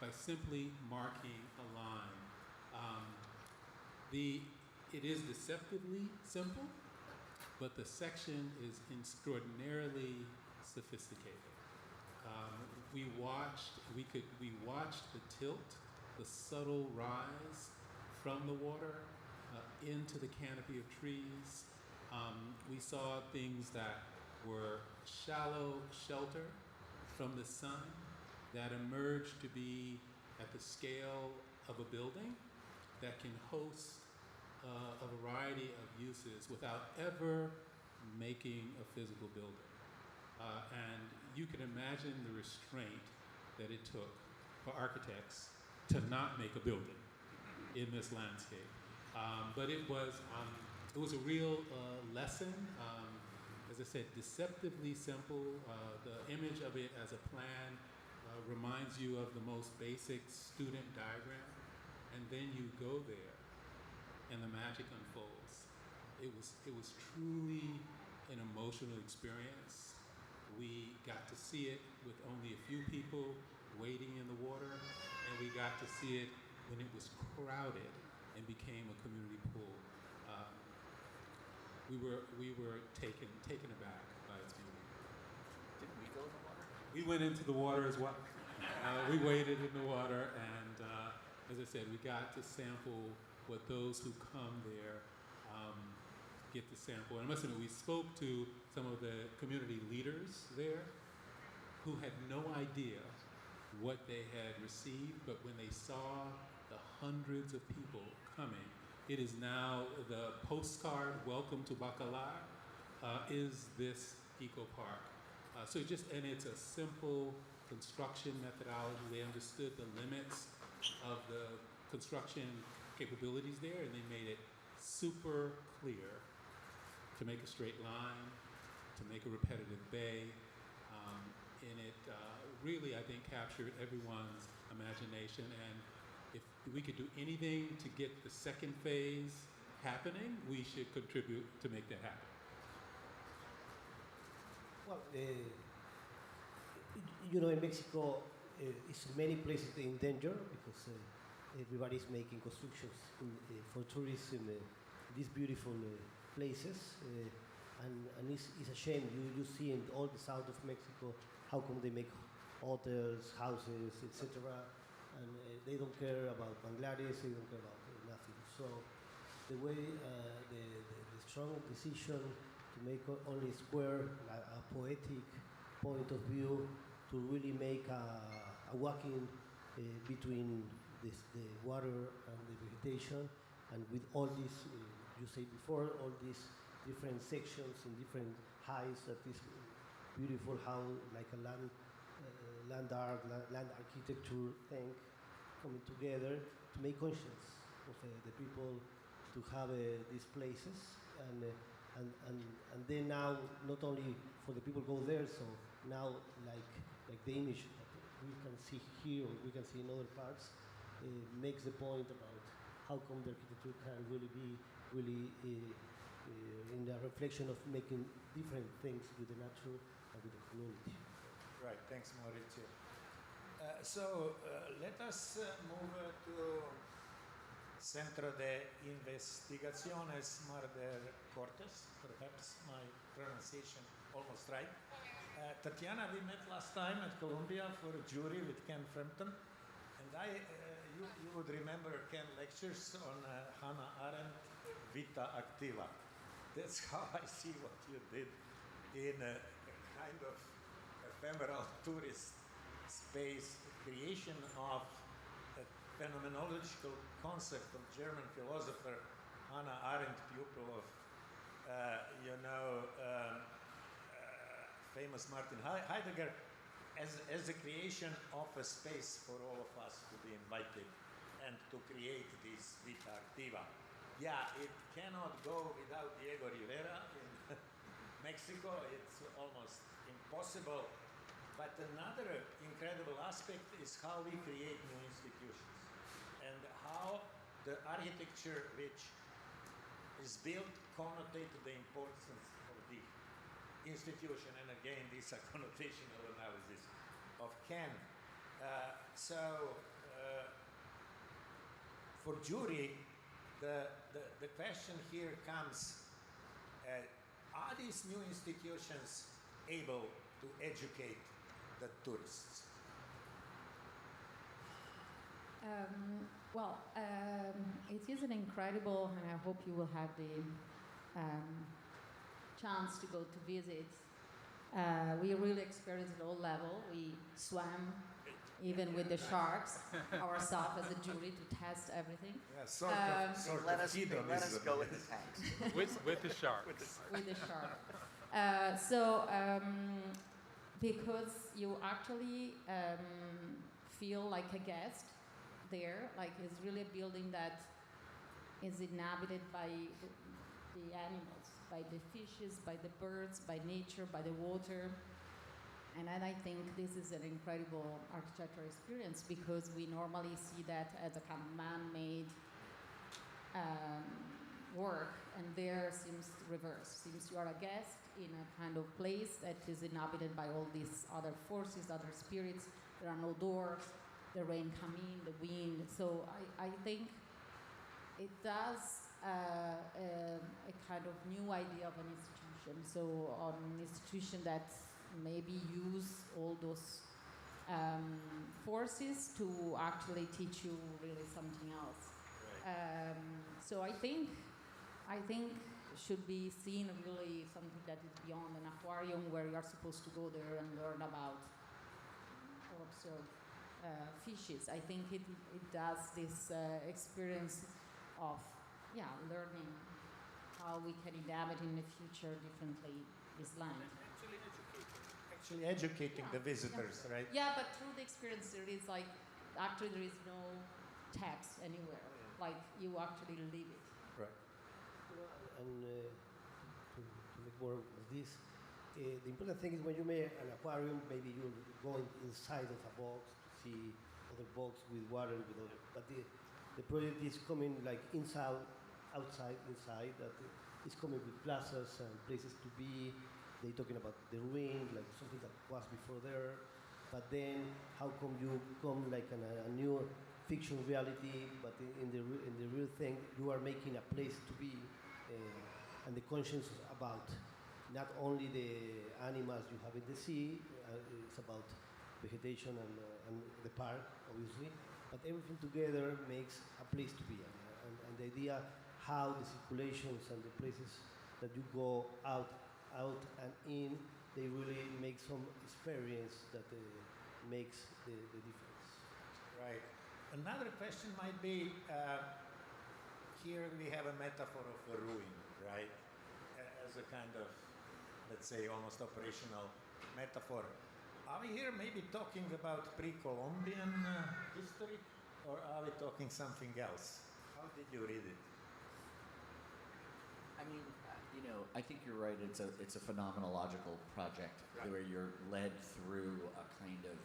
by simply marking a line. It is deceptively simple, but the section is extraordinarily sophisticated. We watched the tilt, the subtle rise from the water into the canopy of trees. We saw things that were shallow shelter from the sun that emerged to be at the scale of a building that can host a variety of uses without ever making a physical building. And you can imagine the restraint that it took for architects to not make a building in this landscape. But it was a real lesson. As I said, deceptively simple. The image of it as a plan reminds you of the most basic student diagram, and then you go there, and the magic unfolds. It was truly an emotional experience. We got to see it with only a few people wading in the water, and we got to see it when it was crowded and became a community pool. We were taken aback by its beauty. Didn't we go in the water? We went into the water as well. We waded in the water, and as I said, we got to sample what those who come there get to sample. And I must admit, we spoke to some of the community leaders there who had no idea what they had received, but when they saw the hundreds of people coming, it is now the postcard, welcome to Bacalar, is this eco park. And it's a simple construction methodology. They understood the limits of the construction capabilities there, and they made it super clear to make a straight line, to make a repetitive bay, and it really, I think, captured everyone's imagination. And if we could do anything to get the second phase happening, we should contribute to make that happen. Well, you know, in Mexico, it's many places in danger because everybody's making constructions for tourism, these beautiful places, and it's a shame. You see in all the south of Mexico how come they make hotels, houses, etc., and they don't care about Bangladesh, they don't care about nothing. So the way the strong decision to make only square, a poetic point of view, to really make a walking between the water and the vegetation, and with all these, you said before, all these different sections and different heights of this beautiful house, like a land art, land architecture thing coming together to make conscience of the people to have these places, and then now not only for the people go there, so now like the image that we can see here or we can see in other parts makes the point about how come the architecture can really be in the reflection of making different things with the nature and with the community. Right, thanks Mauricio. So let us move to Centro de Investigaciones Marder Cortes, perhaps my pronunciation almost right. Tatiana, we met last time at Columbia for a jury with Ken Frampton, and you would remember Ken lectures on Hannah Arendt, Vita Activa. That's how I see what you did in a kind of ephemeral tourist space, creation of a phenomenological concept of German philosopher Hannah Arendt, pupil of, famous Martin Heidegger, as a creation of a space for all of us to be invited and to create this Vita Activa. Yeah, it cannot go without Diego Rivera in Mexico. It's almost impossible. But another incredible aspect is how we create new institutions and how the architecture which is built connotate the importance of the institution. And again, this is a connotational analysis of Ken. For jury, the question here comes, are these new institutions able to educate the tourists? It is an incredible, and I hope you will have the chance to go to visit. We really experienced at all level. We swam even with the sharks ourselves as a jury to test everything. Yeah, Let us go with the tanks. with the sharks. With the shark. Because you actually feel like a guest there, like it's really a building that is inhabited by the animals, by the fishes, by the birds, by nature, by the water. And then I think this is an incredible architectural experience because we normally see that as a kind of man-made work, and there seems reverse. Seems you are a guest in a kind of place that is inhabited by all these other forces, other spirits. There are no doors, the rain come in, the wind. So I think it does a kind of new idea of an institution. So an institution that maybe use all those forces to actually teach you really something else. Right. So I think should be seen really something that is beyond an aquarium where you are supposed to go there and learn about or observe fishes. I think it does this experience of learning how we can inhabit in the future differently this land. Actually educating the visitors, right? Yeah, but through the experience there is actually there is no text anywhere. Like you actually live it. Right. And to make more of this, the important thing is when you make an aquarium, maybe you're going inside of a box to see other box with water, but the project is coming like inside, outside, inside, that is coming with plazas and places to be. They're talking about the ruin, like something that was before there, but then how come you come like a new fiction reality, but in the real thing, you are making a place to be, and the conscience about not only the animals you have in the sea, it's about vegetation and the park, obviously, but everything together makes a place to be, and the idea how the circulations and the places that you go out and in, they really make some experience that makes the difference. Right. Another question might be, here we have a metaphor of a ruin, right? As a kind of, let's say, almost operational metaphor. Are we here maybe talking about pre-Columbian history, or are we talking something else? How did you read it? I mean, I think you're right. It's a phenomenological project where you're led through a kind of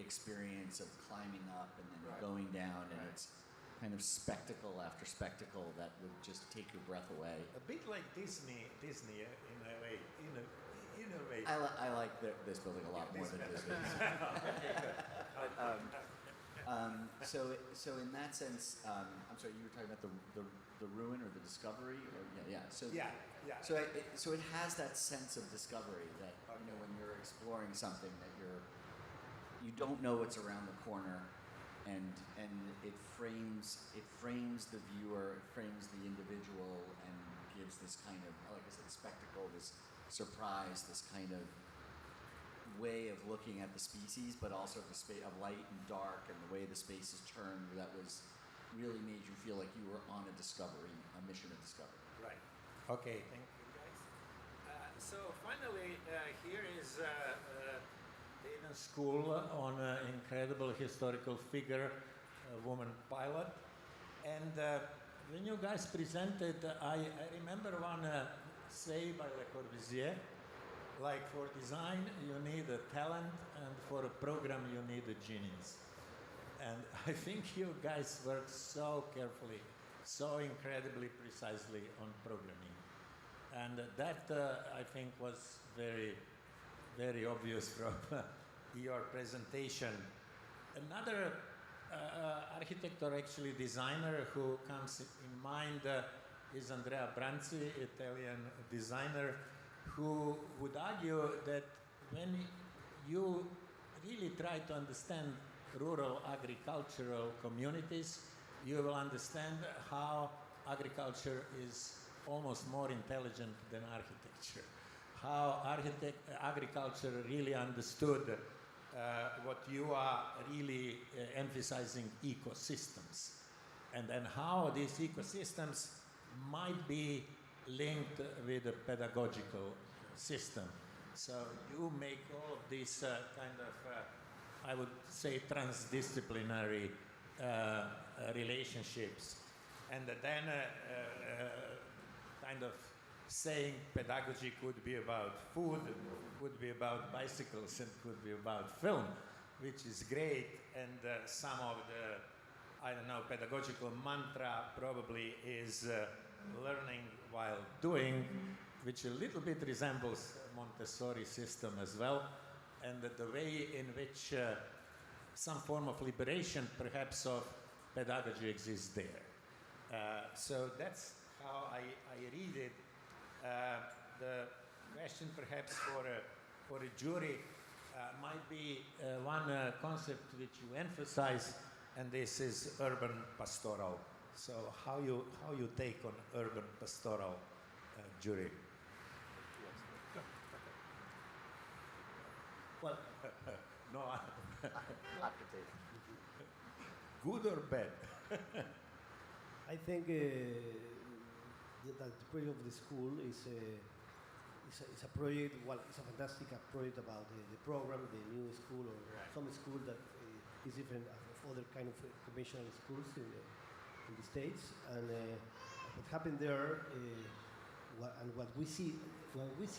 experience of climbing up and then going down, and it's kind of spectacle after spectacle that would just take your breath away. A bit like Disney in a way. In a way. I like this building a lot more than Disney. So in that sense, I'm sorry, you were talking about the ruin or the discovery, or yeah. So it has that sense of discovery that when you're exploring something that you don't know what's around the corner, and it frames the viewer, it frames the individual, and gives this kind of, like I said, spectacle, this surprise, this kind of way of looking at the species, but also the space of light and dark and the way the space is turned, that was really made you feel like you were on a mission of discovery. Right. Okay, thank you guys. So finally, here is Thaden School on an incredible historical figure, a woman pilot. And when you guys presented, I remember one say by Le Corbusier, like for design you need a talent and for a program you need a genius. And I think you guys worked so carefully, so incredibly precisely on programming. And that I think was very, very obvious from your presentation. Another architect or actually designer who comes in mind is Andrea Branzi, Italian designer, who would argue that when you really try to understand rural agricultural communities, you will understand how agriculture is almost more intelligent than architecture. How agriculture really understood what you are really emphasizing, ecosystems. And then how these ecosystems might be linked with a pedagogical system. So you make all of these kind of, I would say, transdisciplinary relationships. And then kind of saying pedagogy could be about food, could be about bicycles, and could be about film, which is great. And some of the, I don't know, pedagogical mantra probably is learning while doing, which a little bit resembles Montessori system as well. And the way in which some form of liberation, perhaps, of pedagogy exists there. So that's how I read it. The question perhaps for a jury might be one concept which you emphasize, and this is urban pastoral. So how you take on urban pastoral, jury? Well, no, good or bad? I think that the project of the school is a project. Well, it's a fantastic project about the program, the new school, or some school that is different of other kind of conventional schools in the States. And what happened there, and what we see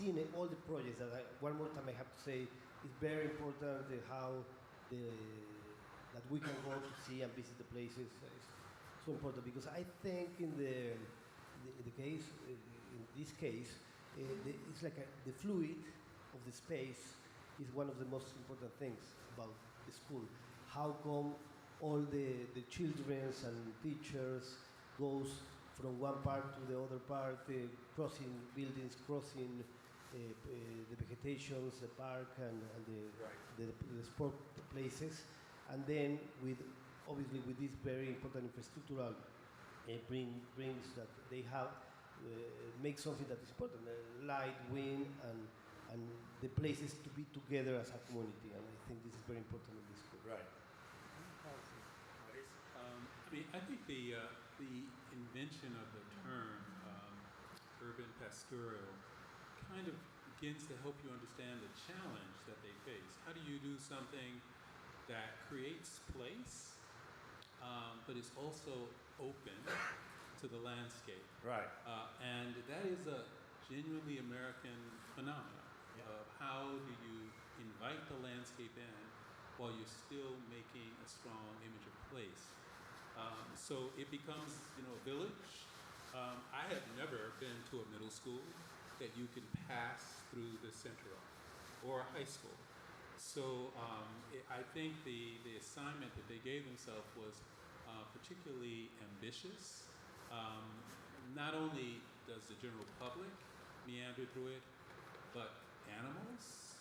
in all the projects, that one more time I have to say, it's very important how that we can go to see and visit the places. It's so important, because I think in this case, it's like the fluid of the space is one of the most important things about the school. How come all the children and teachers goes from one part to the other part, crossing buildings, crossing the vegetations, the park, and the sport places, and then obviously with this very important infrastructural brings that they have, make something that is important, light, wind, and the places to be together as a community. And I think this is very important in this school. Right. I think the invention of the term urban pastoral kind of begins to help you understand the challenge that they face. How do you do something that creates place, but is also open to the landscape? Right. And that is a genuinely American phenomenon of how do you invite the landscape in while you're still making a strong image of place. So it becomes, a village. I have never been to a middle school that you can pass through the center of, or a high school. So I think the assignment that they gave themselves was particularly ambitious. Not only does the general public meander through it, but animals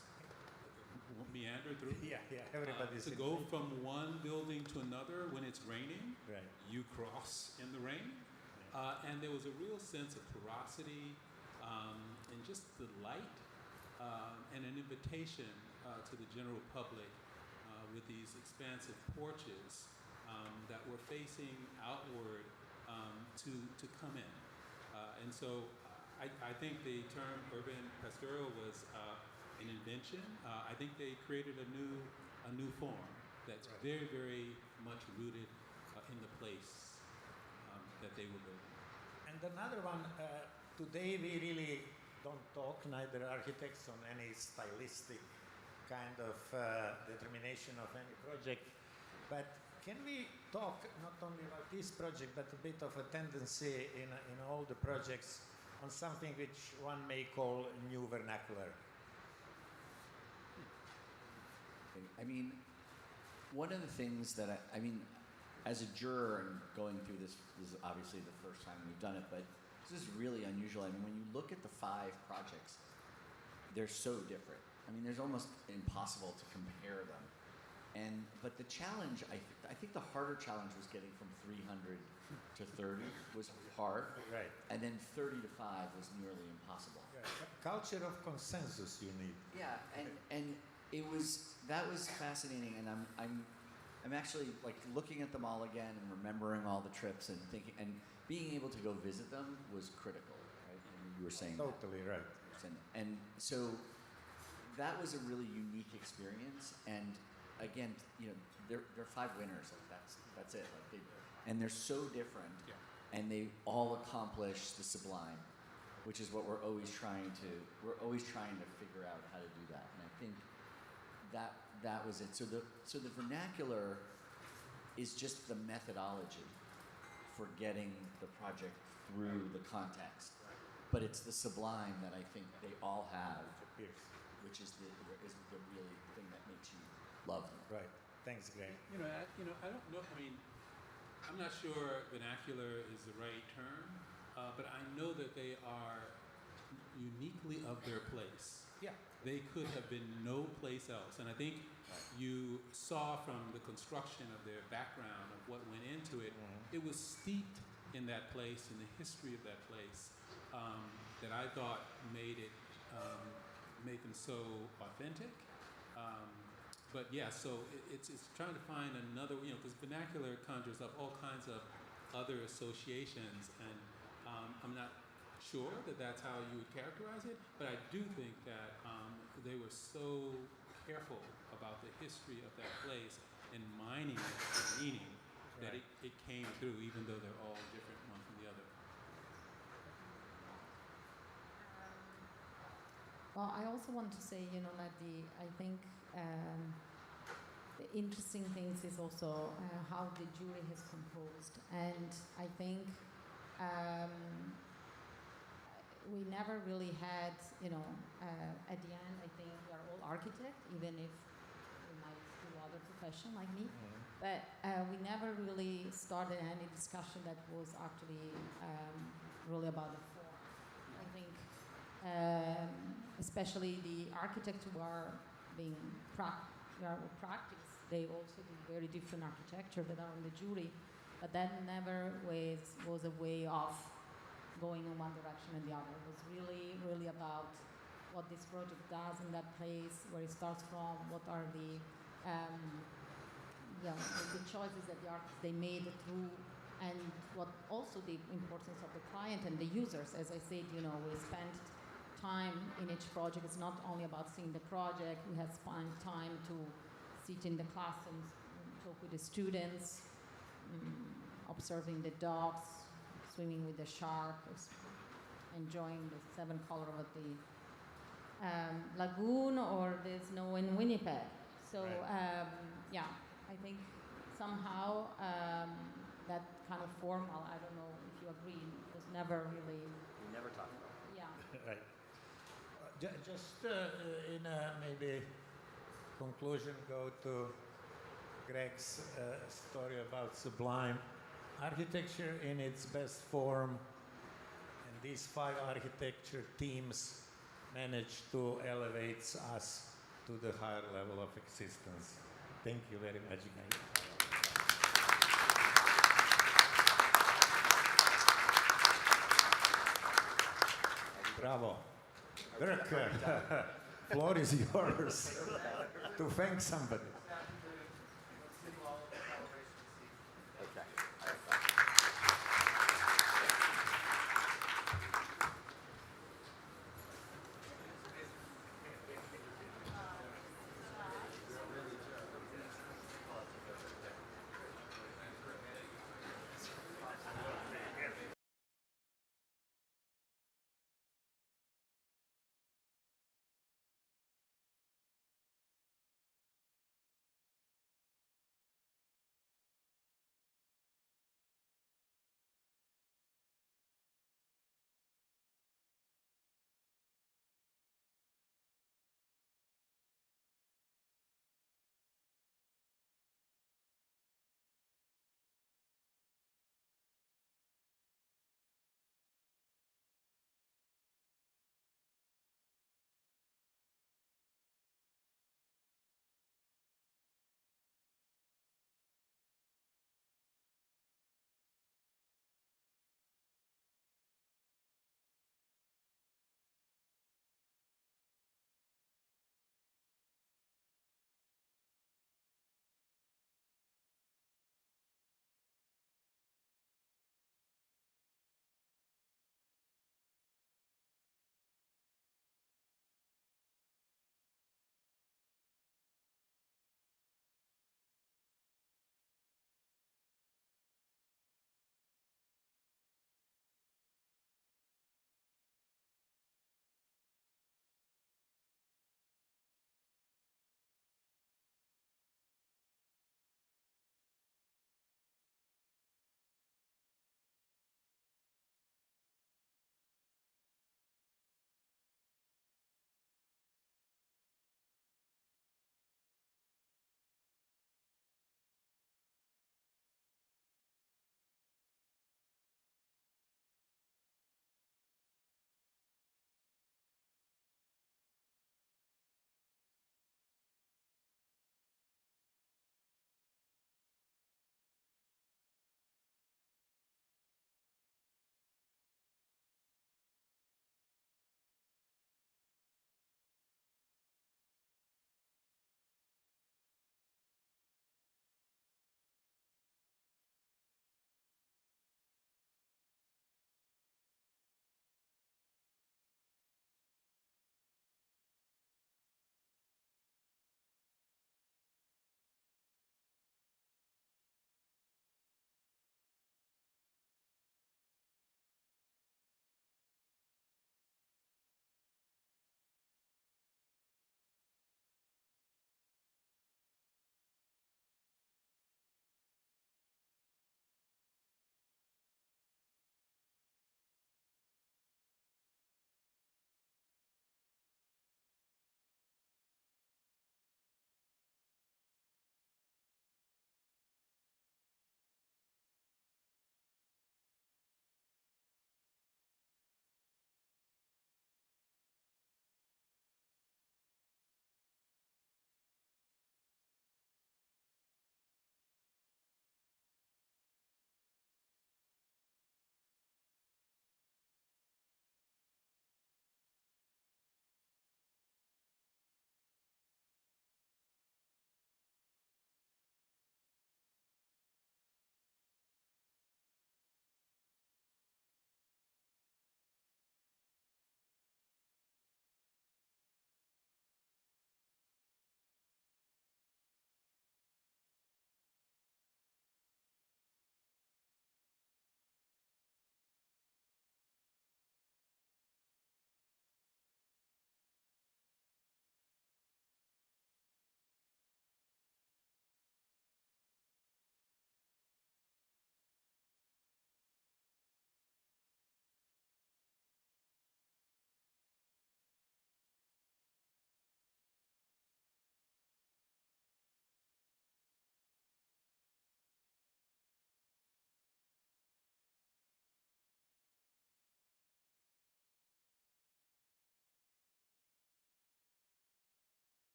meander through. Everybody's to go from one building to another when it's raining, right. You cross in the rain. And there was a real sense of porosity and just delight and an invitation to the general public with these expansive porches that were facing outward to come in. And so I think the term urban pastoral was an invention. I think they created a new form that's very, very much rooted in the place that they were building. And another one, today we really don't talk, neither architects, on any stylistic kind of determination of any project, but can we talk not only about this project, but a bit of a tendency in all the projects on something which one may call new vernacular? I mean, one of the things that I mean, as a juror and going through this is obviously the first time we've done it, but this is really unusual. I mean, when you look at the 5 projects, they're so different. I mean, there's almost impossible to compare them. But the challenge, I think the harder challenge was getting from 300 to 30 was hard. Right. And then 30 to 5 was nearly impossible. Right. Culture of consensus you need. Yeah, and that was fascinating, and I'm actually like looking at them all again and remembering all the trips and thinking, and being able to go visit them was critical, right? I mean, you were saying totally that. Right. And so that was a really unique experience. And again, you know, there are 5 winners. Like that's it. Like and they're so different, and they all accomplish the sublime, which is what we're always trying to figure out how to do that. And I think that was it. So the vernacular is just the methodology for getting the project through the context, but it's the sublime that I think they all have, which is the really thing that makes you love them. Right. Thanks, Greg. I don't know. I mean, I'm not sure vernacular is the right term, but I know that they are uniquely of their place. Yeah. They could have been no place else. And I think you saw from the construction of their background, of what went into it, it was steeped in that place, in the history of that place, that I thought made them so authentic. But yeah, so it's trying to find another, because vernacular conjures up all kinds of other associations, and I'm not sure that that's how you would characterize it, but I do think that they were so careful about the history of that place and mining it for meaning that it came through, even though they're all different one from the other. Well, I also want to say, that I think the interesting things is also how the jury has composed, and I think we never really had, at the end, I think we are all architects, even if we might do other profession like me, but we never really started any discussion that was actually really about the form. I think especially the architects who are being practice, they also do very different architecture that are in the jury, but that never was a way of going in one direction and the other. It was really, really about what this project does in that place, where it starts from, what are the choices that the artists they made through, and what also the importance of the client and the users. As I said, we spent time in each project. It's not only about seeing the project. We had spent time to sit in the classrooms, talk with the students, observing the dogs, swimming with the shark, enjoying the 7 color of the lagoon or the snow in Winnipeg. So I think somehow that kind of formal, I don't know if you agree, was never really. We never talked about it. Yeah. Right. Just in a maybe conclusion, go to Greg's story about sublime. Architecture in its best form, and these 5 architecture teams managed to elevate us to the higher level of existence. Thank you very much, guys. Bravo. Dirk, floor is yours to thank somebody.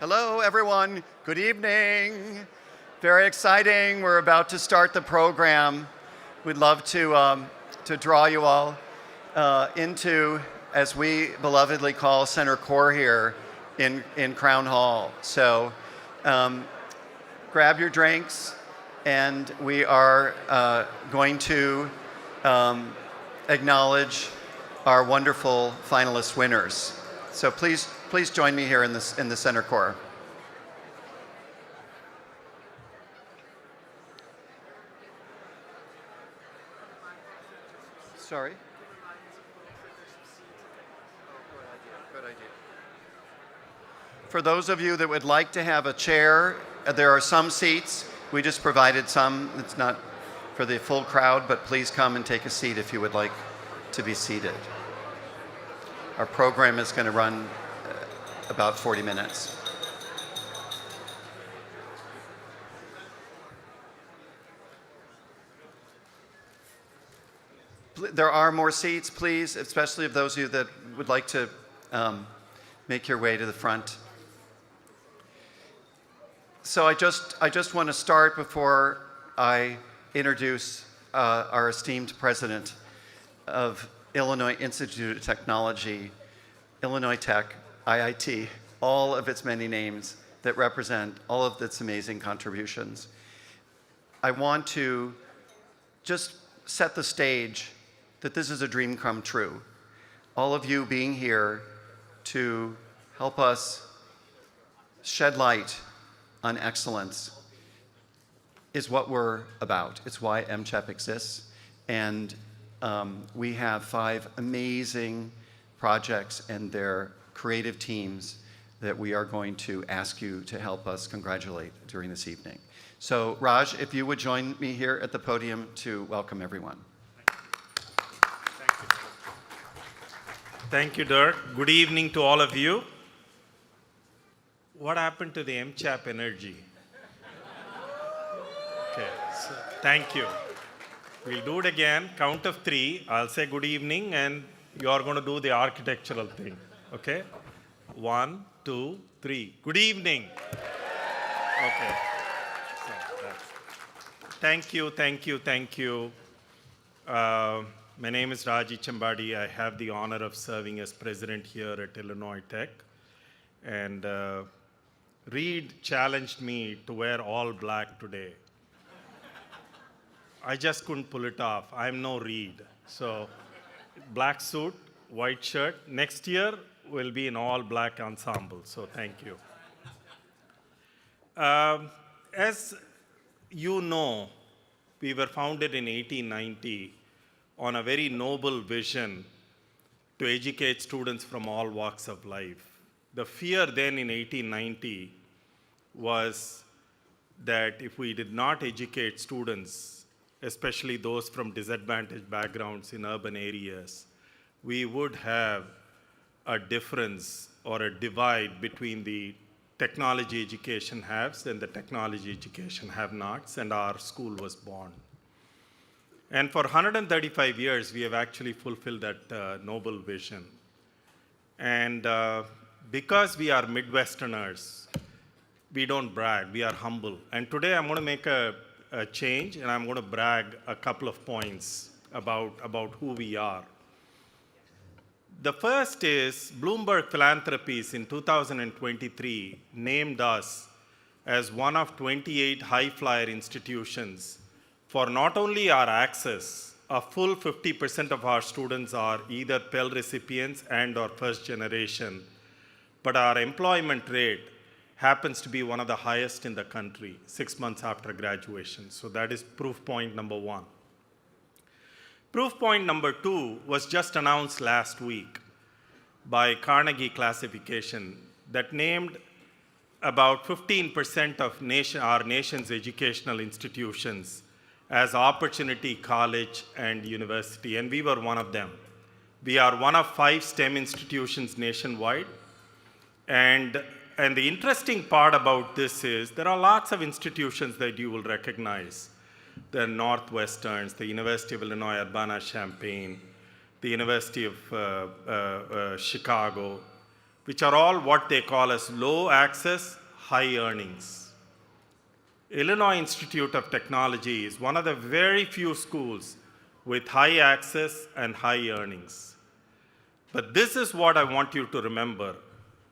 Hello, everyone. Good evening. Very exciting. We're about to start the program. We'd love to draw you all into, as we belovedly call, center core here in Crown Hall. So grab your drinks, and we are going to acknowledge our wonderful finalist winners. So please join me here in the center core. Sorry. Good idea. For those of you that would like to have a chair, there are some seats. We just provided some. It's not for the full crowd, but please come and take a seat if you would like to be seated. Our program is going to run about 40 minutes. There are more seats, please, especially of those of you that would like to make your way to the front. So I just want to start before I introduce our esteemed president of Illinois Institute of Technology, Illinois Tech, IIT, all of its many names that represent all of its amazing contributions. I want to just set the stage that this is a dream come true. All of you being here to help us shed light on excellence is what we're about. It's why MCHAP exists. And we have 5 amazing projects and their creative teams that we are going to ask you to help us congratulate during this evening. So Raj, if you would join me here at the podium to welcome everyone. Thank you, Dirk. Good evening to all of you. What happened to the MCHAP energy? Okay, so thank you. We'll do it again. Count of 3. I'll say good evening, and you are going to do the architectural thing. Okay? 1, 2, 3. Good evening. Okay. So thank you, thank you, thank you. My name is Raji Chambadi. I have the honor of serving as president here at Illinois Tech. And Reed challenged me to wear all black today. I just couldn't pull it off. I'm no Reed. So black suit, white shirt. Next year will be an all black ensemble. So thank you. As you know, we were founded in 1890 on a very noble vision to educate students from all walks of life. The fear then in 1890 was that if we did not educate students, especially those from disadvantaged backgrounds in urban areas, we would have a difference or a divide between the technology education haves and the technology education have-nots, and our school was born. And for 135 years, we have actually fulfilled that noble vision. And because we are Midwesterners, we don't brag, we are humble. And today I'm going to make a change, and I'm going to brag a couple of points about who we are. The first is Bloomberg Philanthropies in 2023 named us as one of 28 high-flyer institutions for not only our access, a full 50% of our students are either Pell recipients and or first generation, but our employment rate happens to be one of the highest in the country 6 months after graduation. So that is proof point number 1. Proof point number 2 was just announced last week by Carnegie Classification that named about 15% of our nation's educational institutions as opportunity college and university, and we were one of them. We are one of 5 STEM institutions nationwide, and the interesting part about this is there are lots of institutions that you will recognize. The Northwesterns, the University of Illinois Urbana-Champaign, the University of Chicago, which are all what they call as low access, high earnings. Illinois Institute of Technology is one of the very few schools with high access and high earnings. But this is what I want you to remember.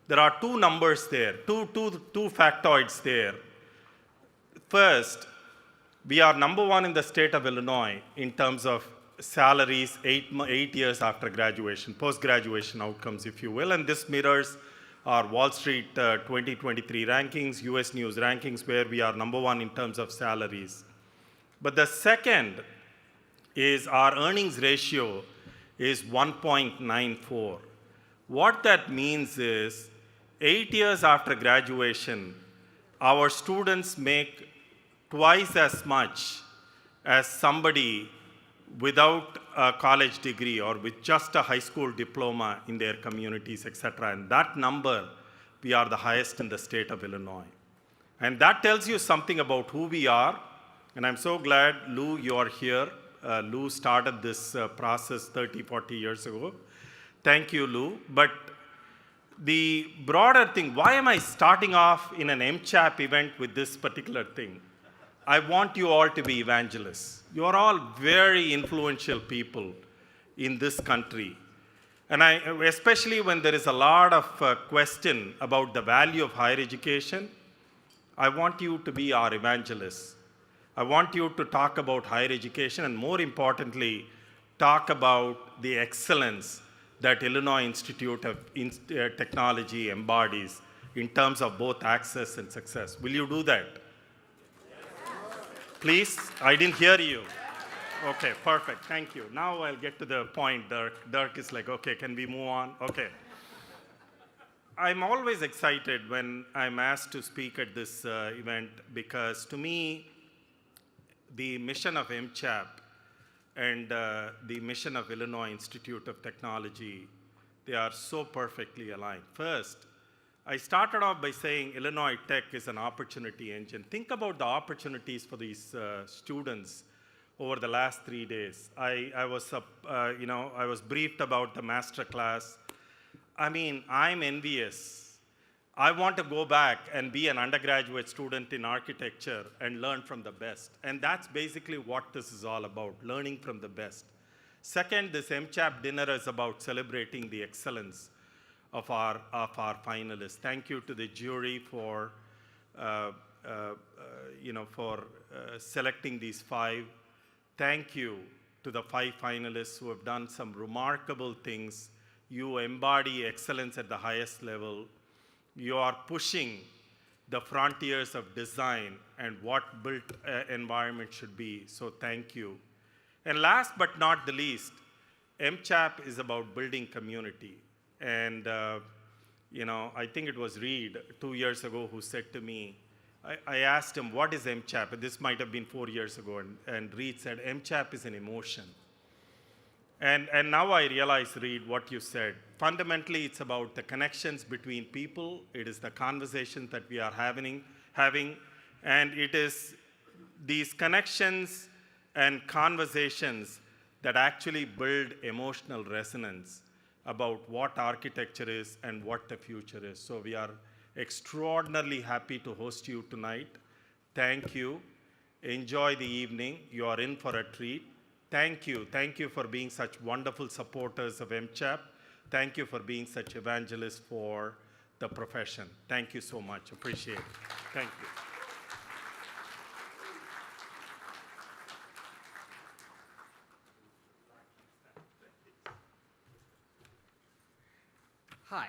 There are two numbers there, two factoids there. First, we are number one in the state of Illinois in terms of salaries 8 years after graduation, post-graduation outcomes, if you will, and this mirrors our Wall Street 2023 rankings, US News rankings, where we are number one in terms of salaries. But the second is our earnings ratio is 1.94. What that means is 8 years after graduation, our students make twice as much as somebody without a college degree or with just a high school diploma in their communities, etc. And that number, we are the highest in the state of Illinois. And that tells you something about who we are. And I'm so glad, Lou, you're here. Lou started this process 30, 40 years ago. Thank you, Lou. But the broader thing, why am I starting off in an MCHAP event with this particular thing? I want you all to be evangelists. You are all very influential people in this country. And especially when there is a lot of question about the value of higher education, I want you to be our evangelists. I want you to talk about higher education and, more importantly, talk about the excellence that Illinois Institute of Technology embodies in terms of both access and success. Will you do that? Please? I didn't hear you. Okay, perfect. Thank you. Now I'll get to the point, Dirk. Dirk is like, okay, can we move on? Okay. I'm always excited when I'm asked to speak at this event because, to me, the mission of MCHAP and the mission of Illinois Institute of Technology, they are so perfectly aligned. First, I started off by saying Illinois Tech is an opportunity engine. Think about the opportunities for these students over the last 3 days. I was briefed about the master class. I mean, I'm envious. I want to go back and be an undergraduate student in architecture and learn from the best. And that's basically what this is all about, learning from the best. Second, this MCHAP dinner is about celebrating the excellence of our finalists. Thank you to the jury for selecting these 5. Thank you to the 5 finalists who have done some remarkable things. You embody excellence at the highest level. You are pushing the frontiers of design and what built environment should be, so thank you. And last but not the least, MCHAP is about building community. And I think it was Reed 2 years ago who said to me, I asked him, what is MCHAP? This might have been 4 years ago, and Reed said, MCHAP is an emotion. And now I realize, Reed, what you said. Fundamentally, it's about the connections between people. It is the conversations that we are having, and it is these connections and conversations that actually build emotional resonance about what architecture is and what the future is. So we are extraordinarily happy to host you tonight. Thank you. Enjoy the evening. You are in for a treat. Thank you. Thank you for being such wonderful supporters of MCHAP. Thank you for being such evangelists for the profession. Thank you so much. Appreciate it. Thank you. Hi.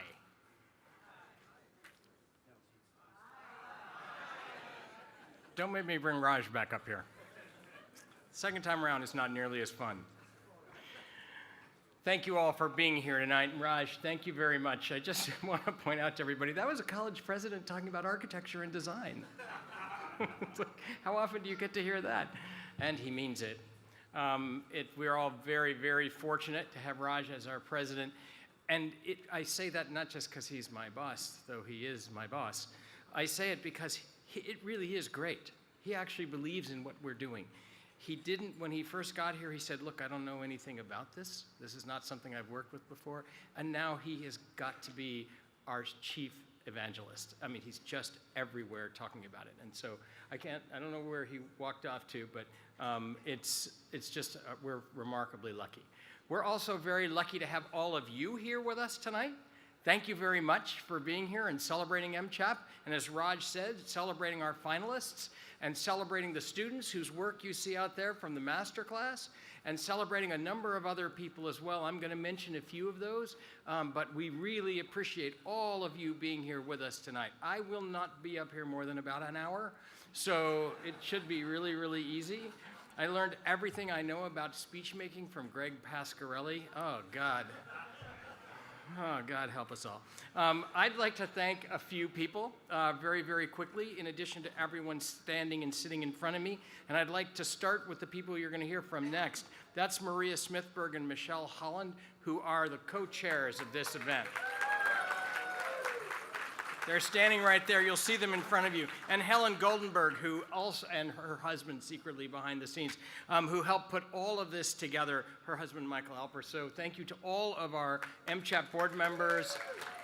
Don't make me bring Raj back up here. Second time around is not nearly as fun. Thank you all for being here tonight. And Raj, thank you very much. I just want to point out to everybody, that was a college president talking about architecture and design. It's like, how often do you get to hear that? And he means it. We're all very, very fortunate to have Raj as our president. And I say that not just because he's my boss, though he is my boss. I say it because it really is great. He actually believes in what we're doing. He didn't, when he first got here, he said, look, I don't know anything about this. This is not something I've worked with before. And now he has got to be our chief evangelist. I mean, he's just everywhere talking about it. And so I don't know where he walked off to, but it's just, we're remarkably lucky. We're also very lucky to have all of you here with us tonight. Thank you very much for being here and celebrating MCHAP. And as Raj said, celebrating our finalists and celebrating the students whose work you see out there from the master class, and celebrating a number of other people as well. I'm going to mention a few of those, but we really appreciate all of you being here with us tonight. I will not be up here more than about an hour, so it should be really, really easy. I learned everything I know about speech making from Greg Pasquarelli. Oh, God. Oh, God help us all. I'd like to thank a few people very, very quickly, in addition to everyone standing and sitting in front of me. And I'd like to start with the people you're going to hear from next. That's Maria Smithberg and Michelle Holland, who are the co-chairs of this event. They're standing right there. You'll see them in front of you. And Helen Goldenberg, who also, and her husband secretly behind the scenes, who helped put all of this together, her husband, Michael Alper. So thank you to all of our MCHAP board members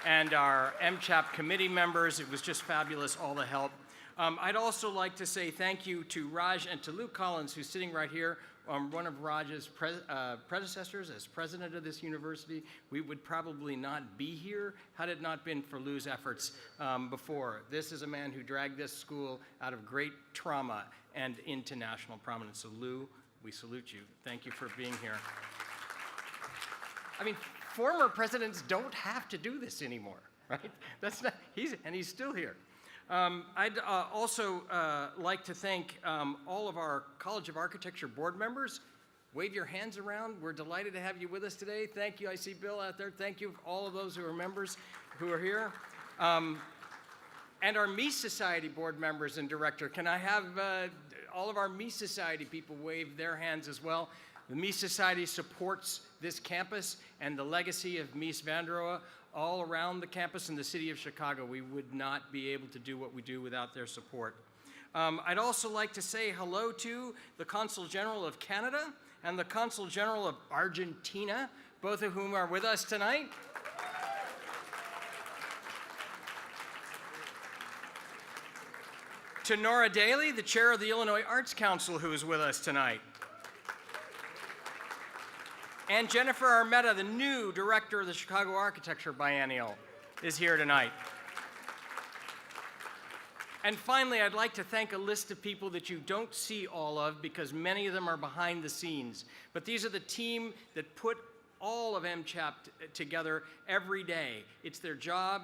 and our MCHAP committee members. It was just fabulous, all the help. I'd also like to say thank you to Raj and to Lou Collins, who's sitting right here. One of Raj's predecessors as president of this university. We would probably not be here had it not been for Lou's efforts before. This is a man who dragged this school out of great trauma and into national prominence. So Lou, we salute you. Thank you for being here. I mean, former presidents don't have to do this anymore, right? That's not, he's still here. I'd also like to thank all of our College of Architecture board members. Wave your hands around. We're delighted to have you with us today. Thank you. I see Bill out there. Thank you, all of those who are members who are here. And our Mies Society board members and director. Can I have all of our Mies Society people wave their hands as well? The Mies Society supports this campus and the legacy of Mies van der Rohe all around the campus in the city of Chicago. We would not be able to do what we do without their support. I'd also like to say hello to the Consul General of Canada and the Consul General of Argentina, both of whom are with us tonight. To Nora Daly, the chair of the Illinois Arts Council, who is with us tonight. And Jennifer Armetta, the new director of the Chicago Architecture Biennial, is here tonight. And finally, I'd like to thank a list of people that you don't see all of because many of them are behind the scenes. But these are the team that put all of MCHAP together every day. It's their job,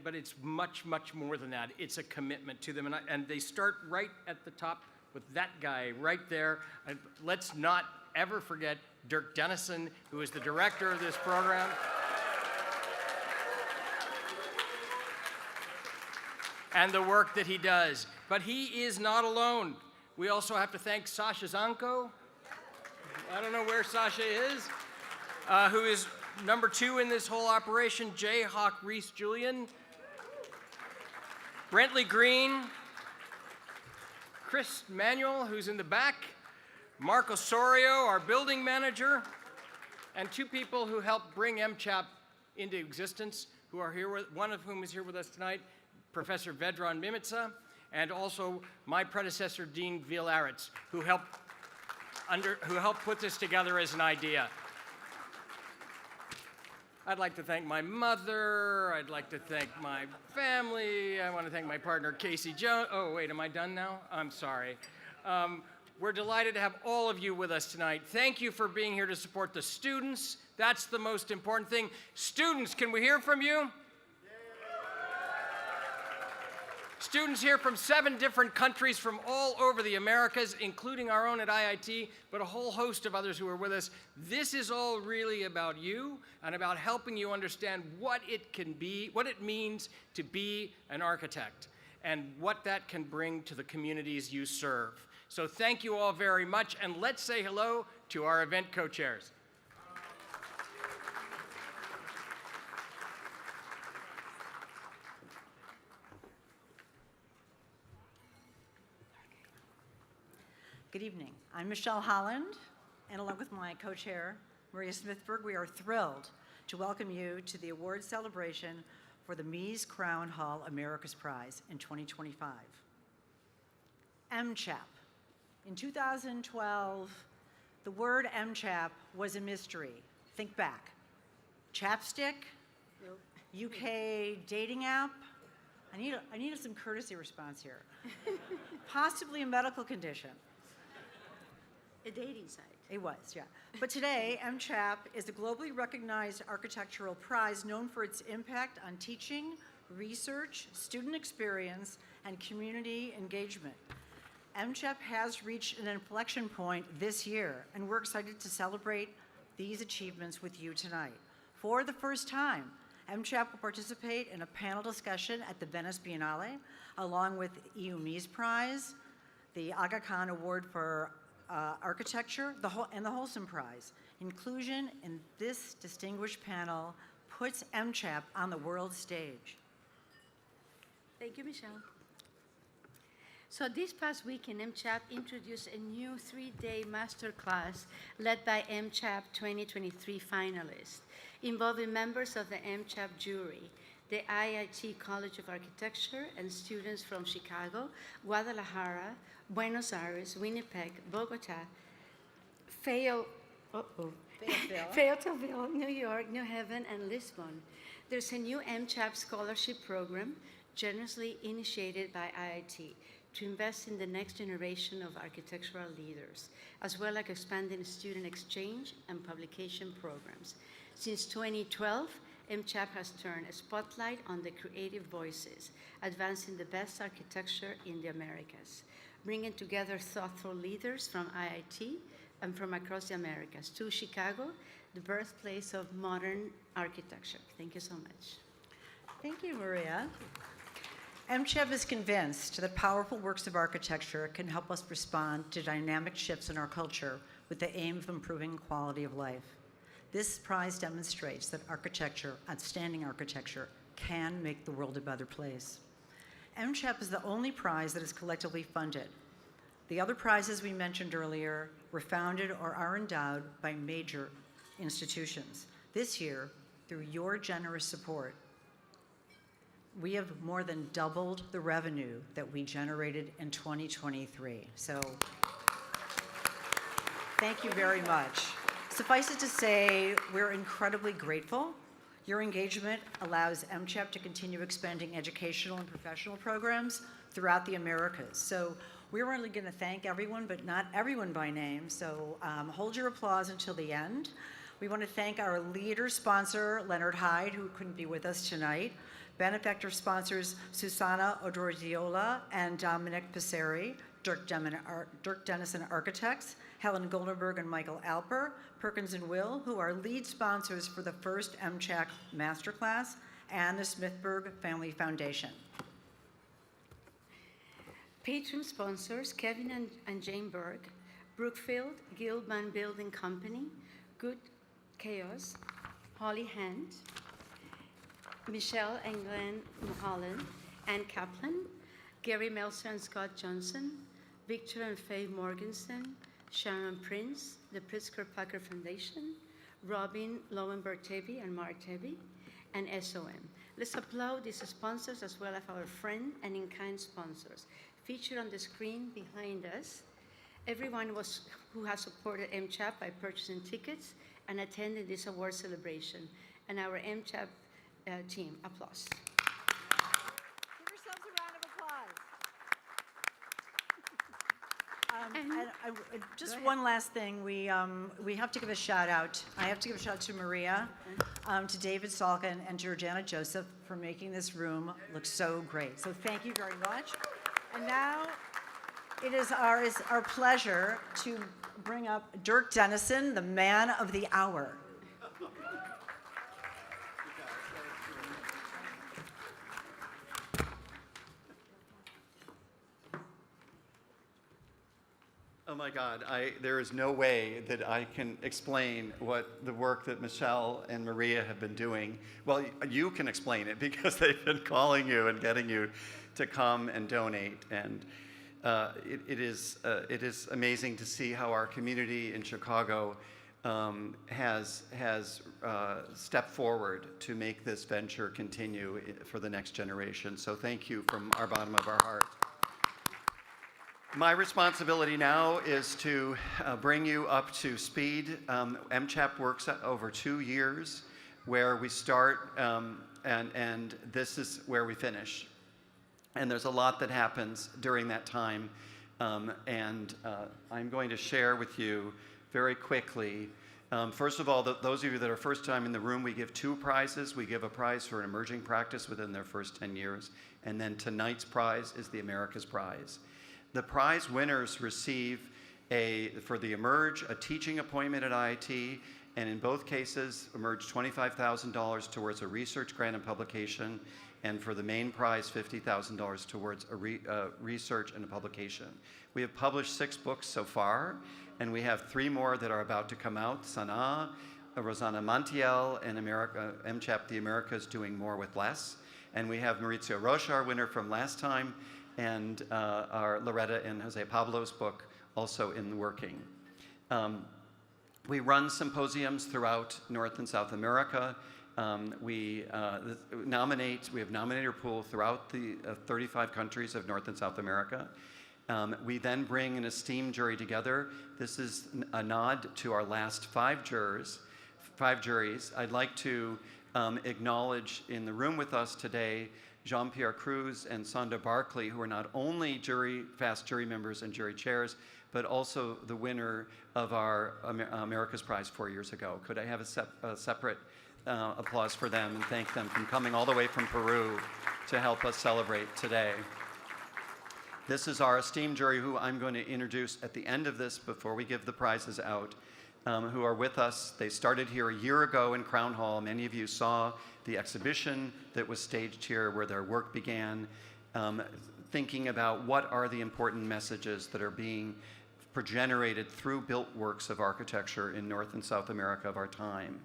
but it's much, much more than that. It's a commitment to them. And they start right at the top with that guy right there. And let's not ever forget Dirk Dennison, who is the director of this program. And the work that he does. But he is not alone. We also have to thank Sasha Zanko. I don't know where Sasha is, who is number 2 in this whole operation. Jay Hawk Reese Julian. Brentley Green. Chris Manuel, who's in the back. Mark Osorio, our building manager, and 2 people who helped bring MCHAP into existence, who are here, one of whom is here with us tonight, Professor Vedran Mimica, and also my predecessor, Dean Villaretz, who helped put this together as an idea. I'd like to thank my mother. I'd like to thank my family. I want to thank my partner, Casey Jones. Oh, wait, am I done now? I'm sorry. We're delighted to have all of you with us tonight. Thank you for being here to support the students. That's the most important thing. Students, can we hear from you? Students here from 7 different countries from all over the Americas, including our own at IIT, but a whole host of others who are with us. This is all really about you and about helping you understand what it can be, what it means to be an architect, and what that can bring to the communities you serve. So thank you all very much, and let's say hello to our event co-chairs. Good evening. I'm Michelle Holland, and along with my co-chair, Maria Smithberg, we are thrilled to welcome you to the award celebration for the Mies Crown Hall America's Prize in 2025. MCHAP. In 2012, the word MCHAP was a mystery. Think back. Chapstick? Nope. UK dating app? I needed some courtesy response here. Possibly a medical condition. A dating site. It was, yeah. But today, MCHAP is a globally recognized architectural prize known for its impact on teaching, research, student experience, and community engagement. MCHAP has reached an inflection point this year, and we're excited to celebrate these achievements with you tonight. For the first time, MCHAP will participate in a panel discussion at the Venice Biennale, along with EU Mies Prize, the Aga Khan Award for Architecture, and the Wholesome Prize. Inclusion in this distinguished panel puts MCHAP on the world stage. Thank you, Michelle. So this past weekend, MCHAP introduced a new 3-day masterclass led by MCHAP 2023 finalists, involving members of the MCHAP jury, the IIT College of Architecture, and students from Chicago, Guadalajara, Buenos Aires, Winnipeg, Bogota, Fayetteville, New York, New Haven, and Lisbon. There's a new MCHAP scholarship program generously initiated by IIT to invest in the next generation of architectural leaders, as well as expanding student exchange and publication programs. Since 2012, MCHAP has turned a spotlight on the creative voices, advancing the best architecture in the Americas, bringing together thoughtful leaders from IIT and from across the Americas to Chicago, the birthplace of modern architecture. Thank you so much. Thank you, Maria. MCHAP is convinced that powerful works of architecture can help us respond to dynamic shifts in our culture with the aim of improving quality of life. This prize demonstrates that architecture, outstanding architecture, can make the world a better place. MCHAP is the only prize that is collectively funded. The other prizes we mentioned earlier were founded or are endowed by major institutions. This year, through your generous support, we have more than doubled the revenue that we generated in 2023. So thank you very much. Suffice it to say, we're incredibly grateful. Your engagement allows MCHAP to continue expanding educational and professional programs throughout the Americas. So we're only going to thank everyone, but not everyone by name. So hold your applause until the end. We want to thank our leader sponsor, Leonard Hyde, who couldn't be with us tonight. Benefactor sponsors Susanna Odorziola and Dominic Passeri, Dirk Dennison Architects, Helen Goldenberg and Michael Alper, Perkins and Will, who are lead sponsors for the first MCHAP Masterclass, and the Smithburg Family Foundation. Patron sponsors Kevin and Jane Berg, Brookfield, Gilman Building Company, Good Chaos, Holly Hand, Michelle and Glenn Mulholland, Ann Kaplan, Gary Meltzer and Scott Johnson, Victor and Faye Morgensen, Sharon Prince, the Pritzker Packer Foundation, Robin Lowenberg-Tebby and Mark Tebby, and SOM. Let's applaud these sponsors as well as our friend and in-kind sponsors. Featured on the screen behind us, everyone who has supported MCHAP by purchasing tickets and attending this award celebration, and our MCHAP team. Applause. Give yourselves a round of applause. Just one last thing, we have to give a shout out. I have to give a shout out to Maria, to David Salkin, and Georgiana Joseph for making this room look so great. So thank you very much. And now it is our pleasure to bring up Dirk Dennison, the man of the hour. Oh my God, there is no way that I can explain what the work that Michelle and Maria have been doing. Well, you can explain it because they've been calling you and getting you to come and donate. And it is amazing to see how our community in Chicago has stepped forward to make this venture continue for the next generation. So thank you from our bottom of our heart. My responsibility now is to bring you up to speed. MCHAP works over 2 years, where we start and this is where we finish. And there's a lot that happens during that time. I'm going to share with you very quickly. First of all, those of you that are first time in the room, we give 2 prizes. We give a prize for an emerging practice within their first 10 years. And then tonight's prize is the America's Prize. The prize winners receive, for the Emerge, a teaching appointment at IIT, and in both cases, Emerge $25,000 towards a research grant and publication, and for the main prize, $50,000 towards a research and a publication. We have published 6 books so far, and we have 3 more that are about to come out. Sanaa, Rosanna Montiel, and MCHAP The Americas, Doing More with Less. And we have Maurizio Rocha, our winner from last time, and our Loretta and Jose Pablo's book also in the working. We run symposiums throughout North and South America. We have nominator pool throughout the 35 countries of North and South America. We then bring an esteemed jury together. This is a nod to our last 5 juries. I'd like to acknowledge in the room with us today Jean-Pierre Cruz and Sonda Barkley, who are not only fast jury members and jury chairs, but also the winner of our America's Prize 4 years ago. Could I have a separate applause for them and thank them for coming all the way from Peru to help us celebrate today. This is our esteemed jury, who I'm going to introduce at the end of this before we give the prizes out, who are with us. They started here a year ago in Crown Hall. Many of you saw the exhibition that was staged here where their work began, thinking about what are the important messages that are being generated through built works of architecture in North and South America of our time.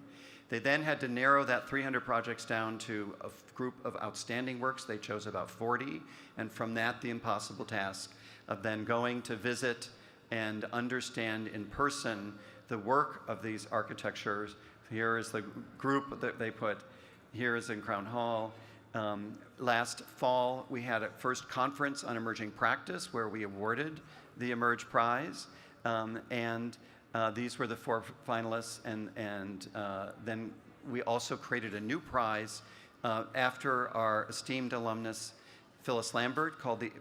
They then had to narrow that 300 projects down to a group of outstanding works. They chose about 40, and from that, the impossible task of then going to visit and understand in person the work of these architectures. Here is the group that they put. Here is in Crown Hall. Last fall, we had a first conference on emerging practice where we awarded the Emerge Prize. These were the 4 finalists, and then we also created a new prize after our esteemed alumnus, Phyllis Lambert, called the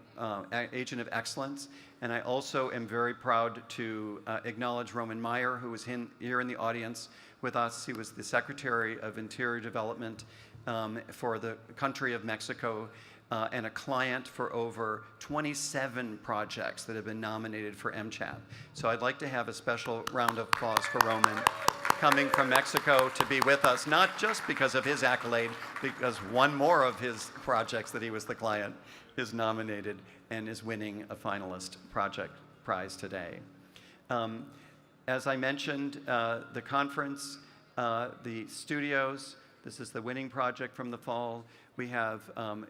Agent of Excellence. And I also am very proud to acknowledge Roman Meyer, who was here in the audience with us. He was the Secretary of Interior Development for the country of Mexico, and a client for over 27 projects that have been nominated for MCHAP. So I'd like to have a special round of applause for Roman coming from Mexico to be with us, not just because of his accolade, because one more of his projects that he was the client is nominated and is winning a finalist project prize today. As I mentioned, the conference, the studios, this is the winning project from the fall. We have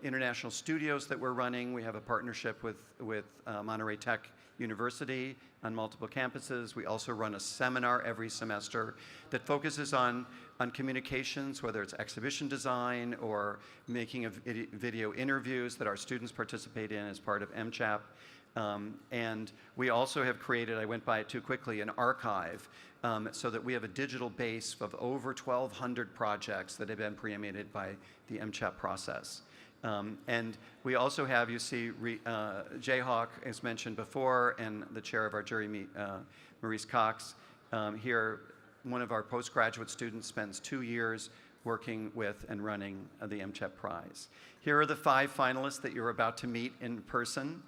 international studios that we're running. We have a partnership with Monterey Tech University on multiple campuses. We also run a seminar every semester that focuses on communications, whether it's exhibition design or making of video interviews that our students participate in as part of MCHAP. And we also have created, I went by it too quickly, an archive so that we have a digital base of over 1,200 projects that have been premiated by the MCHAP process. And we also have, you see, Jayhawk, as mentioned before, and the chair of our jury, Maurice Cox. Here, one of our postgraduate students spends 2 years working with and running the MCHAP Prize. Here are the 5 finalists that you're about to meet in person,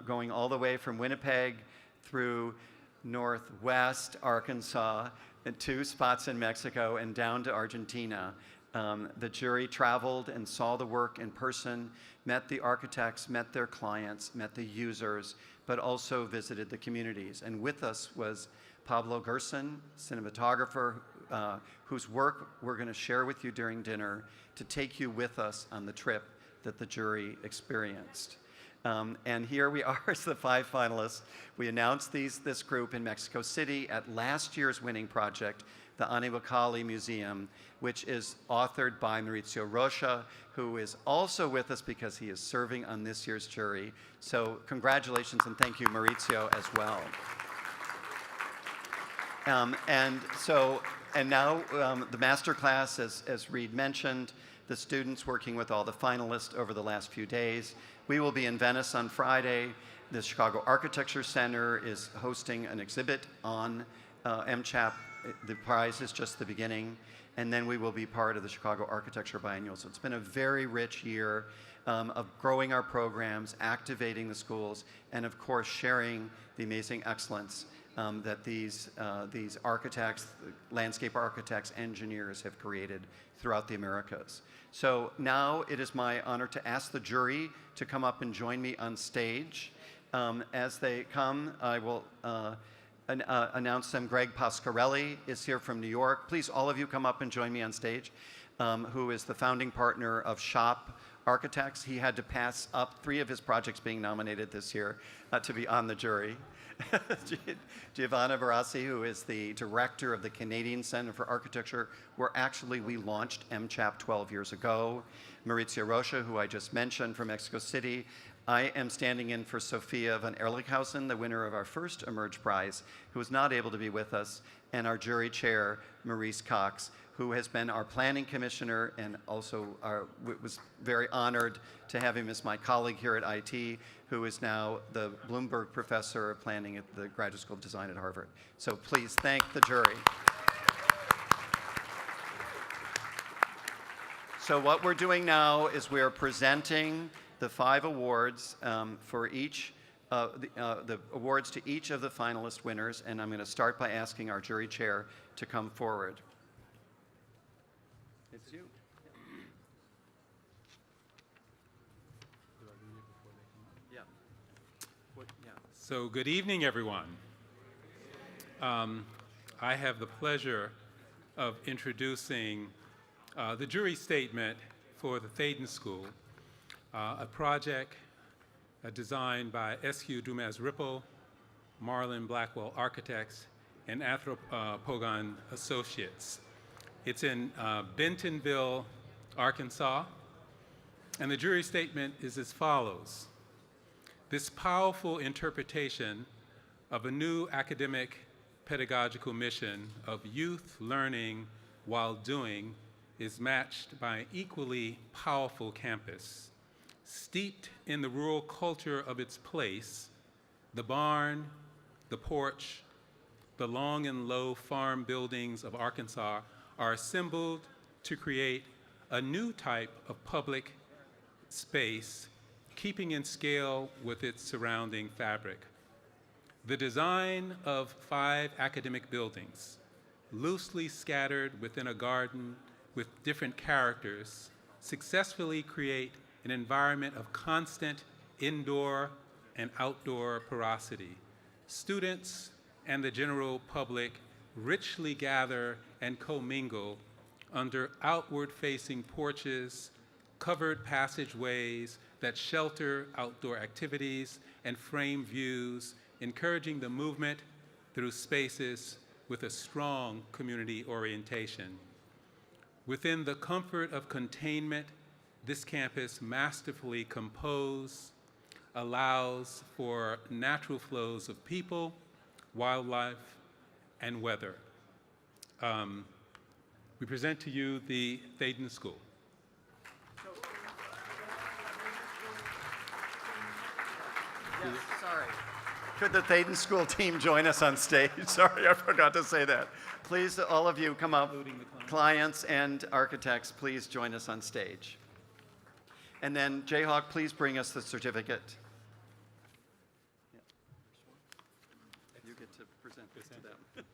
going all the way from Winnipeg through Northwest Arkansas, and 2 spots in Mexico, and down to Argentina. The jury traveled and saw the work in person, met the architects, met their clients, met the users, but also visited the communities. And with us was Pablo Gerson, cinematographer, whose work we're going to share with you during dinner to take you with us on the trip that the jury experienced. And here we are as the 5 finalists. We announced this group in Mexico City at last year's winning project, the Anihuacalli Museum, which is authored by Maurizio Rocha, who is also with us because he is serving on this year's jury. So congratulations and thank you, Maurizio, as well. And now the master class, as Reed mentioned, the students working with all the finalists over the last few days. We will be in Venice on Friday. The Chicago Architecture Center is hosting an exhibit on MCHAP. The prize is just the beginning. And then we will be part of the Chicago Architecture Biennial. So it's been a very rich year of growing our programs, activating the schools, and of course sharing the amazing excellence that these architects, landscape architects, engineers have created throughout the Americas. So now it is my honor to ask the jury to come up and join me on stage. As they come, I will announce them. Greg Pasquarelli is here from New York. Please, all of you come up and join me on stage, who is the founding partner of MCHAP Architects. He had to pass up 3 of his projects being nominated this year to be on the jury. Giovanna Barassi, who is the director of the Canadian Center for Architecture, where actually we launched MCHAP 12 years ago. Maurizio Rocha, who I just mentioned, from Mexico City. I am standing in for Sophia van Ehrlichhausen, the winner of our first Emerge Prize, who is not able to be with us, and our jury chair, Maurice Cox, who has been our planning commissioner and also was very honored to have him as my colleague here at IT, who is now the Bloomberg Professor of Planning at the Graduate School of Design at Harvard. So please thank the jury. So what we're doing now is we are presenting the 5 awards for each, the awards to each of the finalist winners, and I'm going to start by asking our jury chair to come forward. It's you. So good evening, everyone. I have the pleasure of introducing the jury statement for the Thaden School, a project designed by S.Q. Dumas-Ripple, Marlin Blackwell Architects, and Anthropogon Associates. It's in Bentonville, Arkansas, and the jury statement is as follows. This powerful interpretation of a new academic pedagogical mission of youth learning while doing is matched by an equally powerful campus. Steeped in the rural culture of its place, the barn, the porch, the long and low farm buildings of Arkansas are assembled to create a new type of public space, keeping in scale with its surrounding fabric. The design of 5 academic buildings, loosely scattered within a garden with different characters, successfully create an environment of constant indoor and outdoor porosity. Students and the general public richly gather and commingle under outward-facing porches, covered passageways that shelter outdoor activities and frame views, encouraging the movement through spaces with a strong community orientation. Within the comfort of containment, this campus, masterfully composed, allows for natural flows of people, wildlife, and weather. We present to you the Thaden School. Yes, sorry. Could the Thaden School team join us on stage? Sorry, I forgot to say that. Please, all of you, come up. Clients and architects, please join us on stage. And then, Jayhawk, please bring us the certificate. You get to present this to them.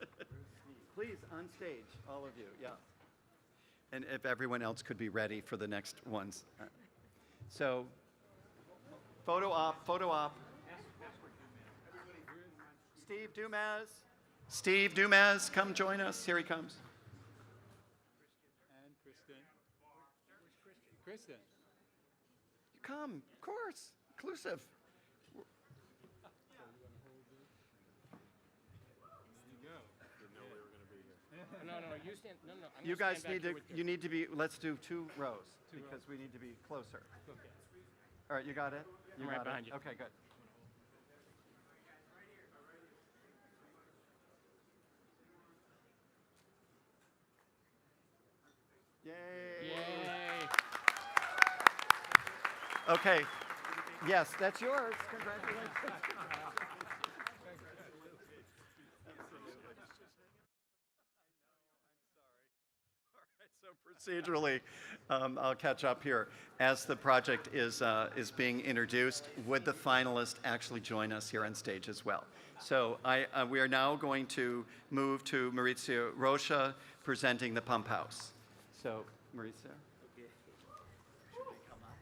Please, on stage, all of you, yeah. And if everyone else could be ready for the next ones. So, photo op, photo op. Steve Dumas. Steve Dumas, come join us. Here he comes. And Kristen. Kristen. Come, of course. Inclusive. No, you stand, no, I'm You gonna guys stand need back to, here with you need to be, let's do 2 rows, Two because rows. we need to be closer. Okay. All right, you got it? You I'm right got behind it? you. Okay, good. Yay. Yay. Okay. Yes, that's yours. Congratulations. So procedurally, I'll catch up here. As the project is being introduced, would the finalists actually join us here on stage as well? So we are now going to move to Maurizio Rocha presenting the pump house. So Maurizio.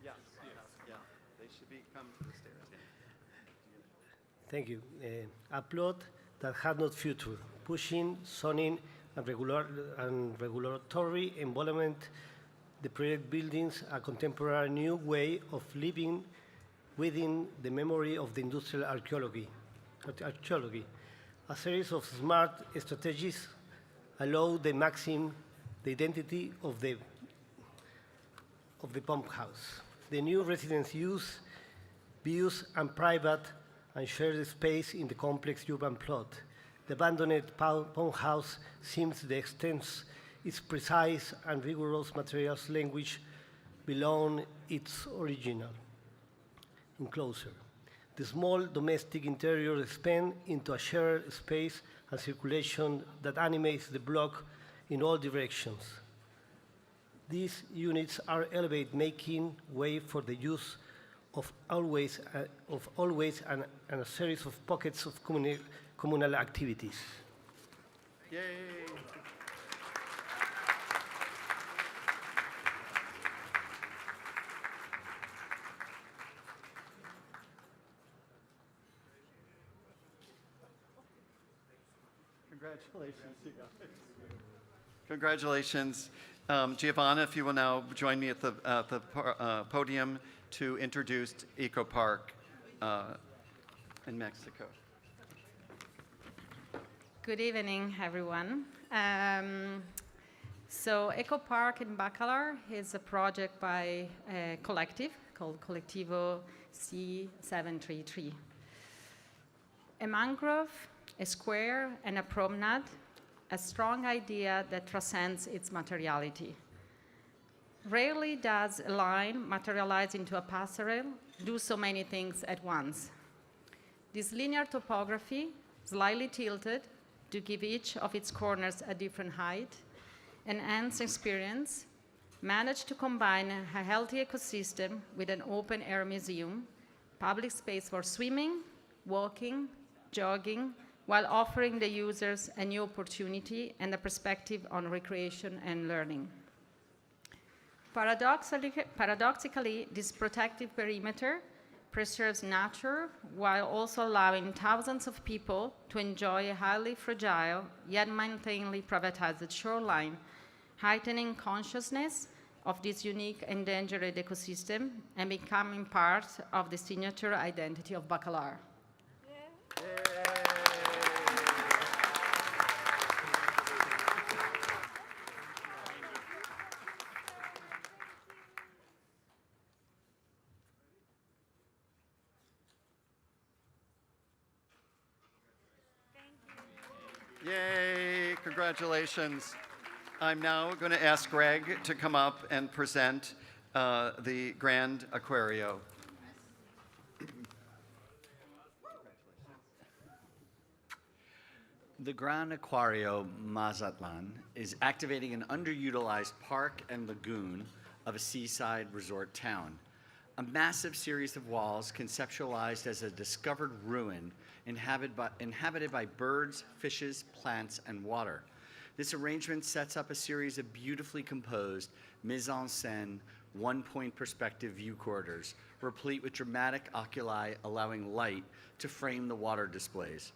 Yes, yeah, they should come to the stairs. Thank you. A plot that had no future, pushing, zoning, and regulatory involvement, the project builds a contemporary new way of living within the memory of the industrial archaeology. A series of smart strategies allow the maximum the identity of the pump house. The new residents use views and private and shared space in the complex urban plot. The abandoned pump house seems the extent its precise and rigorous materials language beyond its original enclosure. The small domestic interior expands into a shared space and circulation that animates the block in all directions. These units are elevated, making way for the use of always and a series of pockets of communal activities. Yay. Congratulations, you guys. Congratulations. Giovanna, if you will now join me at the podium to introduce Eco Park in Mexico. Good evening, everyone. So Eco Park in Bacalar is a project by a collective called Colectivo C733. A mangrove, a square, and a promenade, a strong idea that transcends its materiality. Rarely does a line materialize into a passerelle, do so many things at once. This linear topography, slightly tilted to give each of its corners a different height, enhance experience, managed to combine a healthy ecosystem with an open-air museum, public space for swimming, walking, jogging, while offering the users a new opportunity and a perspective on recreation and learning. Paradoxically, this protective perimeter preserves nature while also allowing thousands of people to enjoy a highly fragile yet maintainedly privatized shoreline, heightening consciousness of this unique endangered ecosystem and becoming part of the signature identity of Bacalar. Yay, congratulations. I'm now going to ask Greg to come up and present the Grand Aquario. The Gran Aquario Mazatlan is activating an underutilized park and lagoon of a seaside resort town. A massive series of walls conceptualized as a discovered ruin inhabited by birds, fishes, plants, and water. This arrangement sets up a series of beautifully composed, mise-en-scène, one-point perspective view corridors, replete with dramatic oculi allowing light to frame the water displays.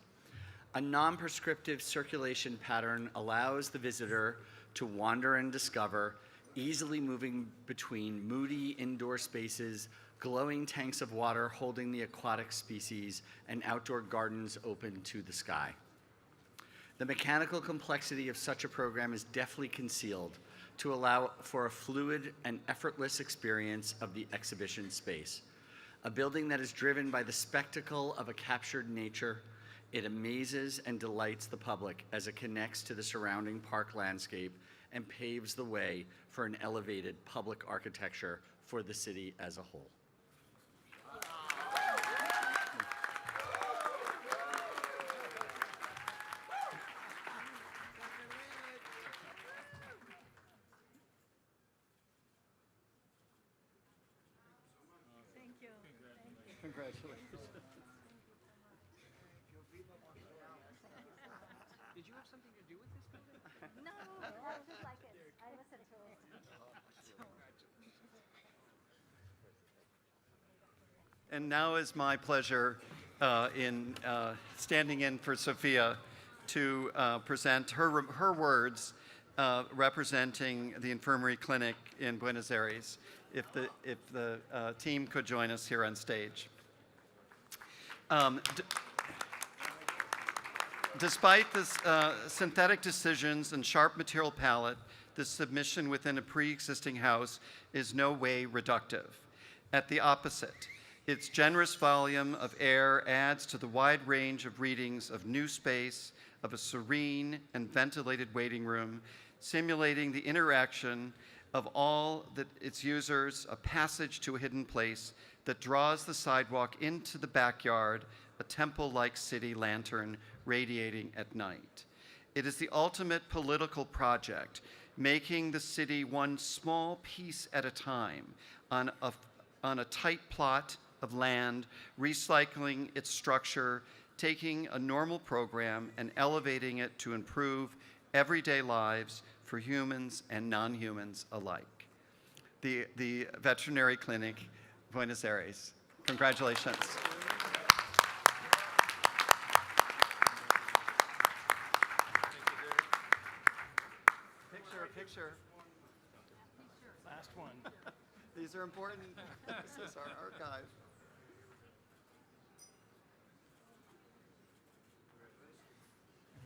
A non-prescriptive circulation pattern allows the visitor to wander and discover, easily moving between moody indoor spaces, glowing tanks of water holding the aquatic species, and outdoor gardens open to the sky. The mechanical complexity of such a program is deftly concealed to allow for a fluid and effortless experience of the exhibition space. A building that is driven by the spectacle of a captured nature, it amazes and delights the public as it connects to the surrounding park landscape and paves the way for an elevated public architecture for the city as a whole. Congratulations. Did you have something to do with this? No, I just like it. I was enthralled. And now is my pleasure in standing in for Sophia to present her words representing the infirmary clinic in Buenos Aires. If the team could join us here on stage. Despite the synthetic decisions and sharp material palette, the submission within a pre-existing house is no way reductive. At the opposite, its generous volume of air adds to the wide range of readings of new space, of a serene and ventilated waiting room, simulating the interaction of all its users, a passage to a hidden place that draws the sidewalk into the backyard, a temple-like city lantern radiating at night. It is the ultimate political project, making the city one small piece at a time on a tight plot of land, recycling its structure, taking a normal program and elevating it to improve everyday lives for humans and non-humans alike. The Veterinary Clinic, Buenos Aires. Congratulations. Picture. Last one. These are important. This is our archive.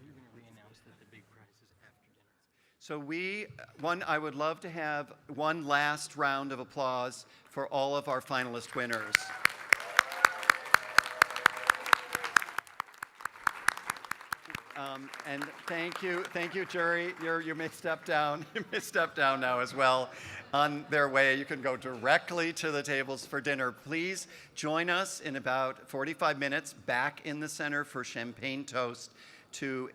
You're going to re-announce that the big prize is after dinner. So I would love to have one last round of applause for all of our finalist winners. And thank you, jury. You may step down. You may step down now as well. On their way, you can go directly to the tables for dinner. Please join us in about 45 minutes back in the center for champagne toast to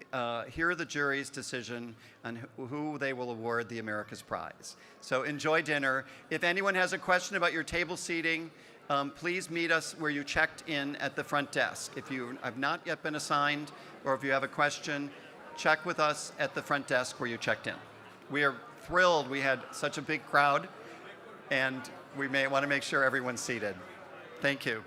hear the jury's decision on who they will award the America's Prize. So enjoy dinner. If anyone has a question about your table seating, please meet us where you checked in at the front desk. If you have not yet been assigned, or if you have a question, check with us at the front desk where you checked in. We are thrilled we had such a big crowd, and we may want to make sure everyone's seated. Thank you.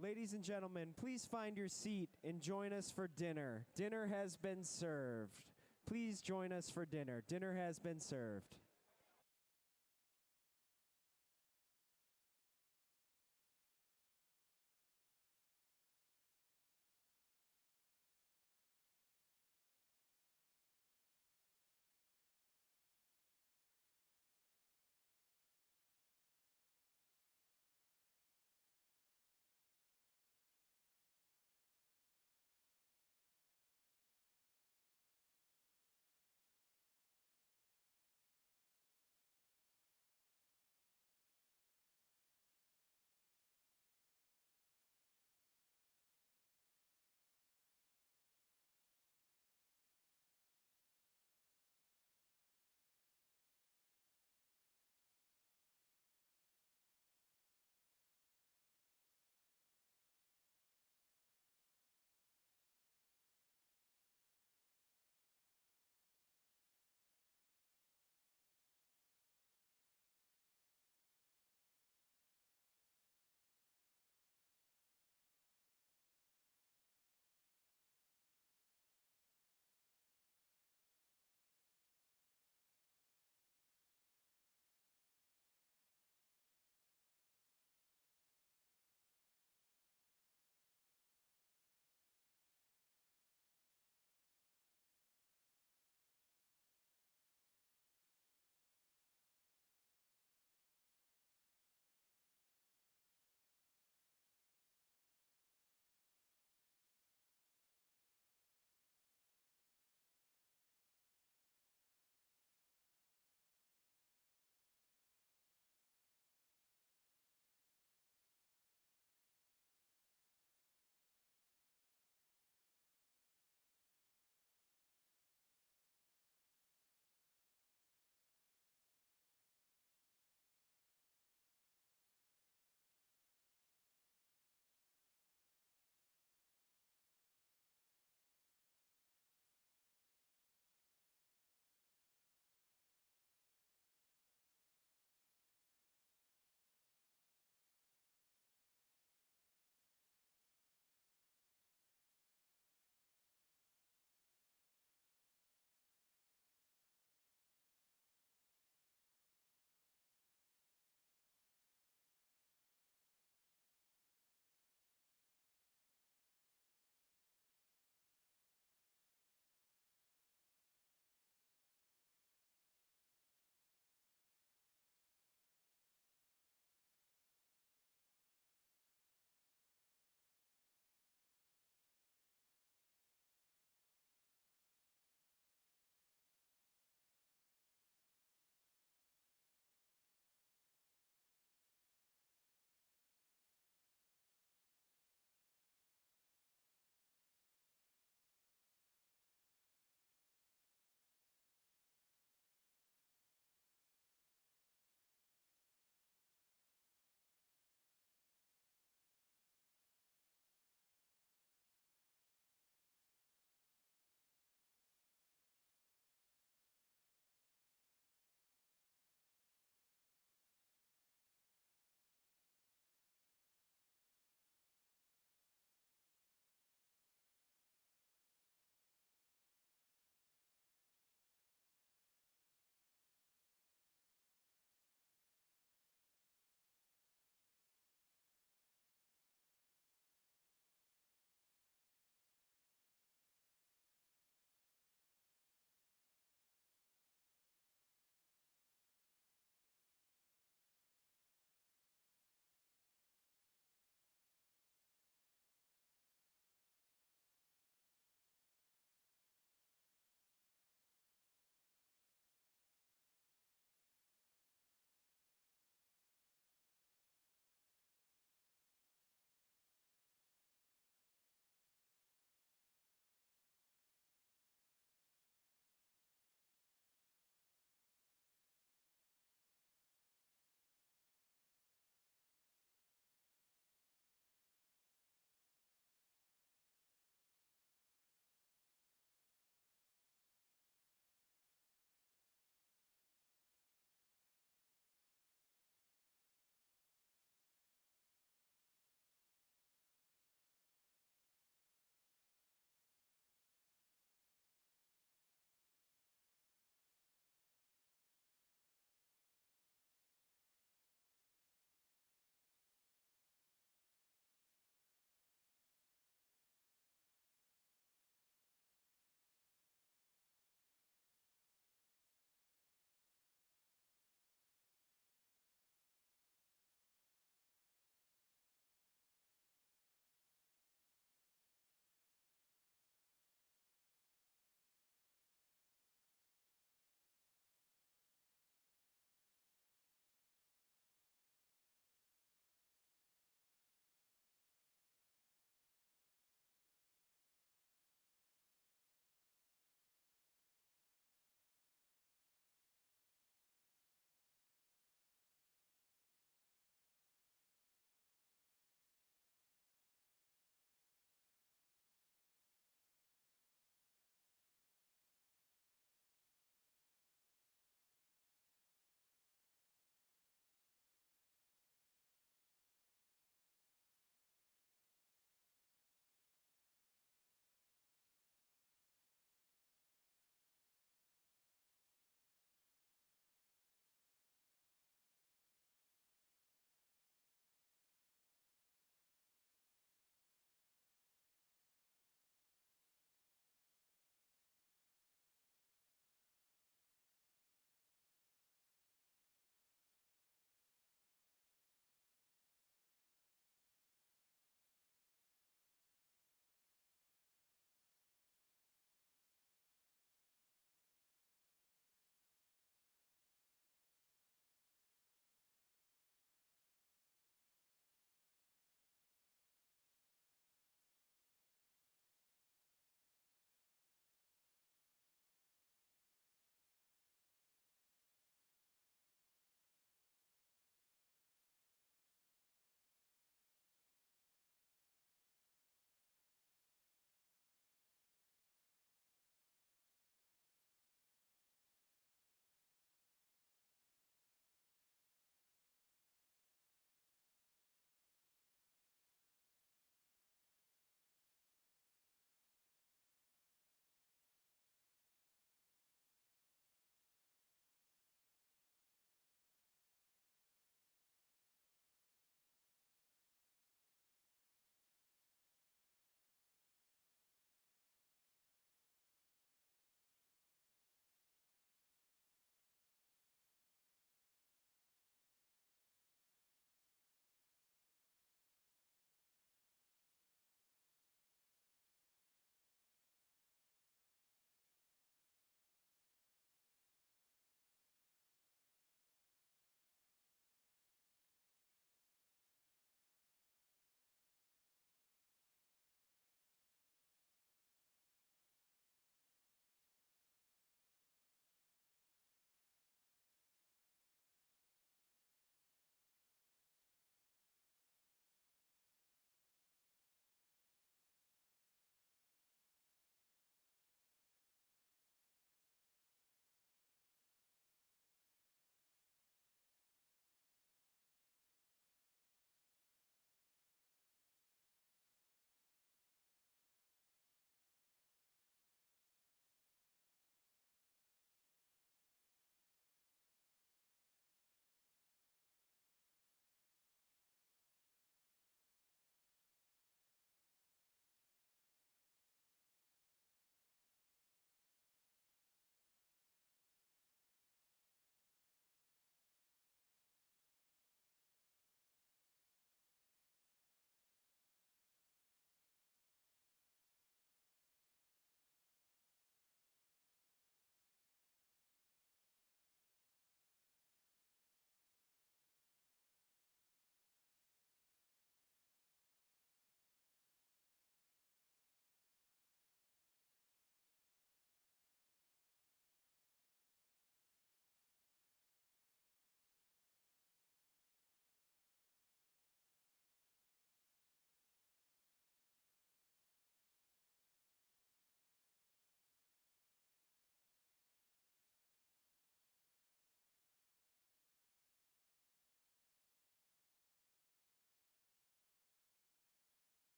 ladies and gentlemen, please find your seat and join us for dinner. Dinner has been served. Please join us for dinner. Dinner has been served.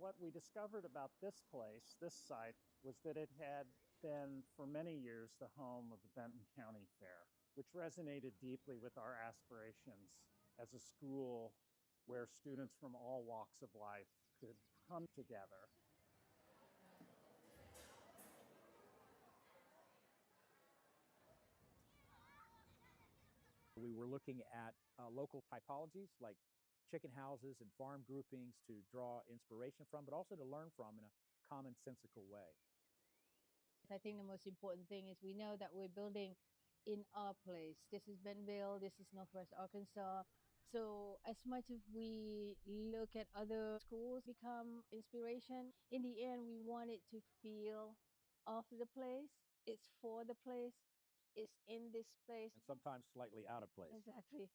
what we discovered about this place, this site, was that it had been for many years the home of the Benton County Fair, which resonated deeply with our aspirations as a school where students from all walks of life could come together. We were looking at local typologies like chicken houses and farm groupings to draw inspiration from, but also to learn from in a commonsensical way. I think the most important thing is we know that we're building in our place. This is Bentonville, this is Northwest Arkansas. So as much as we look at other schools become inspiration, in the end we want it to feel of the place, it's for the place, it's in this place. And sometimes slightly out of place. Exactly.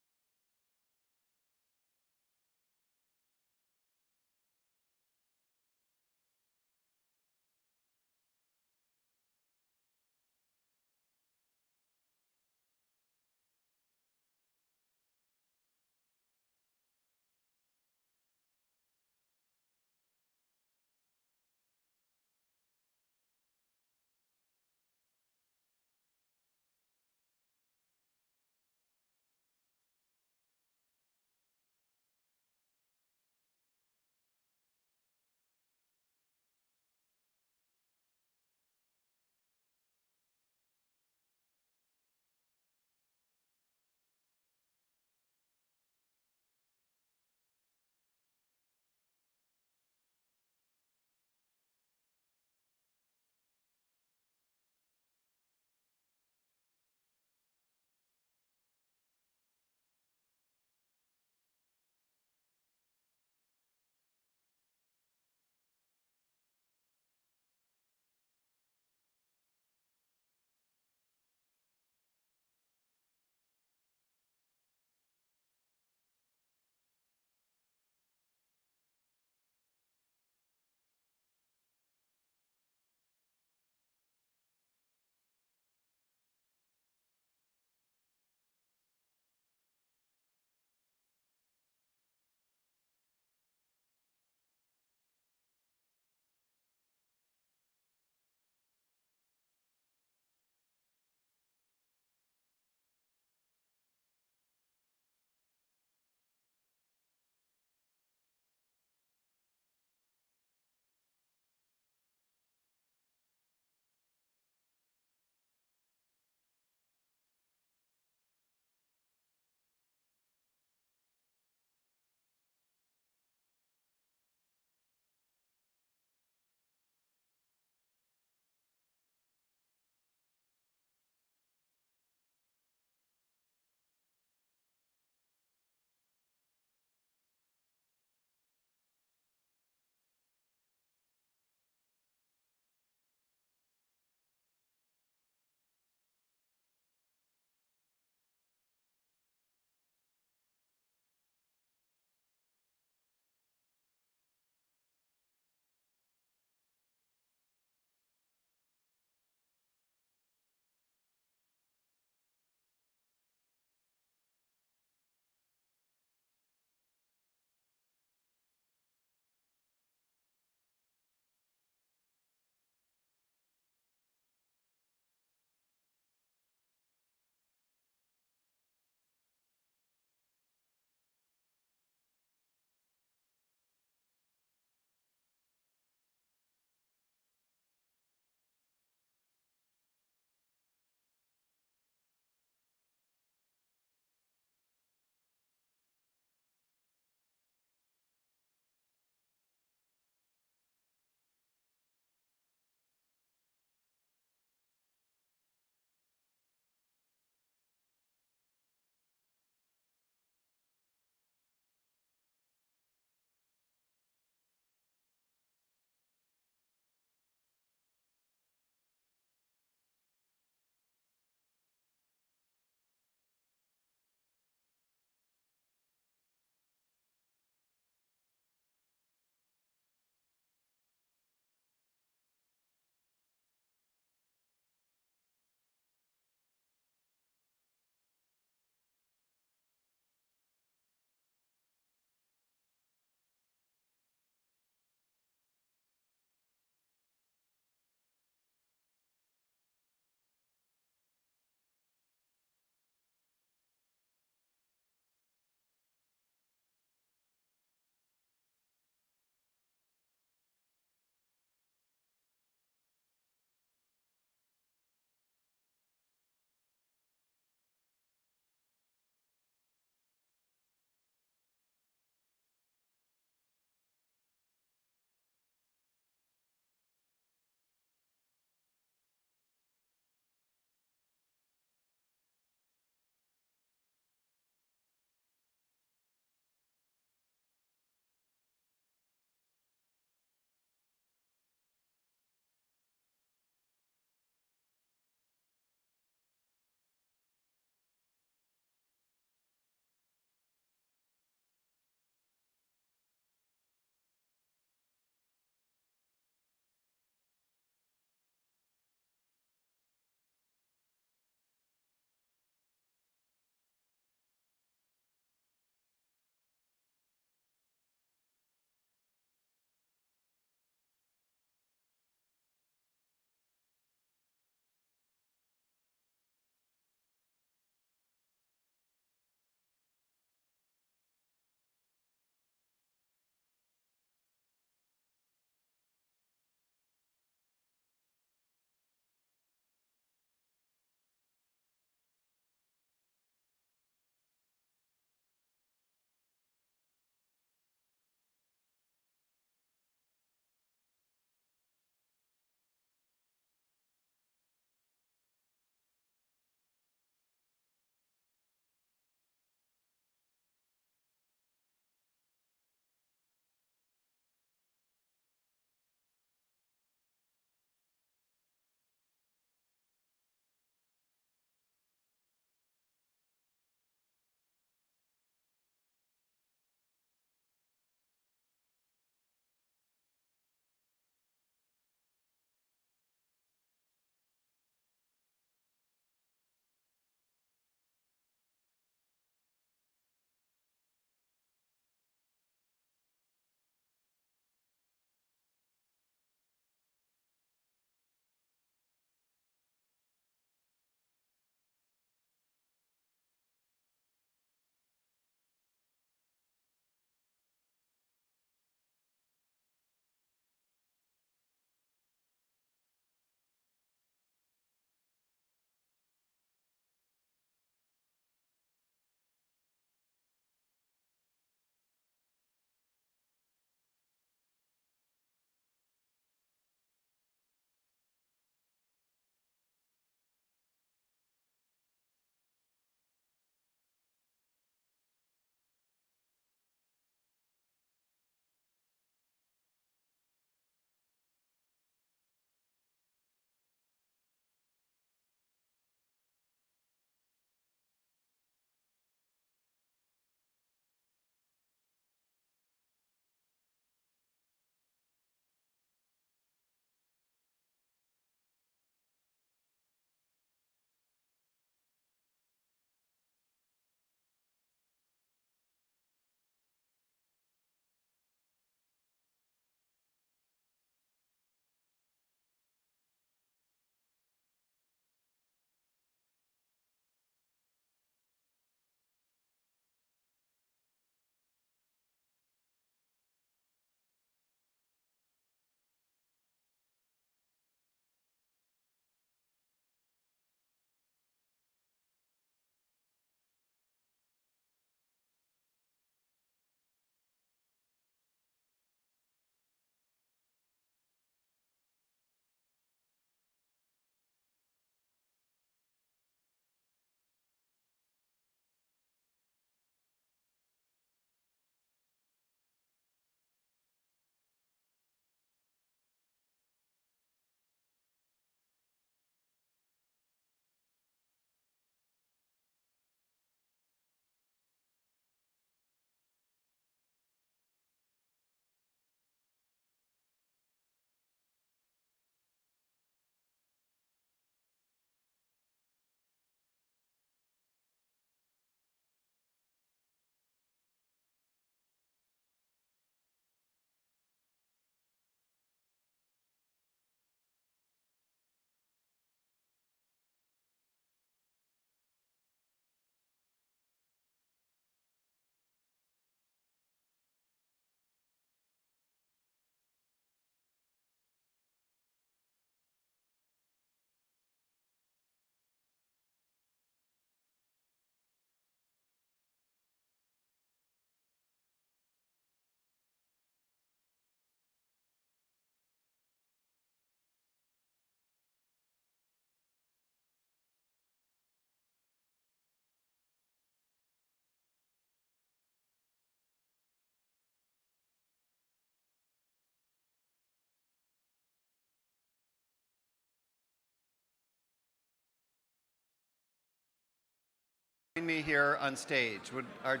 Join me here on stage. Would our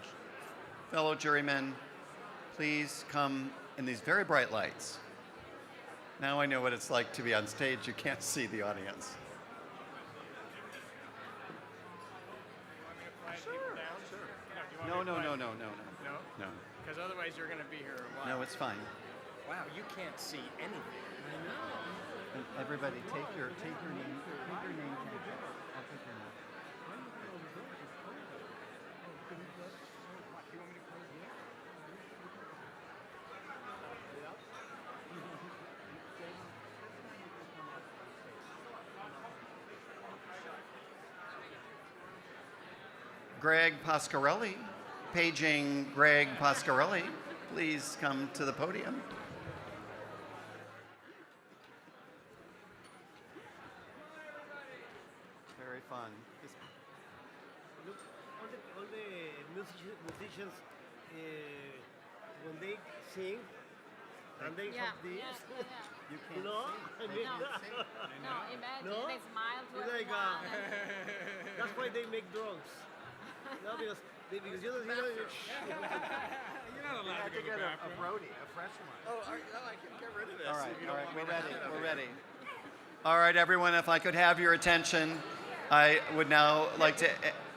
fellow jurymen please come in these very bright lights? Now I know what it's like to be on stage. You can't see the audience. No. No. Because otherwise you're going to be here a while. No, it's fine. Wow, you can't see anything. I know. And everybody, take your name. Take your name tag. I'll take your name. Greg Pasquarelli, paging Greg Pasquarelli, please come to the podium. Very fun. Look, all the musicians, when they sing, and they have this. You can't No, sing. I mean, No, imagine No? they smile to It's like, everyone. that's why they make drugs. No, because you don't, You're not allowed to go to the bathroom. Brody, a fresh one. Oh, I can get rid of this. All right, if you all don't right, want we're me to ready, have we're it. ready. All right, everyone, if I could have your attention, I would now like to,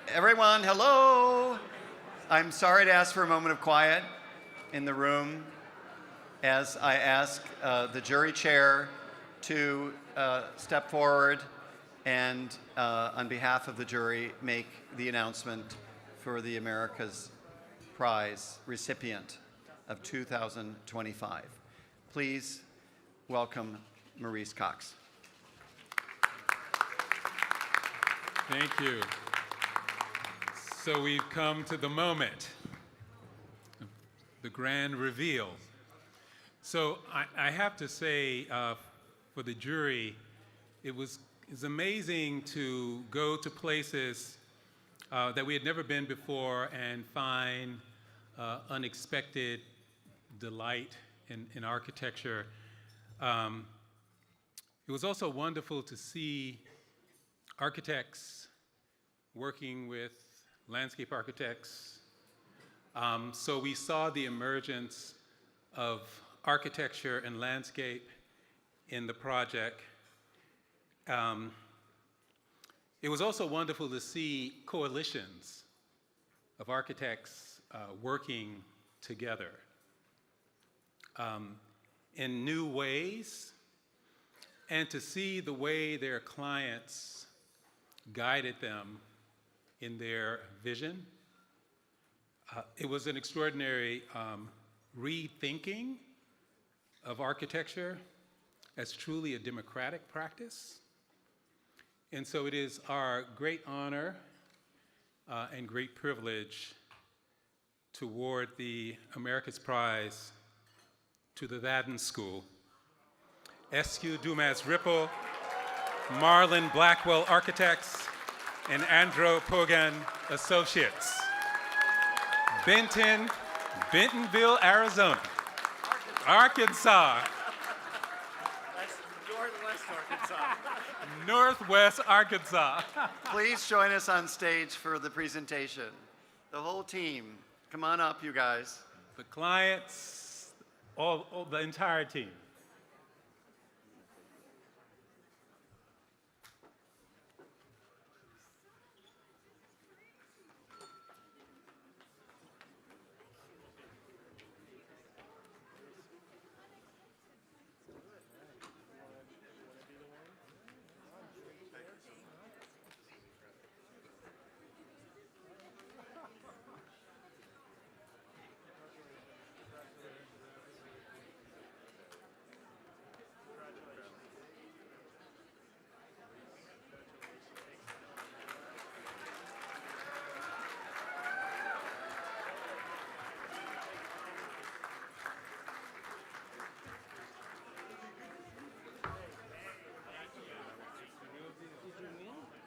everyone, hello. I'm sorry to ask for a moment of quiet in the room as I ask the jury chair to step forward and on behalf of the jury make the announcement for the America's Prize recipient of 2025. Please welcome Maurice Cox. Thank you. So we've come to the moment, the grand reveal. So I have to say, for the jury, it's amazing to go to places that we had never been before and find unexpected delight in architecture. It was also wonderful to see architects working with landscape architects. So we saw the emergence of architecture and landscape in the project. It was also wonderful to see coalitions of architects working together in new ways, and to see the way their clients guided them in their vision. It was an extraordinary rethinking of architecture as truly a democratic practice. And so it is our great honor and great privilege to award the America's Prize to the Thaden School, S.Q. Dumas Ripple, Marlon Blackwell Architects, and Andrew Pogan Associates. Bentonville, Arizona. Arkansas. That's Northwest Arkansas. Northwest Arkansas. Please join us on stage for the presentation. The whole team, come on up, you guys. The clients, the entire team.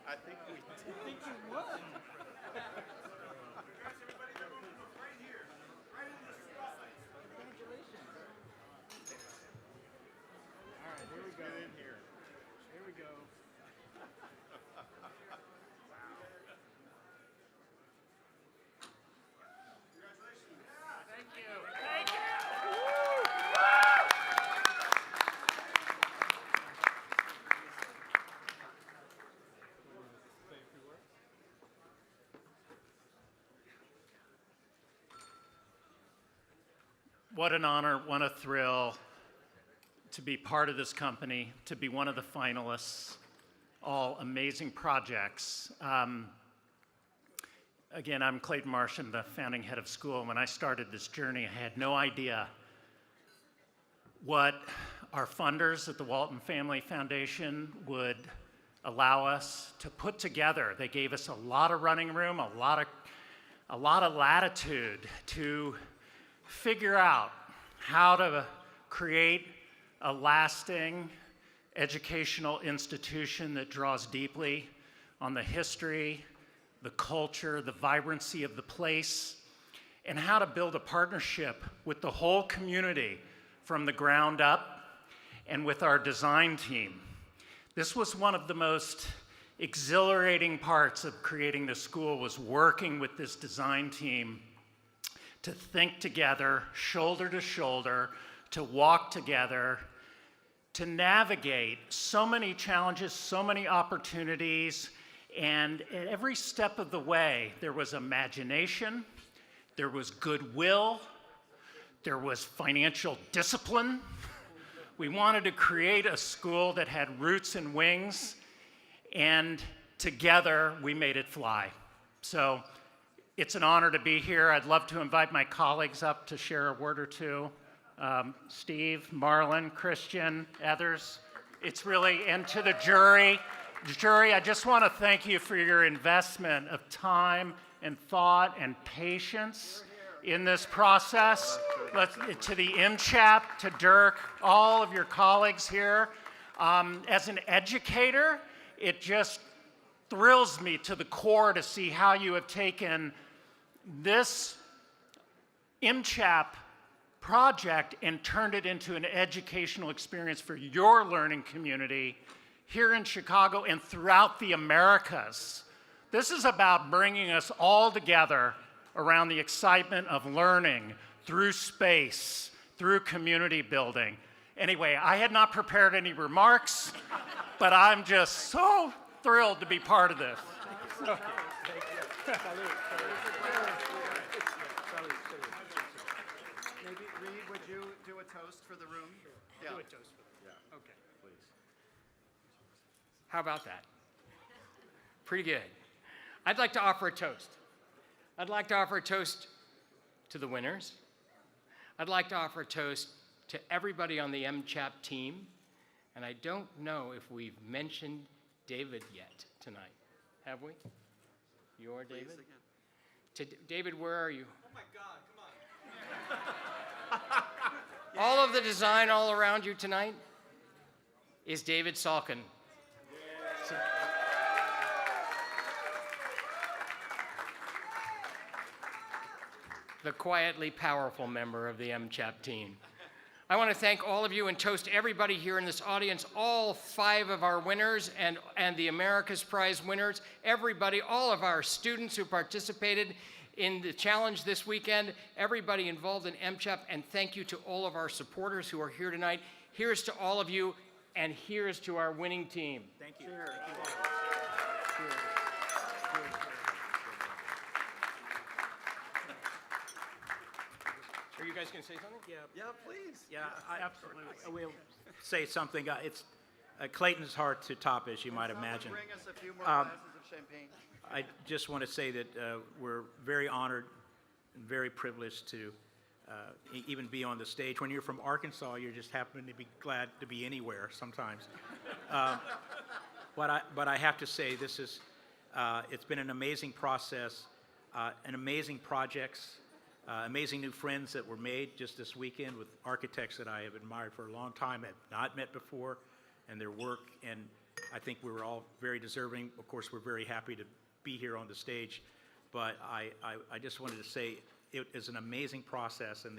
I think we did. I think you won. Congratulations. All right, here we go. Get in here. Here we go. What an honor, what a thrill to be part of this company, to be one of the finalists, all amazing projects. Again, I'm Clayton Marsh, I'm the founding head of school. When I started this journey, I had no idea what our funders at the Walton Family Foundation would allow us to put together. They gave us a lot of running room, a lot of latitude to figure out how to create a lasting educational institution that draws deeply on the history, the culture, the vibrancy of the place, and how to build a partnership with the whole community from the ground up and with our design team. This was one of the most exhilarating parts of creating the school, was working with this design team to think together, shoulder to shoulder, to walk together, to navigate so many challenges, so many opportunities, and at every step of the way, there was imagination, there was goodwill, there was financial discipline. We wanted to create a school that had roots and wings, and together we made it fly. So it's an honor to be here. I'd love to invite my colleagues up to share a word or two. Steve, Marlon, Christian, others. It's really, and to the jury, I just want to thank you for your investment of time and thought and patience in this process. To the MCHAP, to Dirk, all of your colleagues here. As an educator, it just thrills me to the core to see how you have taken this MCHAP project and turned it into an educational experience for your learning community here in Chicago and throughout the Americas. This is about bringing us all together around the excitement of learning through space, through community building. Anyway, I had not prepared any remarks, but I'm just so thrilled to be part of this. Maybe, Reed, would you do a toast for the room? Do a toast for the room. Yeah. Okay. Please. How about that? Pretty good. I'd like to offer a toast. I'd like to offer a toast to the winners. I'd like to offer a toast to everybody on the MCHAP team. And I don't know if we've mentioned David yet tonight. Have we? You're David? David, where are you? Oh my God, come on. All of the design all around you tonight is David Salkin. So, the quietly powerful member of the MCHAP team. I want to thank all of you and toast everybody here in this audience, all 5 of our winners and the America's Prize winners, everybody, all of our students who participated in the challenge this weekend, everybody involved in MCHAP, and thank you to all of our supporters who are here tonight. Here's to all of you, and here's to our winning team. Thank you. Are you guys going to say something? Yeah, please. Yeah, absolutely. I will say something. It's Clayton's hard to top, as you might imagine. Bring us a few more glasses of champagne. I just want to say that we're very honored and very privileged to even be on the stage. When you're from Arkansas, you just happen to be glad to be anywhere sometimes. But I have to say, this is it's been an amazing process, an amazing projects, amazing new friends that were made just this weekend with architects that I have admired for a long time, have not met before, and their work. And I think we were all very deserving. Of course, we're very happy to be here on the stage, but I just wanted to say it is an amazing process, and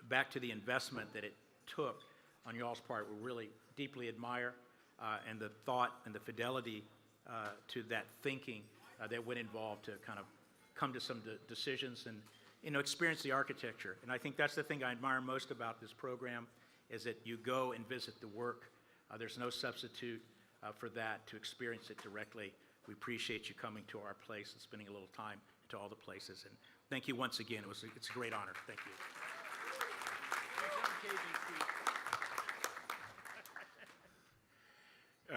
back to the investment that it took on y'all's part, we really deeply admire, and the thought and the fidelity to that thinking that went involved to kind of come to some decisions and experience the architecture. And I think that's the thing I admire most about this program, is that you go and visit the work. There's no substitute for that, to experience it directly. We appreciate you coming to our place and spending a little time to all the places. And thank you once again. It's a great honor. Thank you.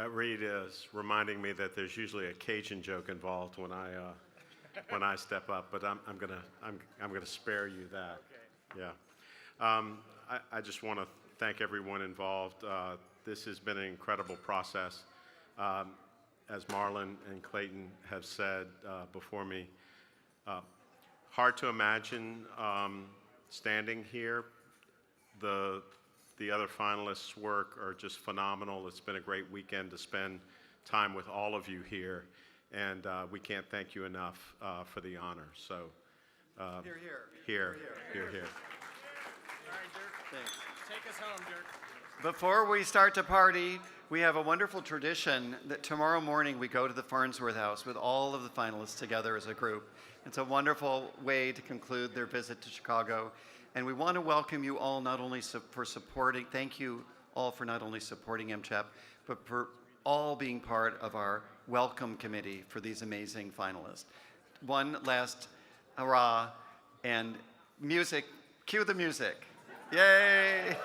Reed is reminding me that there's usually a Cajun joke involved when I step up, but I'm gonna spare you that. Okay. Yeah. I just want to thank everyone involved. This has been an incredible process. As Marlon and Clayton have said before me, hard to imagine standing here. The other finalists' work are just phenomenal. It's been a great weekend to spend time with all of you here, and we can't thank you enough for the honor. So, Here, here. Here. All right, Dirk. Thanks. Take us home, Dirk. Before we start to party, we have a wonderful tradition that tomorrow morning we go to the Farnsworth House with all of the finalists together as a group. It's a wonderful way to conclude their visit to Chicago. And we want to welcome you all not only for supporting, thank you all for not only supporting MCHAP, but for all being part of our welcome committee for these amazing finalists. One last hurrah, and music, cue the music. Yay!